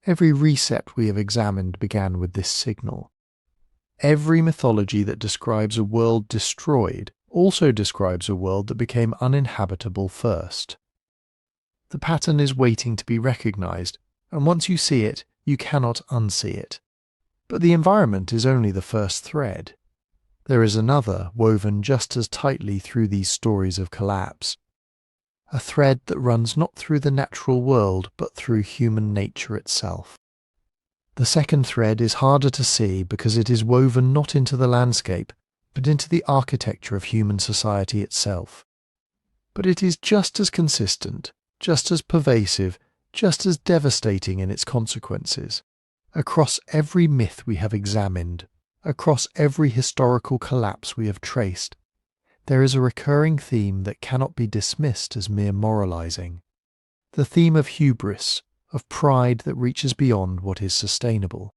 Every reset we have examined began with this signal. Every mythology that describes a world destroyed also describes a world that became uninhabitable first. The pattern is waiting to be recognized, and once you see it, you cannot unsee it. But the environment is only the first thread. There is another woven just as tightly through these stories of collapse. A thread that runs not through the natural world, but through human nature itself. The second thread is harder to see because it is woven not into the landscape, but into the architecture of human society itself. But it is just as consistent, just as pervasive, just as devastating in its consequences. Across every myth we have examined, across every historical collapse we have traced, there is a recurring theme that cannot be dismissed as mere moralizing. The theme of hubris, of pride that reaches beyond what is sustainable,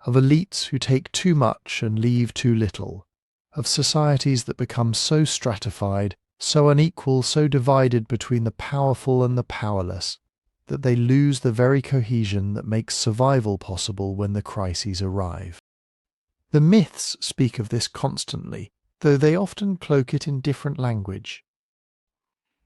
of elites who take too much and leave too little, of societies that become so stratified, so unequal, so divided between the powerful and the powerless, that they lose the very cohesion that makes survival possible when the crises arrive. The myths speak of this constantly, though they often cloak it in different language.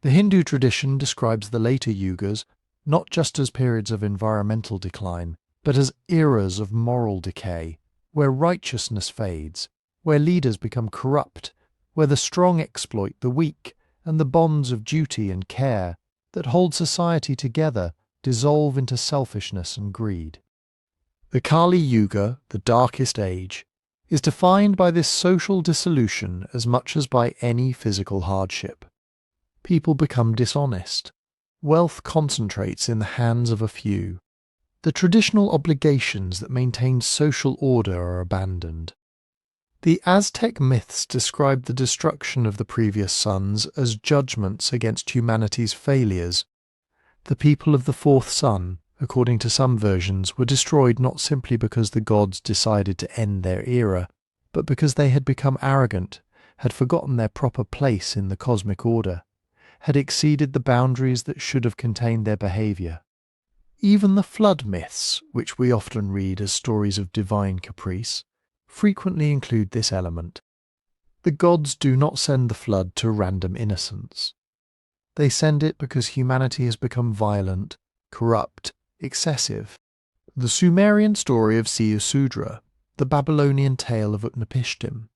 The Hindu tradition describes the later Yugas not just as periods of environmental decline, but as eras of moral decay, where righteousness fades, where leaders become corrupt, where the strong exploit the weak, and the bonds of duty and care that hold society together dissolve into selfishness and greed. The Kali Yuga, the darkest age, is defined by this social dissolution as much as by any physical hardship. People become dishonest. Wealth concentrates in the hands of a few. The traditional obligations that maintain social order are abandoned. The Aztec myths describe the destruction of the previous suns as judgments against humanity's failures. The people of the fourth sun, according to some versions, were destroyed not simply because the gods decided to end their era, but because they had become arrogant, had forgotten their proper place in the cosmic order, had exceeded the boundaries that should have contained their behaviour. Even the flood myths, which we often read as stories of divine caprice, frequently include this element. The gods do not send the flood to random innocents. They send it because humanity has become violent, corrupt, excessive. The Sumerian story of Siusudra, the Babylonian tale of Utnapishtim,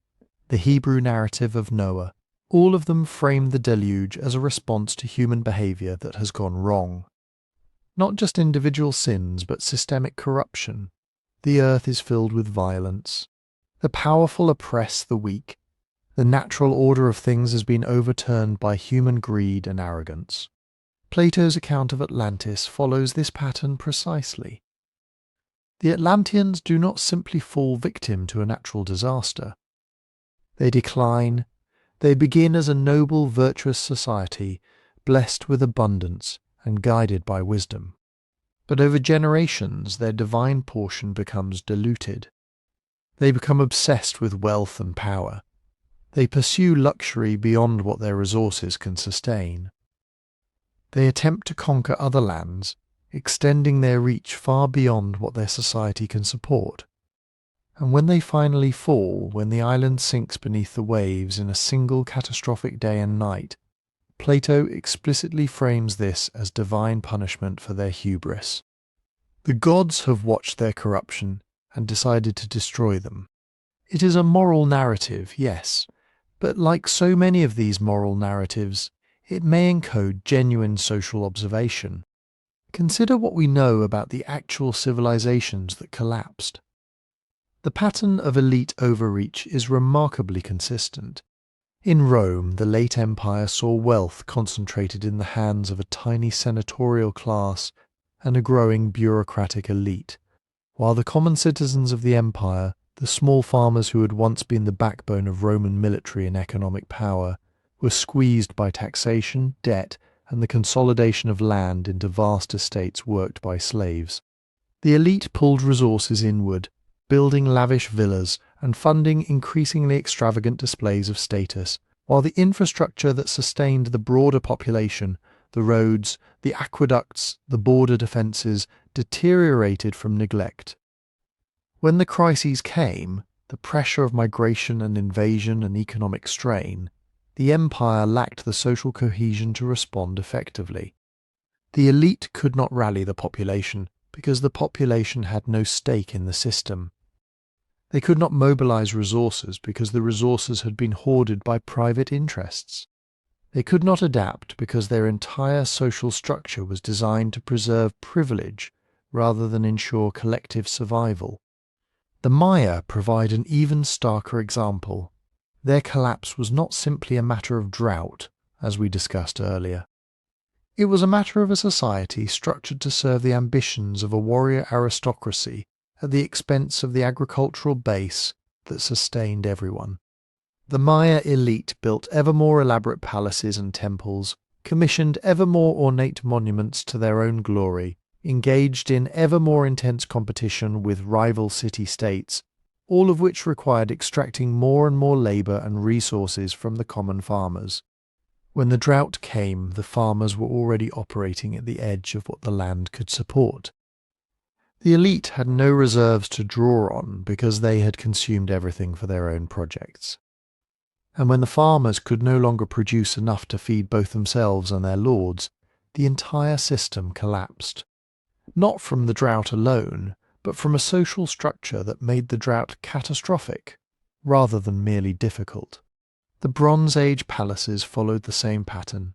the Hebrew narrative of Noah, all of them frame the deluge as a response to human behaviour that has gone wrong. Not just individual sins, but systemic corruption. The earth is filled with violence. The powerful oppress the weak. The natural order of things has been overturned by human greed and arrogance. Plato's account of Atlantis follows this pattern precisely. The Atlanteans do not simply fall victim to a natural disaster. They decline. They begin as a noble, virtuous society, blessed with abundance and guided by wisdom. But over generations their divine portion becomes diluted. They become obsessed with wealth and power. They pursue luxury beyond what their resources can sustain. They attempt to conquer other lands, extending their reach far beyond what their society can support. And when they finally fall, when the island sinks beneath the waves in a single catastrophic day and night, Plato explicitly frames this as divine punishment for their hubris. The gods have watched their corruption and decided to destroy them. It is a moral narrative, yes, but like so many of these moral narratives, it may encode genuine social observation. Consider what we know about the actual civilizations that collapsed. The pattern of elite overreach is remarkably consistent. In Rome, the late empire saw wealth concentrated in the hands of a tiny senatorial class and a growing bureaucratic elite, while the common citizens of the empire, the small farmers who had once been the backbone of Roman military and economic power, were squeezed by taxation, debt, and the consolidation of land into vast estates worked by slaves. The elite pulled resources inward, building lavish villas and funding increasingly extravagant displays of status, while the infrastructure that sustained the broader population, the roads, the aqueducts, the border defences, deteriorated from neglect. When the crises came, the pressure of migration and invasion and economic strain, the empire lacked the social cohesion to respond effectively. The elite could not rally the population because the population had no stake in the system. They could not mobilize resources because the resources had been hoarded by private interests. They could not adapt because their entire social structure was designed to preserve privilege rather than ensure collective survival. The Maya provide an even starker example. Their collapse was not simply a matter of drought, as we discussed earlier. It was a matter of a society structured to serve the ambitions of a warrior aristocracy at the expense of the agricultural base that sustained everyone. The Maya elite built ever more elaborate palaces and temples, commissioned ever more ornate monuments to their own glory, engaged in ever more intense competition with rival city-states, all of which required extracting more and more labour and resources from the common farmers. When the drought came, the farmers were already operating at the edge of what the land could support. The elite had no reserves to draw on because they had consumed everything for their own projects. And when the farmers could no longer produce enough to feed both themselves and their lords, the entire system collapsed. Not from the drought alone, but from a social structure that made the drought catastrophic, rather than merely difficult. The Bronze Age palaces followed the same pattern.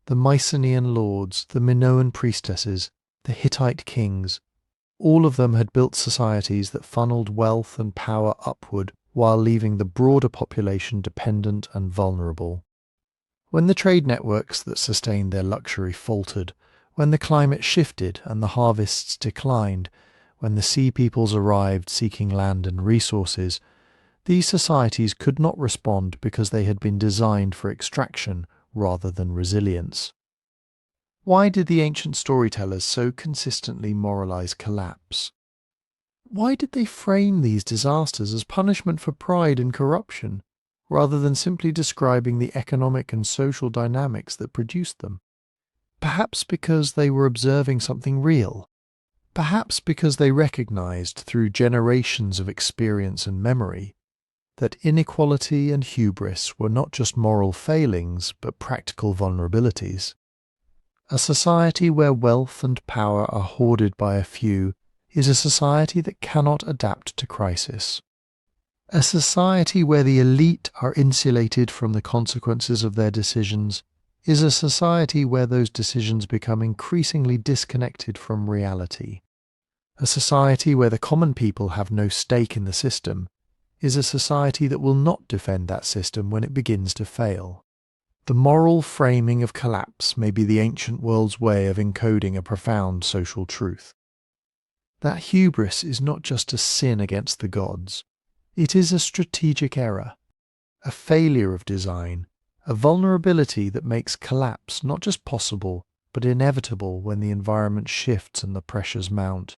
The Mycenaean lords, the Minoan priestesses, the Hittite kings, all of them had built societies that funneled wealth and power upward while leaving the broader population dependent and vulnerable. When the trade networks that sustained their luxury faltered, when the climate shifted and the harvests declined, when the sea peoples arrived seeking land and resources, these societies could not respond because they had been designed for extraction rather than resilience. Why did the ancient storytellers so consistently moralize collapse? Why did they frame these disasters as punishment for pride and corruption, rather than simply describing the economic and social dynamics that produced them? Perhaps because they were observing something real. Perhaps because they recognized through generations of experience and memory that inequality and hubris were not just moral failings but practical vulnerabilities. A society where wealth and power are hoarded by a few is a society that cannot adapt to crisis. A society where the elite are insulated from the consequences of their decisions is a society where those decisions become increasingly disconnected from reality. A society where the common people have no stake in the system is a society that will not defend that system when it begins to fail. The moral framing of collapse may be the ancient world's way of encoding a profound social truth. That hubris is not just a sin against the gods. It is a strategic error, a failure of design, a vulnerability that makes collapse not just possible, but inevitable when the environment shifts and the pressures mount.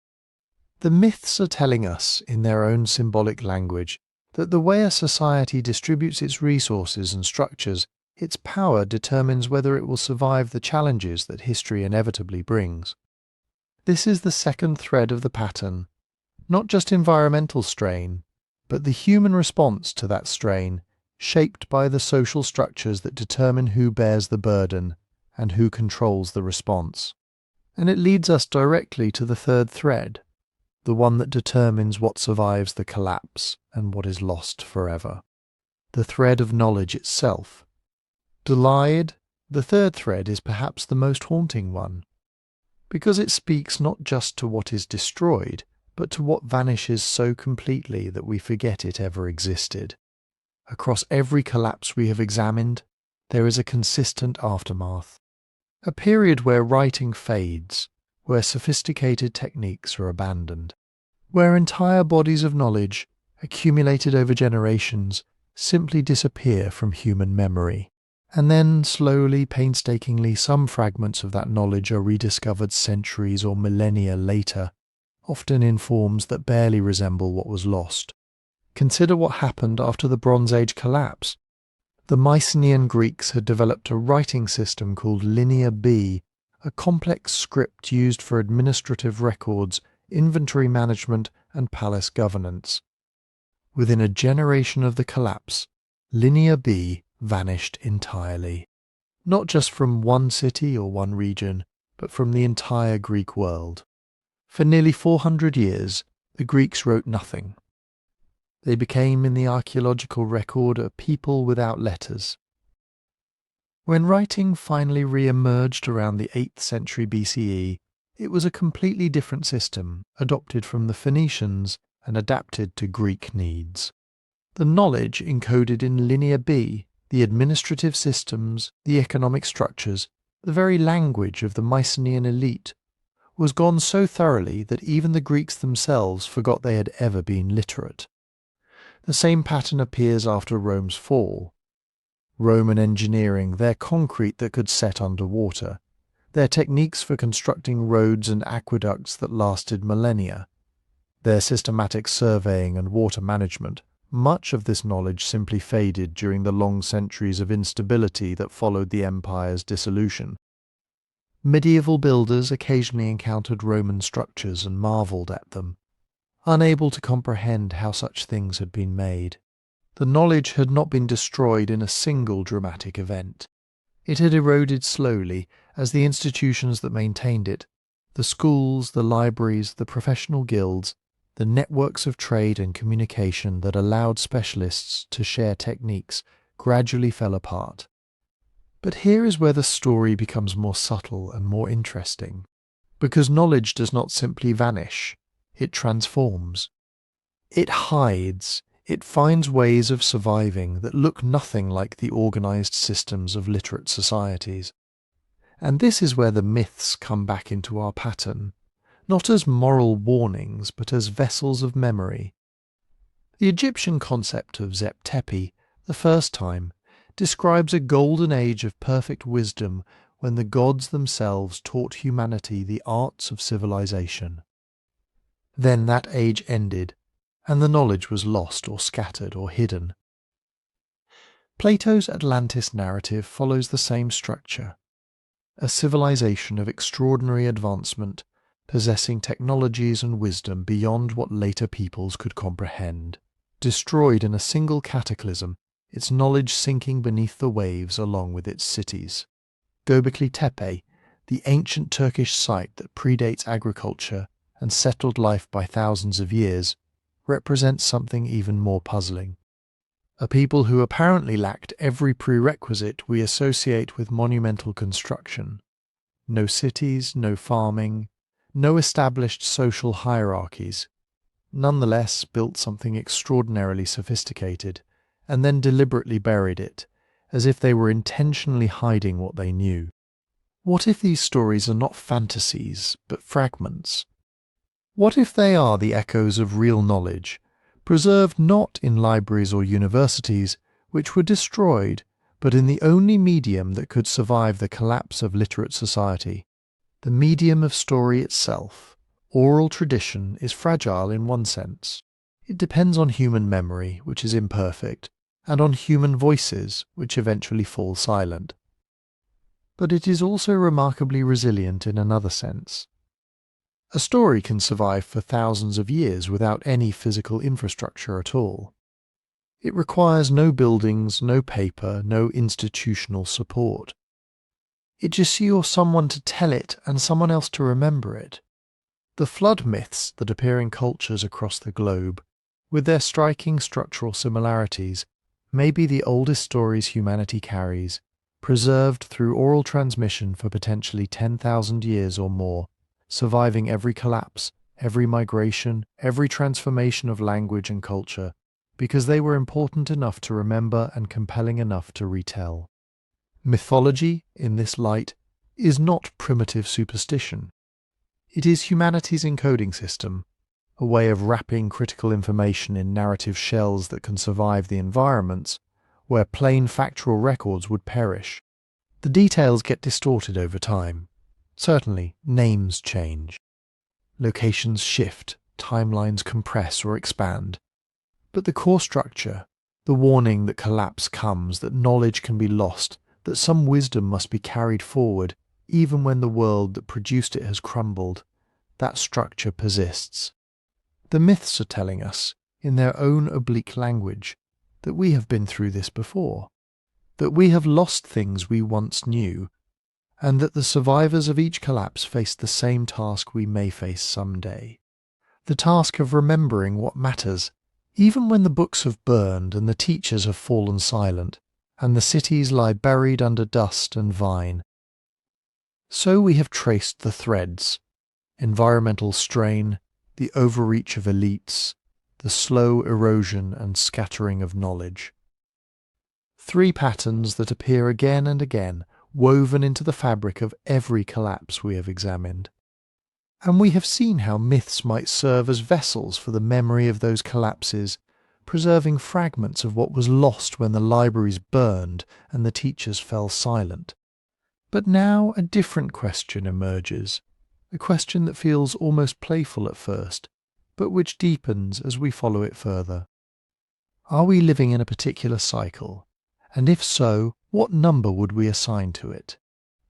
The myths are telling us, in their own symbolic language, that the way a society distributes its resources and structures, its power determines whether it will survive the challenges that history inevitably brings. This is the second thread of the pattern, not just environmental strain, but the human response to that strain, shaped by the social structures that determine who bears the burden and who controls the response. And it leads us directly to the third thread, the one that determines what survives the collapse and what is lost forever. The thread of knowledge itself. Delayed, the third thread is perhaps the most haunting one, because it speaks not just to what is destroyed, but to what vanishes so completely that we forget it ever existed. Across every collapse we have examined, there is a consistent aftermath. A period where writing fades, where sophisticated techniques are abandoned, where entire bodies of knowledge, accumulated over generations, simply disappear from human memory. And then, slowly, painstakingly, some fragments of that knowledge are rediscovered centuries or millennia later, often in forms that barely resemble what was lost. Consider what happened after the Bronze Age collapse. The Mycenaean Greeks had developed a writing system called Linear B, a complex script used for administrative records, inventory management, and palace governance. Within a generation of the collapse, Linear B vanished entirely. Not just from one city or one region, but from the entire Greek world. For nearly 400 years, the Greeks wrote nothing. They became, in the archaeological record, a people without letters. When writing finally re-emerged around the 8th century BCE, it was a completely different system, adopted from the Phoenicians and adapted to Greek needs. The knowledge encoded in Linear B, the administrative systems, the economic structures, the very language of the Mycenaean elite, was gone so thoroughly that even the Greeks themselves forgot they had ever been literate. The same pattern appears after Rome's fall. Roman engineering, their concrete that could set underwater, their techniques for constructing roads and aqueducts that lasted millennia, their systematic surveying and water management, much of this knowledge simply faded during the long centuries of instability that followed the empire's dissolution. Medieval builders occasionally encountered Roman structures and marvelled at them, unable to comprehend how such things had been made. The knowledge had not been destroyed in a single dramatic event. It had eroded slowly as the institutions that maintained it, the schools, the libraries, the professional guilds, the networks of trade and communication that allowed specialists to share techniques, gradually fell apart. But here is where the story becomes more subtle and more interesting, because knowledge does not simply vanish. It transforms. It hides. It finds ways of surviving that look nothing like the organized systems of literate societies. And this is where the myths come back into our pattern, not as moral warnings, but as vessels of memory. The Egyptian concept of Tepi, the first time, describes a golden age of perfect wisdom when the gods themselves taught humanity the arts of civilization. Then that age ended, and the knowledge was lost or scattered or hidden. Plato's Atlantis narrative follows the same structure. A civilization of extraordinary advancement, possessing technologies and wisdom beyond what later peoples could comprehend, destroyed in a single cataclysm, its knowledge sinking beneath the waves along with its cities. Göbekli Tepe, the ancient Turkish site that predates agriculture and settled life by thousands of years, represents something even more puzzling. A people who apparently lacked every prerequisite we associate with monumental construction. No cities, no farming, no established social hierarchies, nonetheless built something extraordinarily sophisticated, and then deliberately buried it, as if they were intentionally hiding what they knew. What if these stories are not fantasies, but fragments? What if they are the echoes of real knowledge, preserved not in libraries or universities, which were destroyed, but in the only medium that could survive the collapse of literate society? The medium of story itself, oral tradition, is fragile in one sense. It depends on human memory, which is imperfect, and on human voices, which eventually fall silent. But it is also remarkably resilient in another sense. A story can survive for thousands of years without any physical infrastructure at all. It requires no buildings, no paper, no institutional support. It just needs someone to tell it and someone else to remember it. The flood myths that appear in cultures across the globe, with their striking structural similarities, may be the oldest stories humanity carries, preserved through oral transmission for potentially 10,000 years or more, surviving every collapse, every migration, every transformation of language and culture, because they were important enough to remember and compelling enough to retell. Mythology, in this light, is not primitive superstition. It is humanity's encoding system, a way of wrapping critical information in narrative shells that can survive the environments where plain factual records would perish. The details get distorted over time. Certainly, names change. Locations shift, timelines compress or expand. But the core structure, the warning that collapse comes, that knowledge can be lost, that some wisdom must be carried forward even when the world that produced it has crumbled, that structure persists. The myths are telling us, in their own oblique language, that we have been through this before, that we have lost things we once knew, and that the survivors of each collapse face the same task we may face someday. The task of remembering what matters, even when the books have burned and the teachers have fallen silent, and the cities lie buried under dust and vine. So we have traced the threads: environmental strain, the overreach of elites, the slow erosion and scattering of knowledge. 3 patterns that appear again and again, woven into the fabric of every collapse we have examined. And we have seen how myths might serve as vessels for the memory of those collapses, preserving fragments of what was lost when the libraries burned and the teachers fell silent. But now a different question emerges, a question that feels almost playful at first, but which deepens as we follow it further. Are we living in a particular cycle? And if so, what number would we assign to it?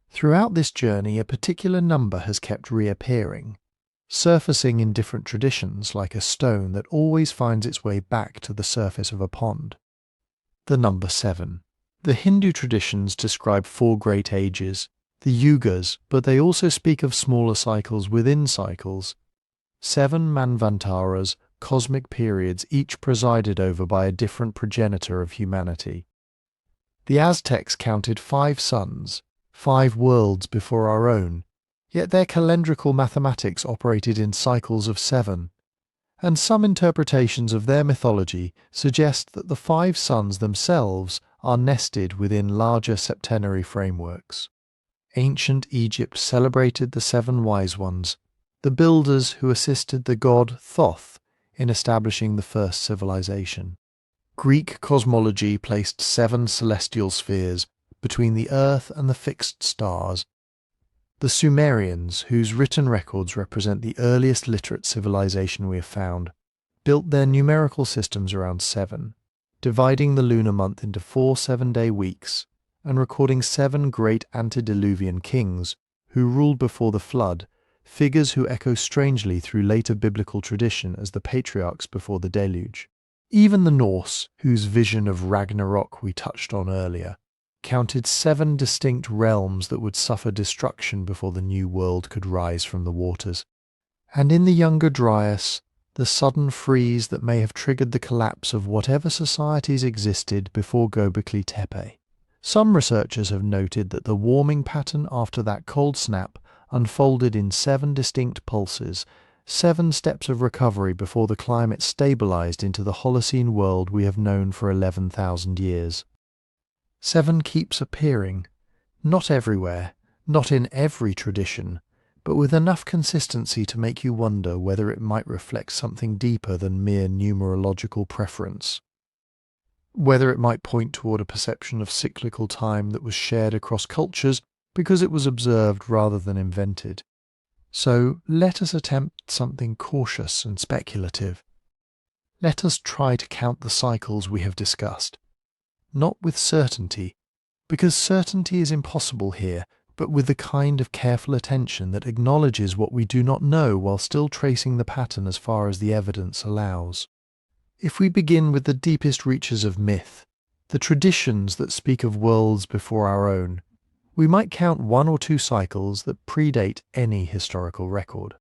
Throughout this journey, a particular number has kept reappearing, surfacing in different traditions like a stone that always finds its way back to the surface of a pond. The number 7. The Hindu traditions describe 4 great ages, the Yugas, but they also speak of smaller cycles within cycles. 7 manvantaras, cosmic periods, each presided over by a different progenitor of humanity. The Aztecs counted 5 suns, 5 worlds before our own, yet their calendrical mathematics operated in cycles of 7, and some interpretations of their mythology suggest that the 5 suns themselves are nested within larger septenary frameworks. Ancient Egypt celebrated the 7 wise ones, the builders who assisted the god Thoth in establishing the first civilization. Greek cosmology placed 7 celestial spheres between the earth and the fixed stars. The Sumerians, whose written records represent the earliest literate civilization we have found, built their numerical systems around 7, dividing the lunar month into 4 7-day weeks and recording 7 great antediluvian kings who ruled before the flood, figures who echo strangely through later biblical tradition as the patriarchs before the deluge. Even the Norse, whose vision of Ragnarok we touched on earlier, counted 7 distinct realms that would suffer destruction before the new world could rise from the waters. And in the Younger Dryas, the sudden freeze that may have triggered the collapse of whatever societies existed before Göbekli Tepe. Some researchers have noted that the warming pattern after that cold snap unfolded in 7 distinct pulses, 7 steps of recovery before the climate stabilized into the Holocene world we have known for 11,000 years. 7 keeps appearing, not everywhere, not in every tradition, but with enough consistency to make you wonder whether it might reflect something deeper than mere numerological preference. Whether it might point toward a perception of cyclical time that was shared across cultures because it was observed rather than invented. So let us attempt something cautious and speculative. Let us try to count the cycles we have discussed. Not with certainty, because certainty is impossible here, but with the kind of careful attention that acknowledges what we do not know while still tracing the pattern as far as the evidence allows. If we begin with the deepest reaches of myth, the traditions that speak of worlds before our own, we might count 1 or 2 cycles that predate any historical record.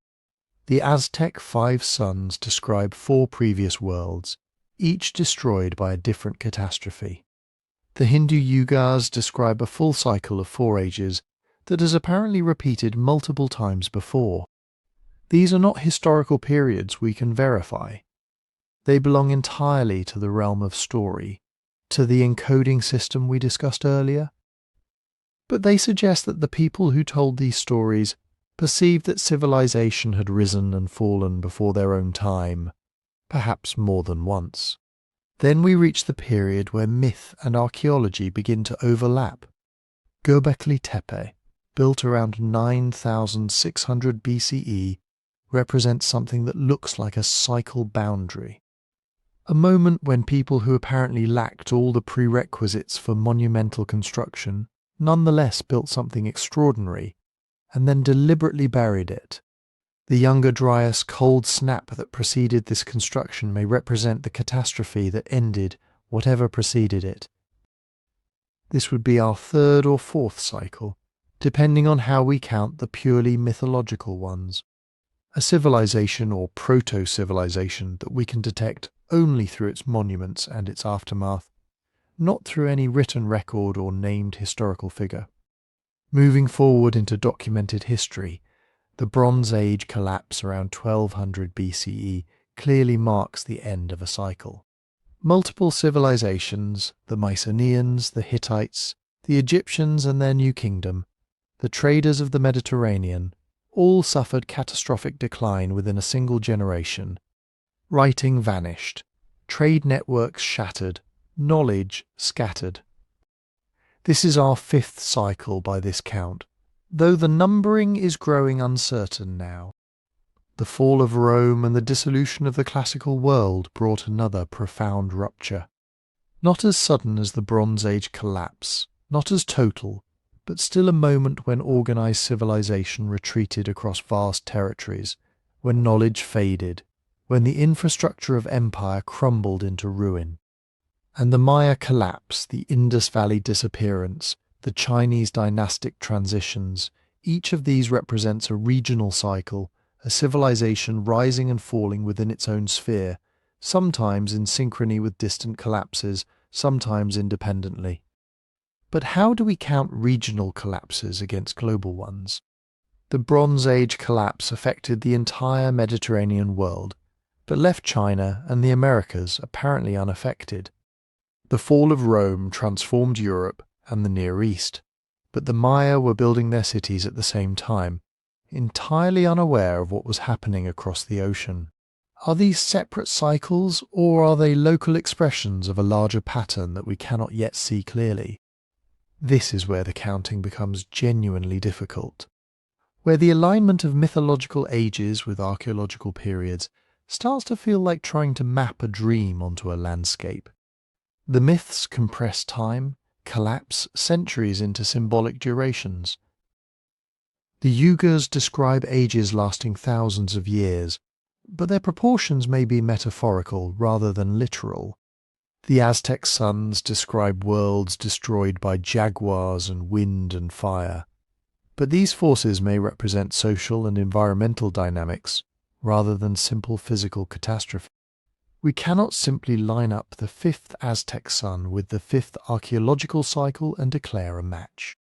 The Aztec 5 Suns describe 4 previous worlds, each destroyed by a different catastrophe. The Hindu Yugas describe a full cycle of 4 ages that has apparently repeated multiple times before. These are not historical periods we can verify. They belong entirely to the realm of story, to the encoding system we discussed earlier. But they suggest that the people who told these stories perceived that civilization had risen and fallen before their own time, perhaps more than once. Then we reach the period where myth and archaeology begin to overlap. Göbekli Tepe, built around 9600 BCE, represents something that looks like a cycle boundary. A moment when people who apparently lacked all the prerequisites for monumental construction nonetheless built something extraordinary, and then deliberately buried it. The Younger Dryas cold snap that preceded this construction may represent the catastrophe that ended whatever preceded it. This would be our third or fourth cycle, depending on how we count the purely mythological ones. A civilization or proto-civilization that we can detect only through its monuments and its aftermath, not through any written record or named historical figure. Moving forward into documented history, the Bronze Age collapse around 1200 BCE clearly marks the end of a cycle. Multiple civilizations, the Mycenaeans, the Hittites, the Egyptians and their new kingdom, the traders of the Mediterranean, all suffered catastrophic decline within a single generation. Writing vanished, trade networks shattered, knowledge scattered. This is our fifth cycle by this count, though the numbering is growing uncertain now. The fall of Rome and the dissolution of the classical world brought another profound rupture. Not as sudden as the Bronze Age collapse, not as total, but still a moment when organized civilization retreated across vast territories, when knowledge faded, when the infrastructure of empire crumbled into ruin. And the Maya collapse, the Indus Valley disappearance, the Chinese dynastic transitions, each of these represents a regional cycle, a civilization rising and falling within its own sphere, sometimes in synchrony with distant collapses, sometimes independently. But how do we count regional collapses against global ones? The Bronze Age collapse affected the entire Mediterranean world, but left China and the Americas apparently unaffected. The fall of Rome transformed Europe and the Near East, but the Maya were building their cities at the same time, entirely unaware of what was happening across the ocean. Are these separate cycles, or are they local expressions of a larger pattern that we cannot yet see clearly? This is where the counting becomes genuinely difficult, where the alignment of mythological ages with archaeological periods starts to feel like trying to map a dream onto a landscape. The myths compress time, collapse centuries into symbolic durations. The Yugas describe ages lasting thousands of years, but their proportions may be metaphorical rather than literal. The Aztec Suns describe worlds destroyed by jaguars and wind and fire, but these forces may represent social and environmental dynamics rather than simple physical catastrophe. We cannot simply line up the fifth Aztec sun with the fifth archaeological cycle and declare a match.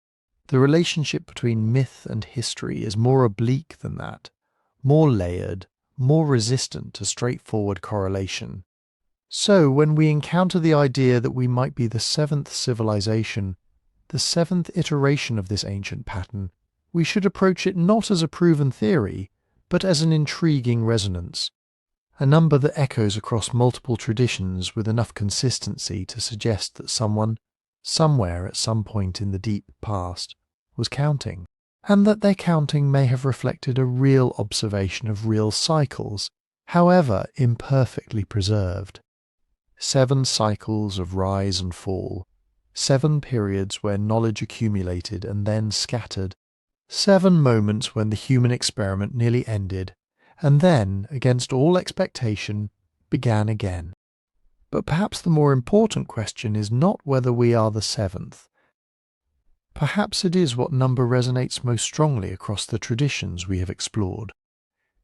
The relationship between myth and history is more oblique than that, more layered, more resistant to straightforward correlation. So when we encounter the idea that we might be the seventh civilization, the seventh iteration of this ancient pattern, we should approach it not as a proven theory, but as an intriguing resonance, a number that echoes across multiple traditions with enough consistency to suggest that someone, somewhere at some point in the deep past, was counting, and that their counting may have reflected a real observation of real cycles, however imperfectly preserved. 7 cycles of rise and fall, 7 periods where knowledge accumulated and then scattered, 7 moments when the human experiment nearly ended, and then, against all expectation, began again. But perhaps the more important question is not whether we are the 7th. Perhaps it is what number resonates most strongly across the traditions we have explored.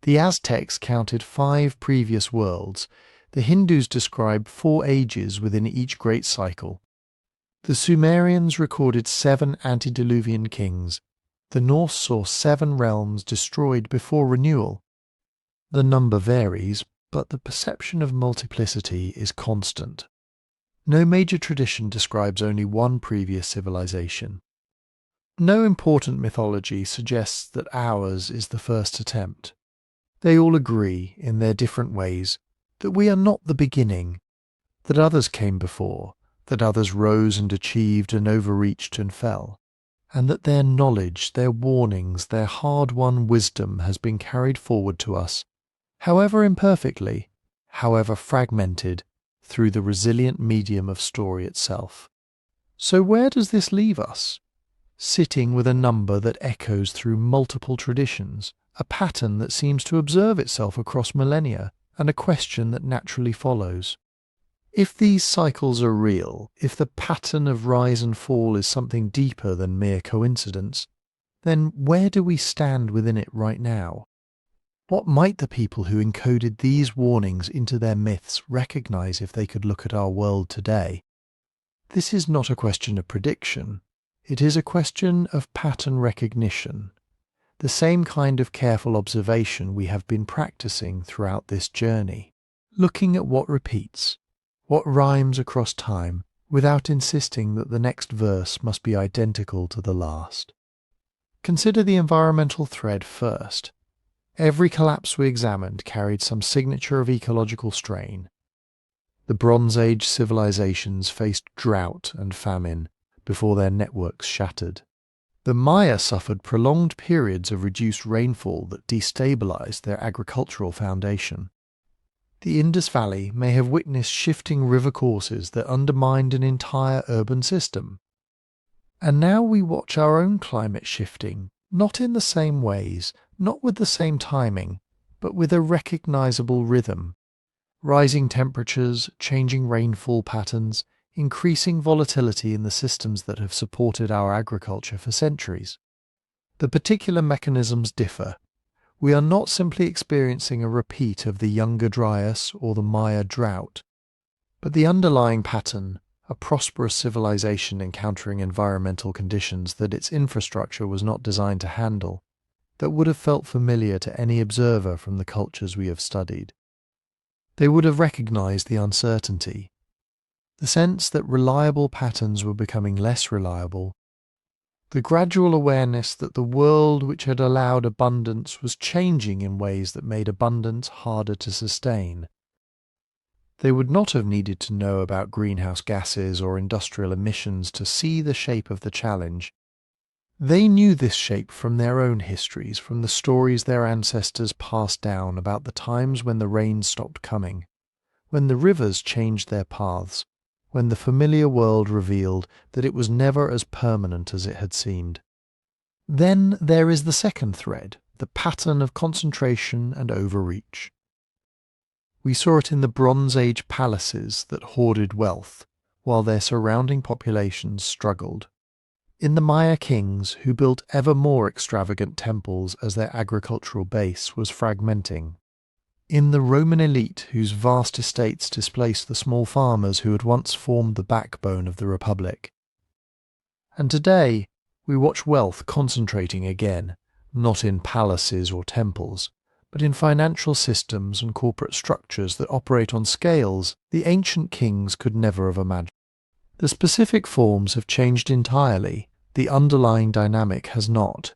The Aztecs counted 5 previous worlds. The Hindus describe 4 ages within each great cycle. The Sumerians recorded 7 antediluvian kings. The Norse saw 7 realms destroyed before renewal. The number varies, but the perception of multiplicity is constant. No major tradition describes only one previous civilization. No important mythology suggests that ours is the first attempt. They all agree, in their different ways, that we are not the beginning, that others came before, that others rose and achieved and overreached and fell, and that their knowledge, their warnings, their hard-won wisdom has been carried forward to us, however imperfectly, however fragmented, through the resilient medium of story itself. So where does this leave us? Sitting with a number that echoes through multiple traditions, a pattern that seems to observe itself across millennia, and a question that naturally follows. If these cycles are real, if the pattern of rise and fall is something deeper than mere coincidence, then where do we stand within it right now? What might the people who encoded these warnings into their myths recognize if they could look at our world today? This is not a question of prediction. It is a question of pattern recognition, the same kind of careful observation we have been practicing throughout this journey, looking at what repeats, what rhymes across time, without insisting that the next verse must be identical to the last. Consider the environmental thread first. Every collapse we examined carried some signature of ecological strain. The Bronze Age civilizations faced drought and famine before their networks shattered. The Maya suffered prolonged periods of reduced rainfall that destabilized their agricultural foundation. The Indus Valley may have witnessed shifting river courses that undermined an entire urban system. And now we watch our own climate shifting, not in the same ways, not with the same timing, but with a recognizable rhythm. Rising temperatures, changing rainfall patterns, increasing volatility in the systems that have supported our agriculture for centuries. The particular mechanisms differ. We are not simply experiencing a repeat of the Younger Dryas or the Maya drought, but the underlying pattern, a prosperous civilization encountering environmental conditions that its infrastructure was not designed to handle, that would have felt familiar to any observer from the cultures we have studied. They would have recognized the uncertainty, the sense that reliable patterns were becoming less reliable, the gradual awareness that the world which had allowed abundance was changing in ways that made abundance harder to sustain. They would not have needed to know about greenhouse gases or industrial emissions to see the shape of the challenge. They knew this shape from their own histories, from the stories their ancestors passed down about the times when the rains stopped coming, when the rivers changed their paths, when the familiar world revealed that it was never as permanent as it had seemed. Then there is the second thread, the pattern of concentration and overreach. We saw it in the Bronze Age palaces that hoarded wealth, while their surrounding populations struggled. In the Maya kings who built ever more extravagant temples as their agricultural base was fragmenting. In the Roman elite whose vast estates displaced the small farmers who had once formed the backbone of the Republic. And today we watch wealth concentrating again, not in palaces or temples, but in financial systems and corporate structures that operate on scales the ancient kings could never have imagined. The specific forms have changed entirely, the underlying dynamic has not.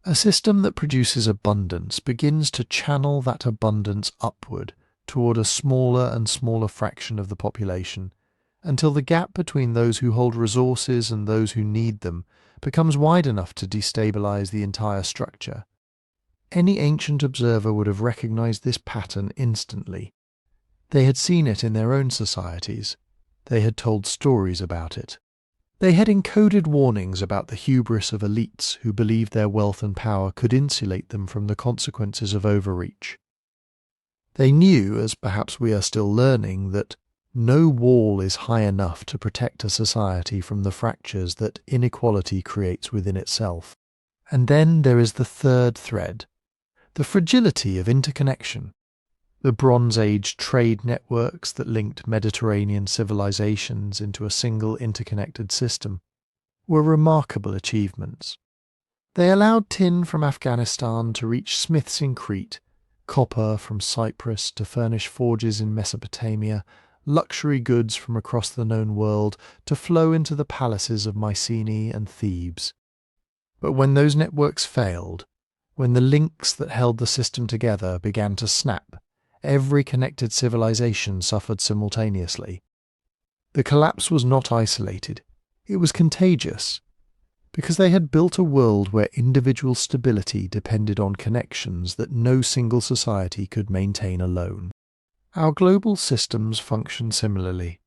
A system that produces abundance begins to channel that abundance upward toward a smaller and smaller fraction of the population, until the gap between those who hold resources and those who need them becomes wide enough to destabilize the entire structure. Any ancient observer would have recognized this pattern instantly. They had seen it in their own societies. They had told stories about it. They had encoded warnings about the hubris of elites who believed their wealth and power could insulate them from the consequences of overreach. They knew, as perhaps we are still learning, that no wall is high enough to protect a society from the fractures that inequality creates within itself. And then there is the third thread, the fragility of interconnection. The Bronze Age trade networks that linked Mediterranean civilizations into a single interconnected system were remarkable achievements. They allowed tin from Afghanistan to reach smiths in Crete, copper from Cyprus to furnish forges in Mesopotamia, luxury goods from across the known world to flow into the palaces of Mycenae and Thebes. But when those networks failed, when the links that held the system together began to snap, every connected civilization suffered simultaneously. The collapse was not isolated, it was contagious, because they had built a world where individual stability depended on connections that no single society could maintain alone. Our global systems function similarly.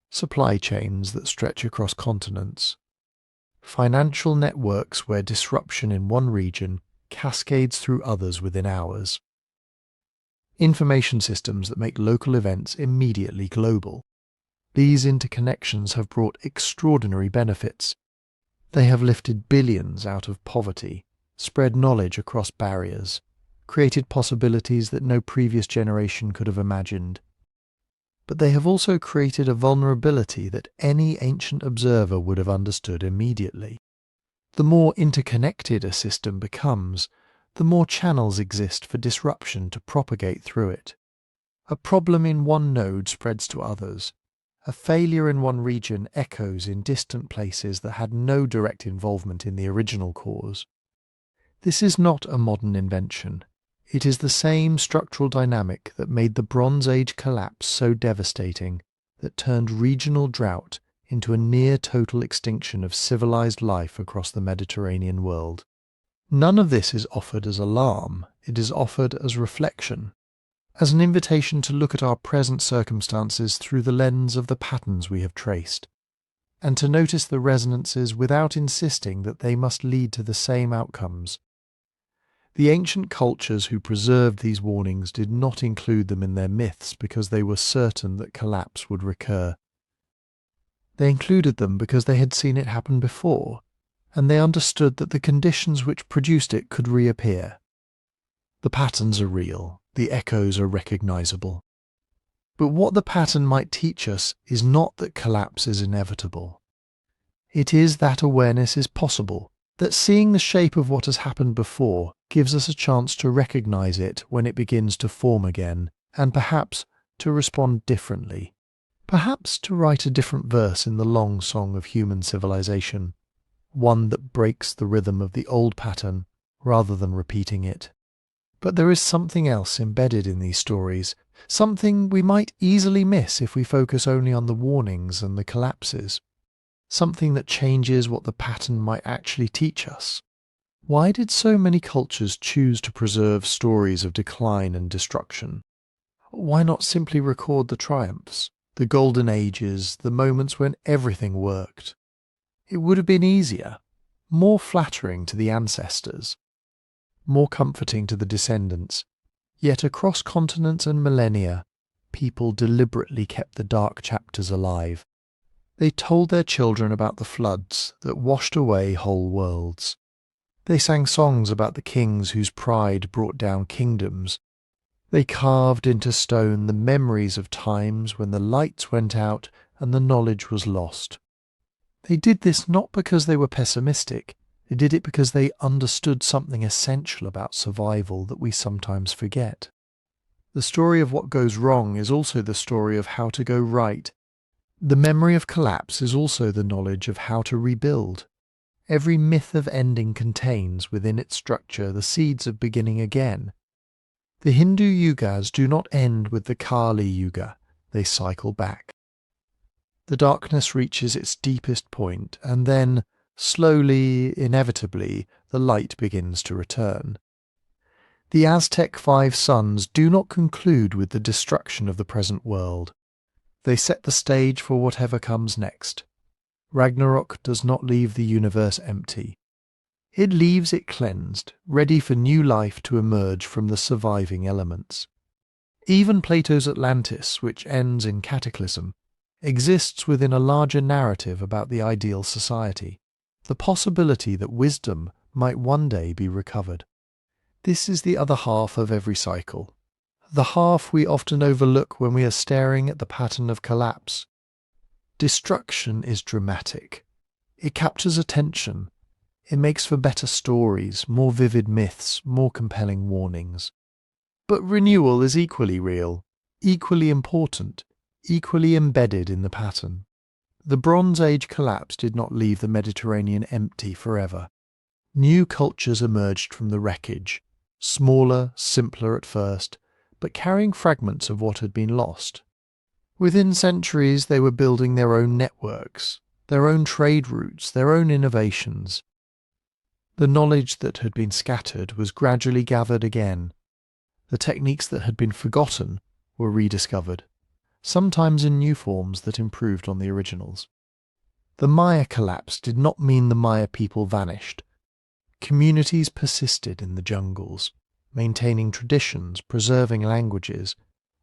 Supply chains that stretch across continents. Financial networks where disruption in one region cascades through others within hours. Information systems that make local events immediately global. These interconnections have brought extraordinary benefits. They have lifted billions out of poverty, spread knowledge across barriers, created possibilities that no previous generation could have imagined. But they have also created a vulnerability that any ancient observer would have understood immediately. The more interconnected a system becomes, the more channels exist for disruption to propagate through it. A problem in one node spreads to others. A failure in one region echoes in distant places that had no direct involvement in the original cause. This is not a modern invention. It is the same structural dynamic that made the Bronze Age collapse so devastating, that turned regional drought into a near-total extinction of civilized life across the Mediterranean world. None of this is offered as alarm, it is offered as reflection, as an invitation to look at our present circumstances through the lens of the patterns we have traced, and to notice the resonances without insisting that they must lead to the same outcomes. The ancient cultures who preserved these warnings did not include them in their myths because they were certain that collapse would recur. They included them because they had seen it happen before, and they understood that the conditions which produced it could reappear. The patterns are real, the echoes are recognizable. But what the pattern might teach us is not that collapse is inevitable. It is that awareness is possible, that seeing the shape of what has happened before gives us a chance to recognize it when it begins to form again, and perhaps to respond differently. Perhaps to write a different verse in the long song of human civilization, one that breaks the rhythm of the old pattern rather than repeating it. But there is something else embedded in these stories, something we might easily miss if we focus only on the warnings and the collapses. Something that changes what the pattern might actually teach us. Why did so many cultures choose to preserve stories of decline and destruction? Why not simply record the triumphs, the golden ages, the moments when everything worked? It would have been easier, more flattering to the ancestors, more comforting to the descendants. Yet across continents and millennia, people deliberately kept the dark chapters alive. They told their children about the floods that washed away whole worlds. They sang songs about the kings whose pride brought down kingdoms. They carved into stone the memories of times when the lights went out and the knowledge was lost. They did this not because they were pessimistic. They did it because they understood something essential about survival that we sometimes forget. The story of what goes wrong is also the story of how to go right. The memory of collapse is also the knowledge of how to rebuild. Every myth of ending contains within its structure the seeds of beginning again. The Hindu Yugas do not end with the Kali Yuga, they cycle back. The darkness reaches its deepest point, and then, slowly, inevitably, the light begins to return. The Aztec Five Suns do not conclude with the destruction of the present world. They set the stage for whatever comes next. Ragnarok does not leave the universe empty. It leaves it cleansed, ready for new life to emerge from the surviving elements. Even Plato's Atlantis, which ends in Cataclysm, exists within a larger narrative about the ideal society, the possibility that wisdom might one day be recovered. This is the other half of every cycle, the half we often overlook when we are staring at the pattern of collapse. Destruction is dramatic. It captures attention. It makes for better stories, more vivid myths, more compelling warnings. But renewal is equally real, equally important, equally embedded in the pattern. The Bronze Age collapse did not leave the Mediterranean empty forever. New cultures emerged from the wreckage, smaller, simpler at first, but carrying fragments of what had been lost. Within centuries they were building their own networks, their own trade routes, their own innovations. The knowledge that had been scattered was gradually gathered again. The techniques that had been forgotten were rediscovered, sometimes in new forms that improved on the originals. The Maya collapse did not mean the Maya people vanished. Communities persisted in the jungles, maintaining traditions, preserving languages,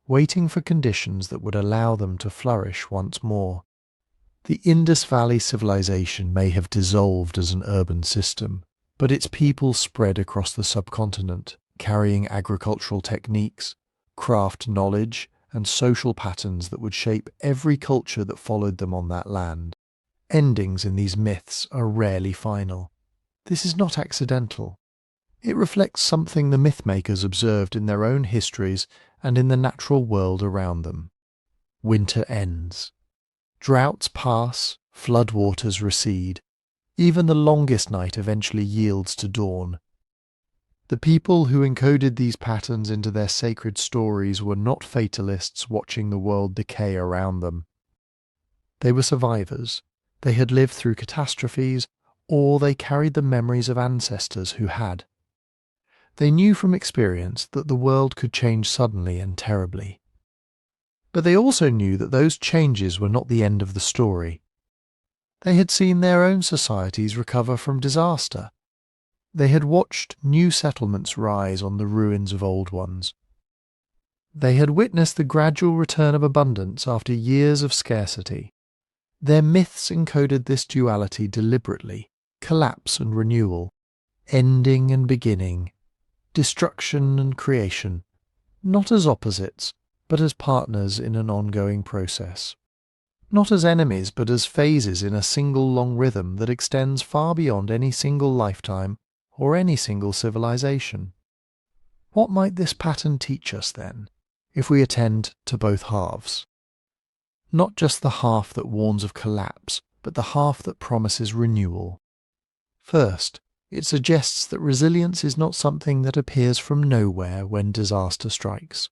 waiting for conditions that would allow them to flourish once more. The Indus Valley civilization may have dissolved as an urban system, but its people spread across the subcontinent, carrying agricultural techniques, craft knowledge, and social patterns that would shape every culture that followed them on that land. Endings in these myths are rarely final. This is not accidental. It reflects something the mythmakers observed in their own histories and in the natural world around them. Winter ends. Droughts pass, floodwaters recede. Even the longest night eventually yields to dawn. The people who encoded these patterns into their sacred stories were not fatalists watching the world decay around them. They were survivors. They had lived through catastrophes, or they carried the memories of ancestors who had. They knew from experience that the world could change suddenly and terribly. But they also knew that those changes were not the end of the story. They had seen their own societies recover from disaster. They had watched new settlements rise on the ruins of old ones. They had witnessed the gradual return of abundance after years of scarcity. Their myths encoded this duality deliberately, collapse and renewal, ending and beginning, destruction and creation, not as opposites, but as partners in an ongoing process. Not as enemies, but as phases in a single long rhythm that extends far beyond any single lifetime or any single civilization. What might this pattern teach us, then, if we attend to both halves? Not just the half that warns of collapse, but the half that promises renewal. First, it suggests that resilience is not something that appears from nowhere when disaster strikes.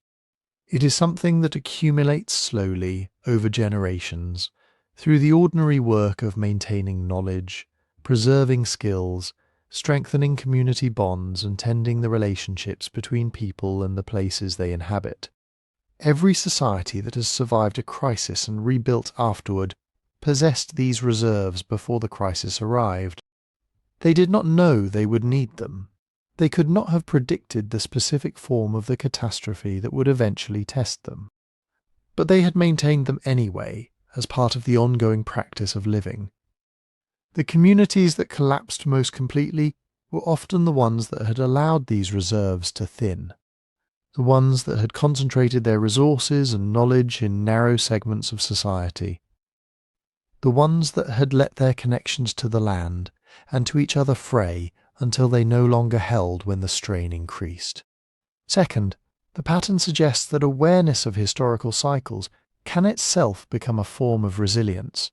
It is something that accumulates slowly over generations through the ordinary work of maintaining knowledge, preserving skills, strengthening community bonds and tending the relationships between people and the places they inhabit. Every society that has survived a crisis and rebuilt afterward possessed these reserves before the crisis arrived. They did not know they would need them. They could not have predicted the specific form of the catastrophe that would eventually test them. But they had maintained them anyway, as part of the ongoing practice of living. The communities that collapsed most completely were often the ones that had allowed these reserves to thin, the ones that had concentrated their resources and knowledge in narrow segments of society, the ones that had let their connections to the land and to each other fray until they no longer held when the strain increased. Second, the pattern suggests that awareness of historical cycles can itself become a form of resilience,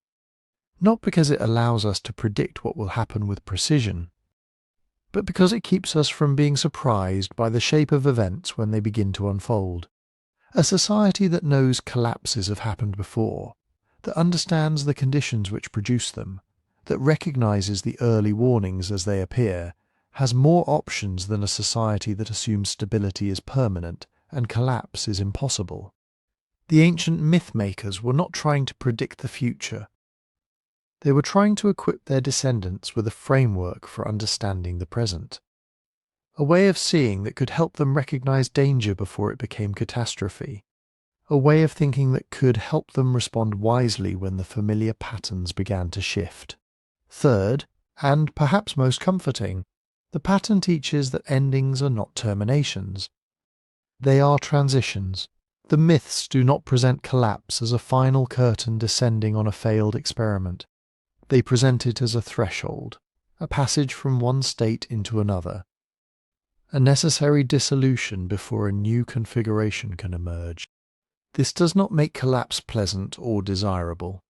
not because it allows us to predict what will happen with precision, but because it keeps us from being surprised by the shape of events when they begin to unfold. A society that knows collapses have happened before, that understands the conditions which produce them, that recognizes the early warnings as they appear, has more options than a society that assumes stability is permanent and collapse is impossible. The ancient myth-makers were not trying to predict the future. They were trying to equip their descendants with a framework for understanding the present, a way of seeing that could help them recognize danger before it became catastrophe, a way of thinking that could help them respond wisely when the familiar patterns began to shift. Third, and perhaps most comforting, the pattern teaches that endings are not terminations. They are transitions. The myths do not present collapse as a final curtain descending on a failed experiment. They present it as a threshold, a passage from one state into another, a necessary dissolution before a new configuration can emerge. This does not make collapse pleasant or desirable.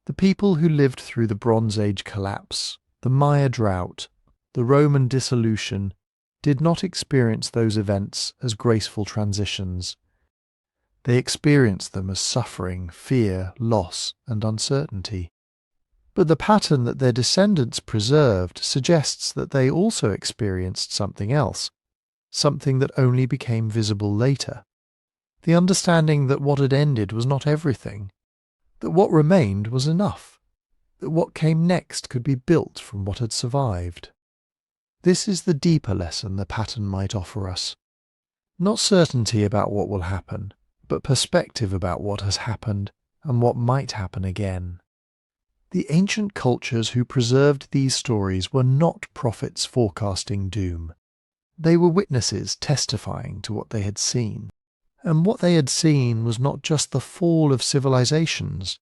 The people who lived through the Bronze Age collapse, the Maya drought, the Roman dissolution, did not experience those events as graceful transitions. They experienced them as suffering, fear, loss, and uncertainty. But the pattern that their descendants preserved suggests that they also experienced something else, something that only became visible later. the understanding that what had ended was not everything, that what remained was enough, that what came next could be built from what had survived. This is the deeper lesson the pattern might offer us. Not certainty about what will happen, but perspective about what has happened and what might happen again. The ancient cultures who preserved these stories were not prophets forecasting doom. They were witnesses testifying to what they had seen. And what they had seen was not just the fall of civilizations.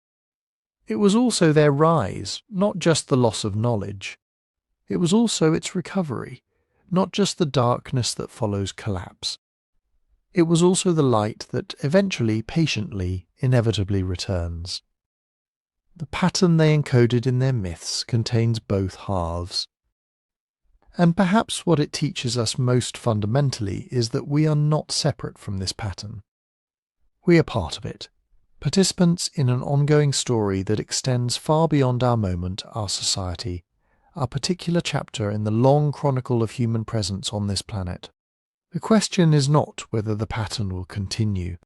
It was also their rise, not just the loss of knowledge. It was also its recovery, not just the darkness that follows collapse. It was also the light that eventually, patiently, inevitably returns. The pattern they encoded in their myths contains both halves. And perhaps what it teaches us most fundamentally is that we are not separate from this pattern. We are part of it, participants in an ongoing story that extends far beyond our moment, our society, our particular chapter in the long chronicle of human presence on this planet. The question is not whether the pattern will continue.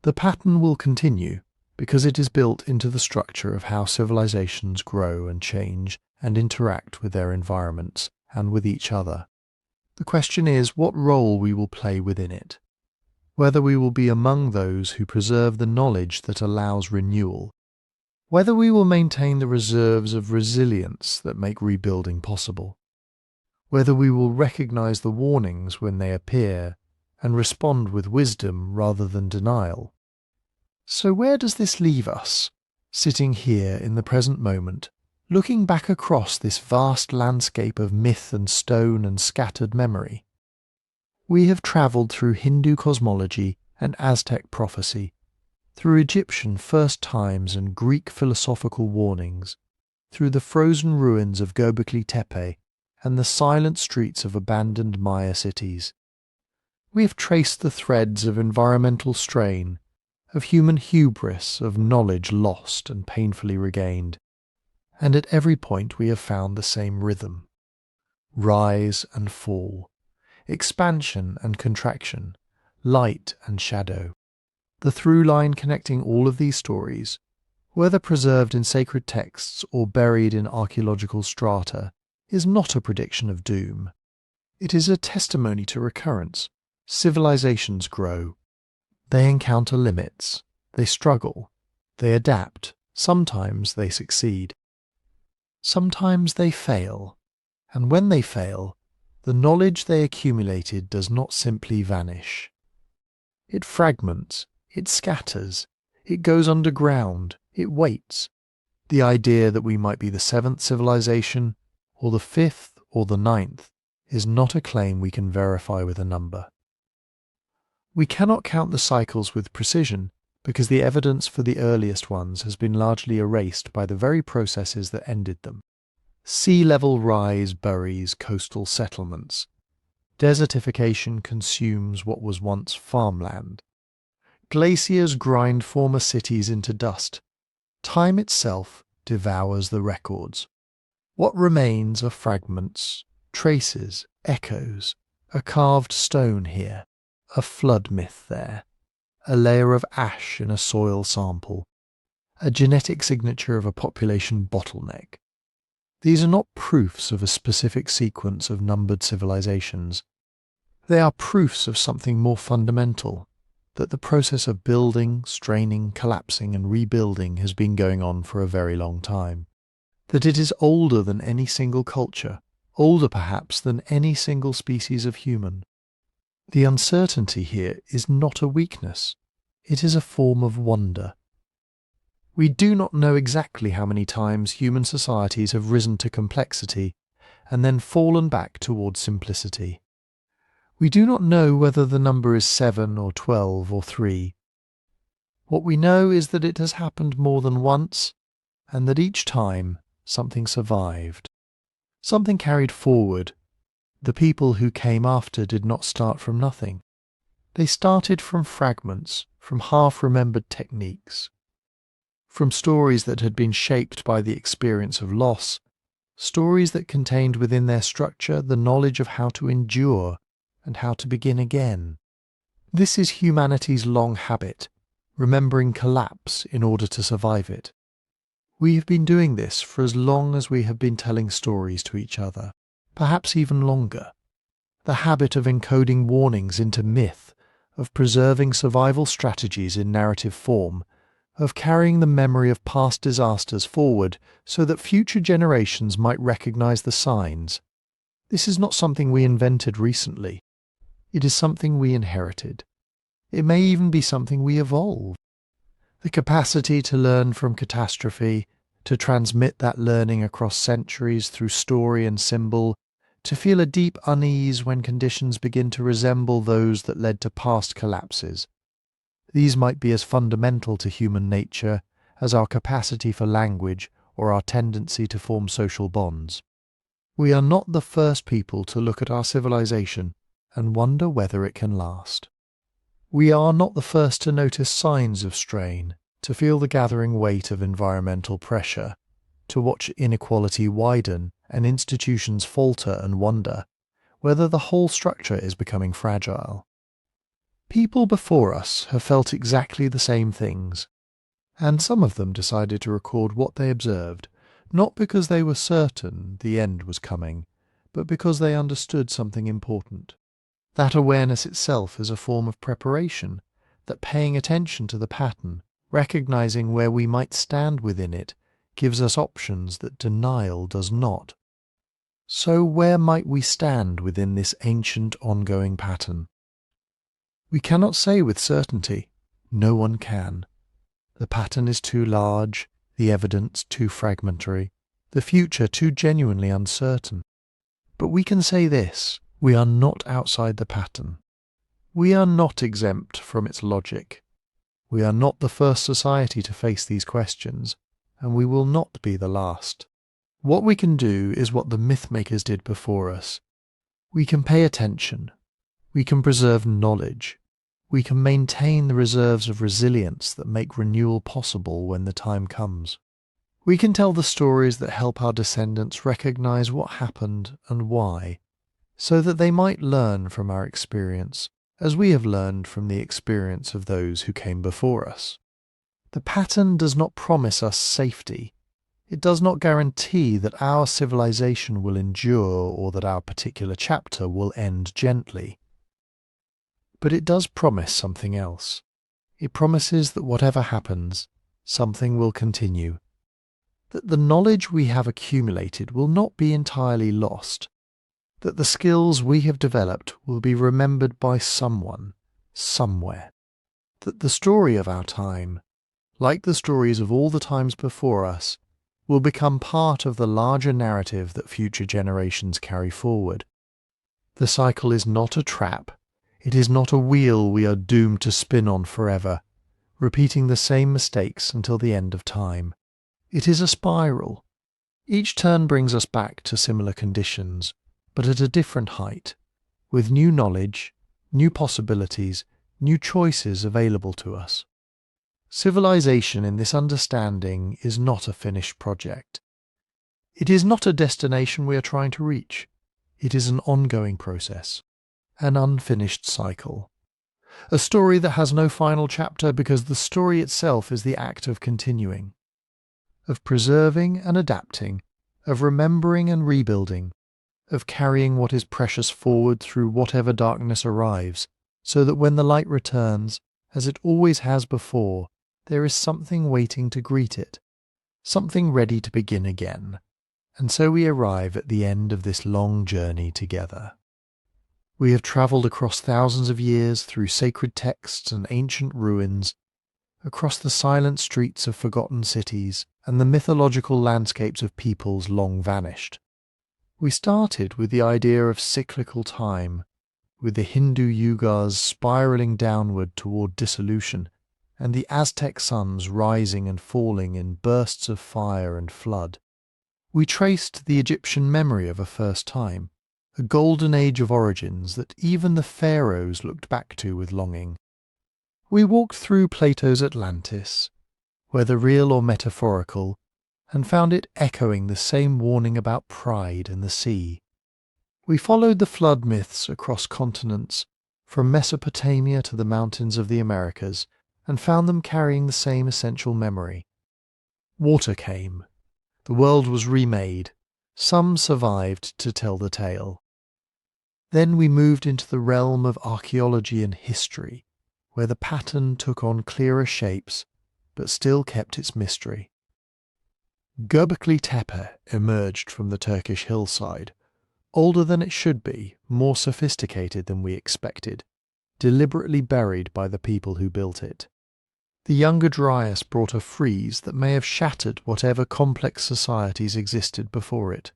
The pattern will continue because it is built into the structure of how civilizations grow and change and interact with their environments and with each other. The question is what role we will play within it, whether we will be among those who preserve the knowledge that allows renewal, whether we will maintain the reserves of resilience that make rebuilding possible, whether we will recognize the warnings when they appear and respond with wisdom rather than denial. So where does this leave us, sitting here in the present moment, looking back across this vast landscape of myth and stone and scattered memory? We have travelled through Hindu cosmology and Aztec prophecy, through Egyptian first times and Greek philosophical warnings, through the frozen ruins of Göbekli Tepe and the silent streets of abandoned Maya cities. We have traced the threads of environmental strain, of human hubris, of knowledge lost and painfully regained, and at every point we have found the same rhythm. Rise and fall, expansion and contraction, light and shadow. The through line connecting all of these stories, whether preserved in sacred texts or buried in archaeological strata, is not a prediction of doom. It is a testimony to recurrence. Civilizations grow. They encounter limits. They struggle. They adapt. Sometimes they succeed. Sometimes they fail. And when they fail, the knowledge they accumulated does not simply vanish. It fragments. It scatters. It goes underground. It waits. The idea that we might be the seventh civilization, or the fifth, or the ninth, is not a claim we can verify with a number. We cannot count the cycles with precision because the evidence for the earliest ones has been largely erased by the very processes that ended them. Sea level rise buries coastal settlements. Desertification consumes what was once farmland. Glaciers grind former cities into dust. Time itself devours the records. What remains are fragments, traces, echoes, a carved stone here, a flood myth there, a layer of ash in a soil sample, a genetic signature of a population bottleneck. These are not proofs of a specific sequence of numbered civilizations. They are proofs of something more fundamental, that the process of building, straining, collapsing and rebuilding has been going on for a very long time. That it is older than any single culture, older perhaps than any single species of human. The uncertainty here is not a weakness, it is a form of wonder. We do not know exactly how many times human societies have risen to complexity and then fallen back towards simplicity. We do not know whether the number is 7 or 12 or 3. What we know is that it has happened more than once, and that each time something survived. Something carried forward. The people who came after did not start from nothing. They started from fragments, from half-remembered techniques, from stories that had been shaped by the experience of loss, stories that contained within their structure the knowledge of how to endure and how to begin again. This is humanity's long habit, remembering collapse in order to survive it. We have been doing this for as long as we have been telling stories to each other, perhaps even longer. The habit of encoding warnings into myth, of preserving survival strategies in narrative form, of carrying the memory of past disasters forward so that future generations might recognize the signs. This is not something we invented recently. It is something we inherited. It may even be something we evolved. The capacity to learn from catastrophe, to transmit that learning across centuries through story and symbol, to feel a deep unease when conditions begin to resemble those that led to past collapses. These might be as fundamental to human nature as our capacity for language or our tendency to form social bonds. We are not the first people to look at our civilization and wonder whether it can last. We are not the first to notice signs of strain, to feel the gathering weight of environmental pressure, to watch inequality widen and institutions falter and wonder whether the whole structure is becoming fragile. People before us have felt exactly the same things, and some of them decided to record what they observed, not because they were certain the end was coming, but because they understood something important. That awareness itself is a form of preparation, that paying attention to the pattern, recognizing where we might stand within it, gives us options that denial does not. So where might we stand within this ancient ongoing pattern? We cannot say with certainty. No one can. The pattern is too large, the evidence too fragmentary, the future too genuinely uncertain. But we can say this: we are not outside the pattern. We are not exempt from its logic. We are not the first society to face these questions, and we will not be the last. What we can do is what the mythmakers did before us. We can pay attention. We can preserve knowledge. We can maintain the reserves of resilience that make renewal possible when the time comes. We can tell the stories that help our descendants recognize what happened and why, so that they might learn from our experience, as we have learned from the experience of those who came before us. The pattern does not promise us safety. It does not guarantee that our civilization will endure or that our particular chapter will end gently. But it does promise something else. It promises that whatever happens, something will continue. That the knowledge we have accumulated will not be entirely lost. That the skills we have developed will be remembered by someone, somewhere. That the story of our time, like the stories of all the times before us, will become part of the larger narrative that future generations carry forward. The cycle is not a trap. It is not a wheel we are doomed to spin on forever, repeating the same mistakes until the end of time. It is a spiral. Each turn brings us back to similar conditions, but at a different height, with new knowledge, new possibilities, new choices available to us. Civilization in this understanding is not a finished project. It is not a destination we are trying to reach. It is an ongoing process, an unfinished cycle. A story that has no final chapter because the story itself is the act of continuing, of preserving and adapting, of remembering and rebuilding, of carrying what is precious forward through whatever darkness arrives, so that when the light returns, as it always has before, there is something waiting to greet it, something ready to begin again. And so we arrive at the end of this long journey together. We have travelled across thousands of years through sacred texts and ancient ruins, across the silent streets of forgotten cities and the mythological landscapes of peoples long vanished. We started with the idea of cyclical time, with the Hindu Yugas spiralling downward toward dissolution, and the Aztec suns rising and falling in bursts of fire and flood. We traced the Egyptian memory of a first time, a golden age of origins that even the pharaohs looked back to with longing. We walked through Plato's Atlantis, whether real or metaphorical, and found it echoing the same warning about pride and the sea. We followed the flood myths across continents from Mesopotamia to the mountains of the Americas, and found them carrying the same essential memory. Water came. The world was remade. Some survived to tell the tale. Then we moved into the realm of archaeology and history, where the pattern took on clearer shapes, but still kept its mystery. Göbekli Tepe emerged from the Turkish hillside, older than it should be, more sophisticated than we expected, deliberately buried by the people who built it. The Younger Dryas brought a freeze that may have shattered whatever complex societies existed before it.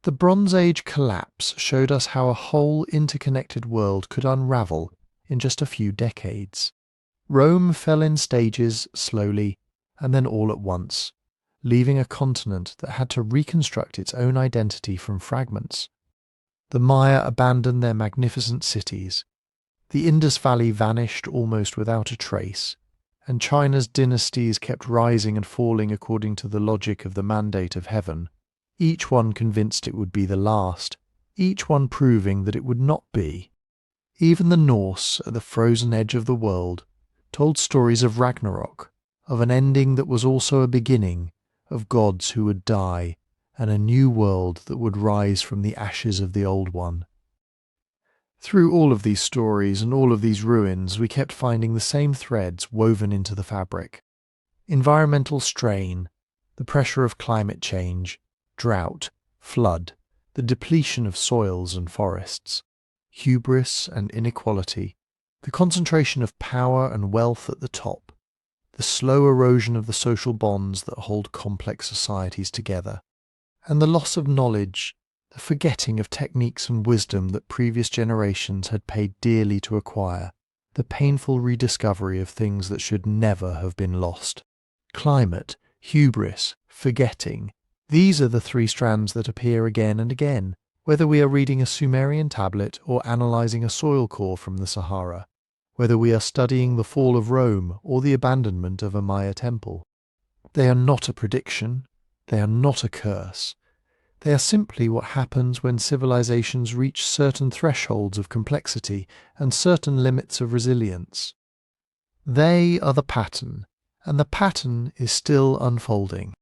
The Bronze Age collapse showed us how a whole interconnected world could unravel in just a few decades. Rome fell in stages, slowly, and then all at once, leaving a continent that had to reconstruct its own identity from fragments. The Maya abandoned their magnificent cities. The Indus Valley vanished almost without a trace, and China's dynasties kept rising and falling according to the logic of the mandate of heaven, each one convinced it would be the last, each one proving that it would not be. Even the Norse, at the frozen edge of the world, told stories of Ragnarok, of an ending that was also a beginning, of gods who would die, and a new world that would rise from the ashes of the old one. Through all of these stories and all of these ruins, we kept finding the same threads woven into the fabric. Environmental strain, the pressure of climate change, drought, flood, the depletion of soils and forests, hubris and inequality, the concentration of power and wealth at the top, the slow erosion of the social bonds that hold complex societies together, and the loss of knowledge, the forgetting of techniques and wisdom that previous generations had paid dearly to acquire, the painful rediscovery of things that should never have been lost. Climate, hubris, forgetting, these are the three strands that appear again and again, whether we are reading a Sumerian tablet or analysing a soil core from the Sahara, whether we are studying the fall of Rome or the abandonment of a Maya temple. They are not a prediction, they are not a curse. They are simply what happens when civilizations reach certain thresholds of complexity and certain limits of resilience. They are the pattern, and the pattern is still unfolding.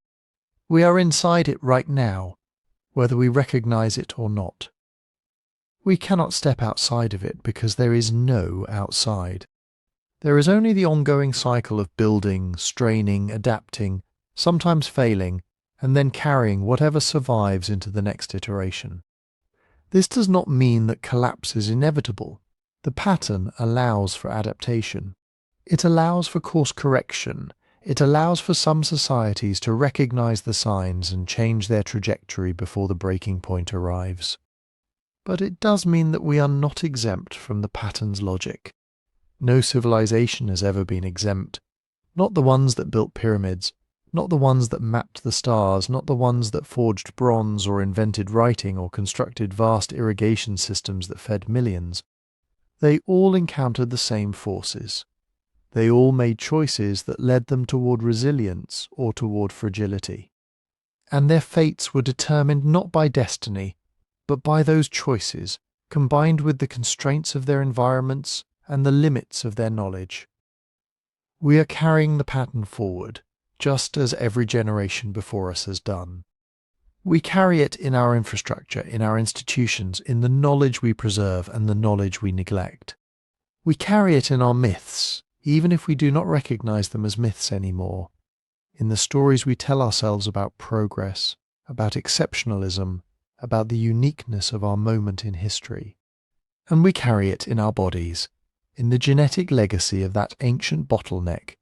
We are inside it right now, whether we recognize it or not. We cannot step outside of it because there is no outside. There is only the ongoing cycle of building, straining, adapting, sometimes failing, and then carrying whatever survives into the next iteration. This does not mean that collapse is inevitable. The pattern allows for adaptation. It allows for course correction. It allows for some societies to recognize the signs and change their trajectory before the breaking point arrives. But it does mean that we are not exempt from the pattern's logic. No civilization has ever been exempt. Not the ones that built pyramids, not the ones that mapped the stars, not the ones that forged bronze or invented writing or constructed vast irrigation systems that fed millions. They all encountered the same forces. They all made choices that led them toward resilience or toward fragility. And their fates were determined not by destiny, but by those choices, combined with the constraints of their environments and the limits of their knowledge. We are carrying the pattern forward, just as every generation before us has done. We carry it in our infrastructure, in our institutions, in the knowledge we preserve and the knowledge we neglect. We carry it in our myths, even if we do not recognize them as myths anymore, in the stories we tell ourselves about progress, about exceptionalism, about the uniqueness of our moment in history. And we carry it in our bodies, in the genetic legacy of that ancient bottleneck,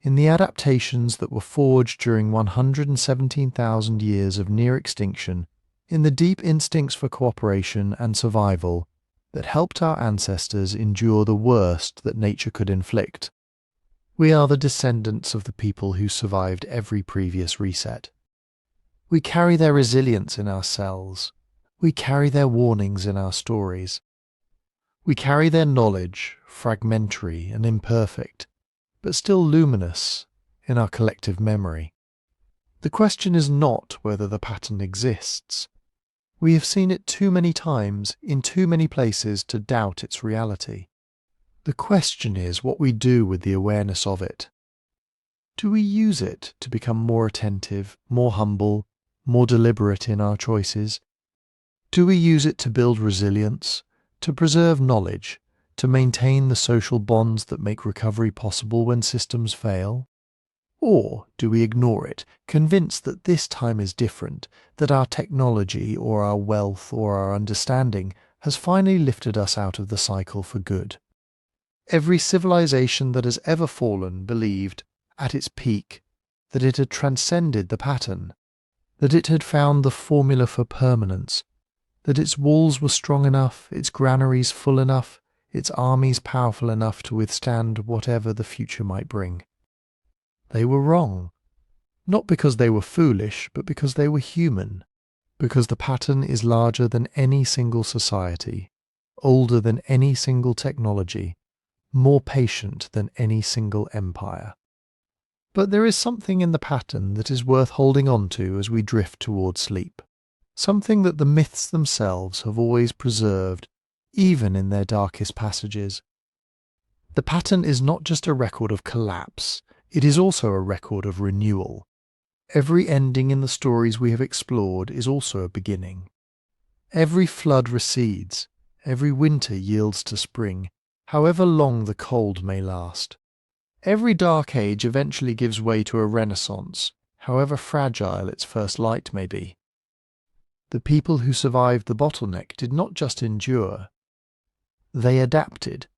in the adaptations that were forged during 117,000 years of near extinction, in the deep instincts for cooperation and survival that helped our ancestors endure the worst that nature could inflict. We are the descendants of the people who survived every previous reset. We carry their resilience in our cells. We carry their warnings in our stories. We carry their knowledge, fragmentary and imperfect, but still luminous, in our collective memory. The question is not whether the pattern exists. We have seen it too many times, in too many places, to doubt its reality. The question is what we do with the awareness of it. Do we use it to become more attentive, more humble, more deliberate in our choices? Do we use it to build resilience, to preserve knowledge, to maintain the social bonds that make recovery possible when systems fail? Or do we ignore it, convinced that this time is different, that our technology or our wealth or our understanding has finally lifted us out of the cycle for good? Every civilization that has ever fallen believed, at its peak, that it had transcended the pattern, that it had found the formula for permanence, that its walls were strong enough, its granaries full enough, its armies powerful enough to withstand whatever the future might bring. They were wrong, not because they were foolish, but because they were human, because the pattern is larger than any single society, older than any single technology, more patient than any single empire. But there is something in the pattern that is worth holding on to as we drift toward sleep, something that the myths themselves have always preserved, even in their darkest passages. The pattern is not just a record of collapse, it is also a record of renewal. Every ending in the stories we have explored is also a beginning. Every flood recedes, every winter yields to spring, however long the cold may last. Every dark age eventually gives way to a renaissance, however fragile its first light may be. The people who survived the bottleneck did not just endure. They adapted.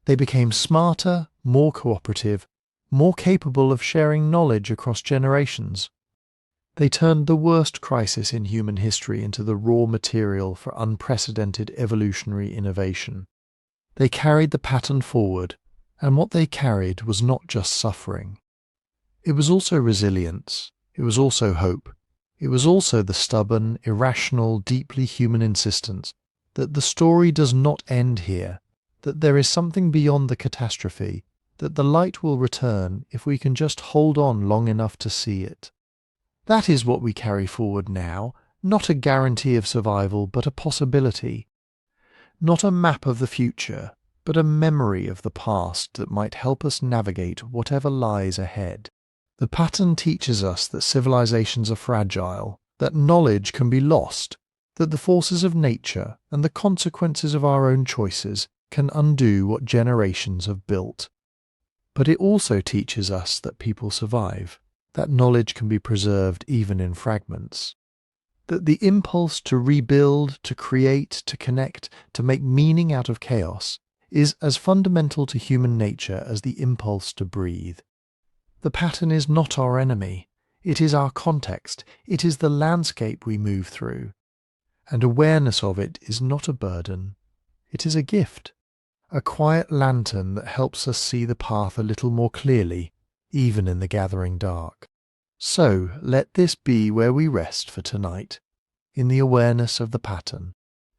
They became smarter, more cooperative, more capable of sharing knowledge across generations. They turned the worst crisis in human history into the raw material for unprecedented evolutionary innovation. They carried the pattern forward, and what they carried was not just suffering. It was also resilience. It was also hope. It was also the stubborn, irrational, deeply human insistence that the story does not end here, that there is something beyond the catastrophe, that the light will return if we can just hold on long enough to see it. That is what we carry forward now, not a guarantee of survival, but a possibility. Not a map of the future, but a memory of the past that might help us navigate whatever lies ahead. The pattern teaches us that civilizations are fragile, that knowledge can be lost, that the forces of nature and the consequences of our own choices can undo what generations have built. But it also teaches us that people survive, that knowledge can be preserved even in fragments, that the impulse to rebuild, to create, to connect, to make meaning out of chaos is as fundamental to human nature as the impulse to breathe. The pattern is not our enemy. It is our context. It is the landscape we move through. And awareness of it is not a burden. It is a gift, a quiet lantern that helps us see the path a little more clearly, even in the gathering dark. So let this be where we rest for tonight, in the awareness of the pattern,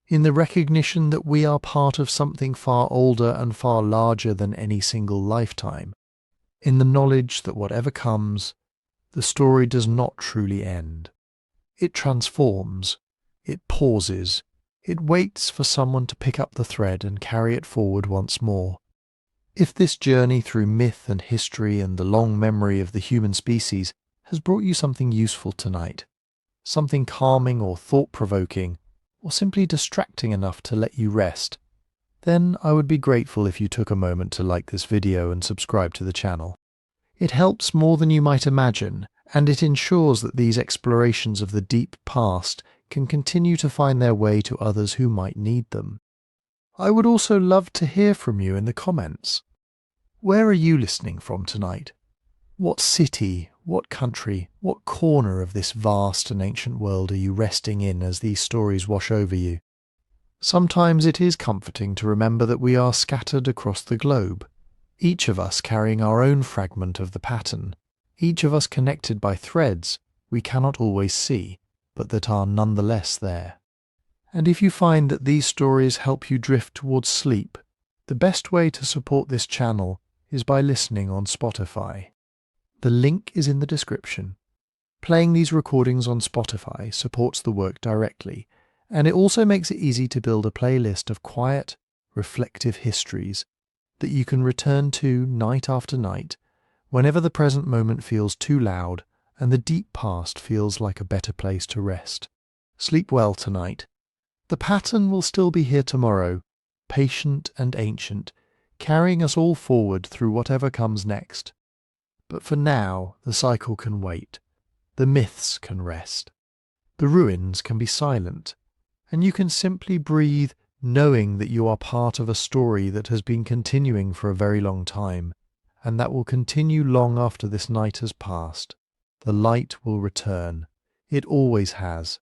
in the recognition that we are part of something far older and far larger than any single lifetime, in the knowledge that whatever comes, the story does not truly end. It transforms, it pauses, it waits for someone to pick up the thread and carry it forward once more. If this journey through myth and history and the long memory of the human species has brought you something useful tonight, something calming or thought-provoking, or simply distracting enough to let you rest, then I would be grateful if you took a moment to like this video and subscribe to the channel. It helps more than you might imagine, and it ensures that these explorations of the deep past can continue to find their way to others who might need them. I would also love to hear from you in the comments. Where are you listening from tonight? What city, what country, what corner of this vast and ancient world are you resting in as these stories wash over you? Sometimes it is comforting to remember that we are scattered across the globe, each of us carrying our own fragment of the pattern, each of us connected by threads we cannot always see, but that are nonetheless there. And if you find that these stories help you drift towards sleep, the best way to support this channel is by listening on Spotify. The link is in the description. Playing these recordings on Spotify supports the work directly, And it also makes it easy to build a playlist of quiet, reflective histories that you can return to night after night whenever the present moment feels too loud and the deep past feels like a better place to rest. Sleep well tonight. The pattern will still be here tomorrow, patient and ancient, carrying us all forward through whatever comes next. But for now, the cycle can wait. The myths can rest. The ruins can be silent. And you can simply breathe, knowing that you are part of a story that has been continuing for a very long time, and that will continue long after this night has passed. The light will return. It always has.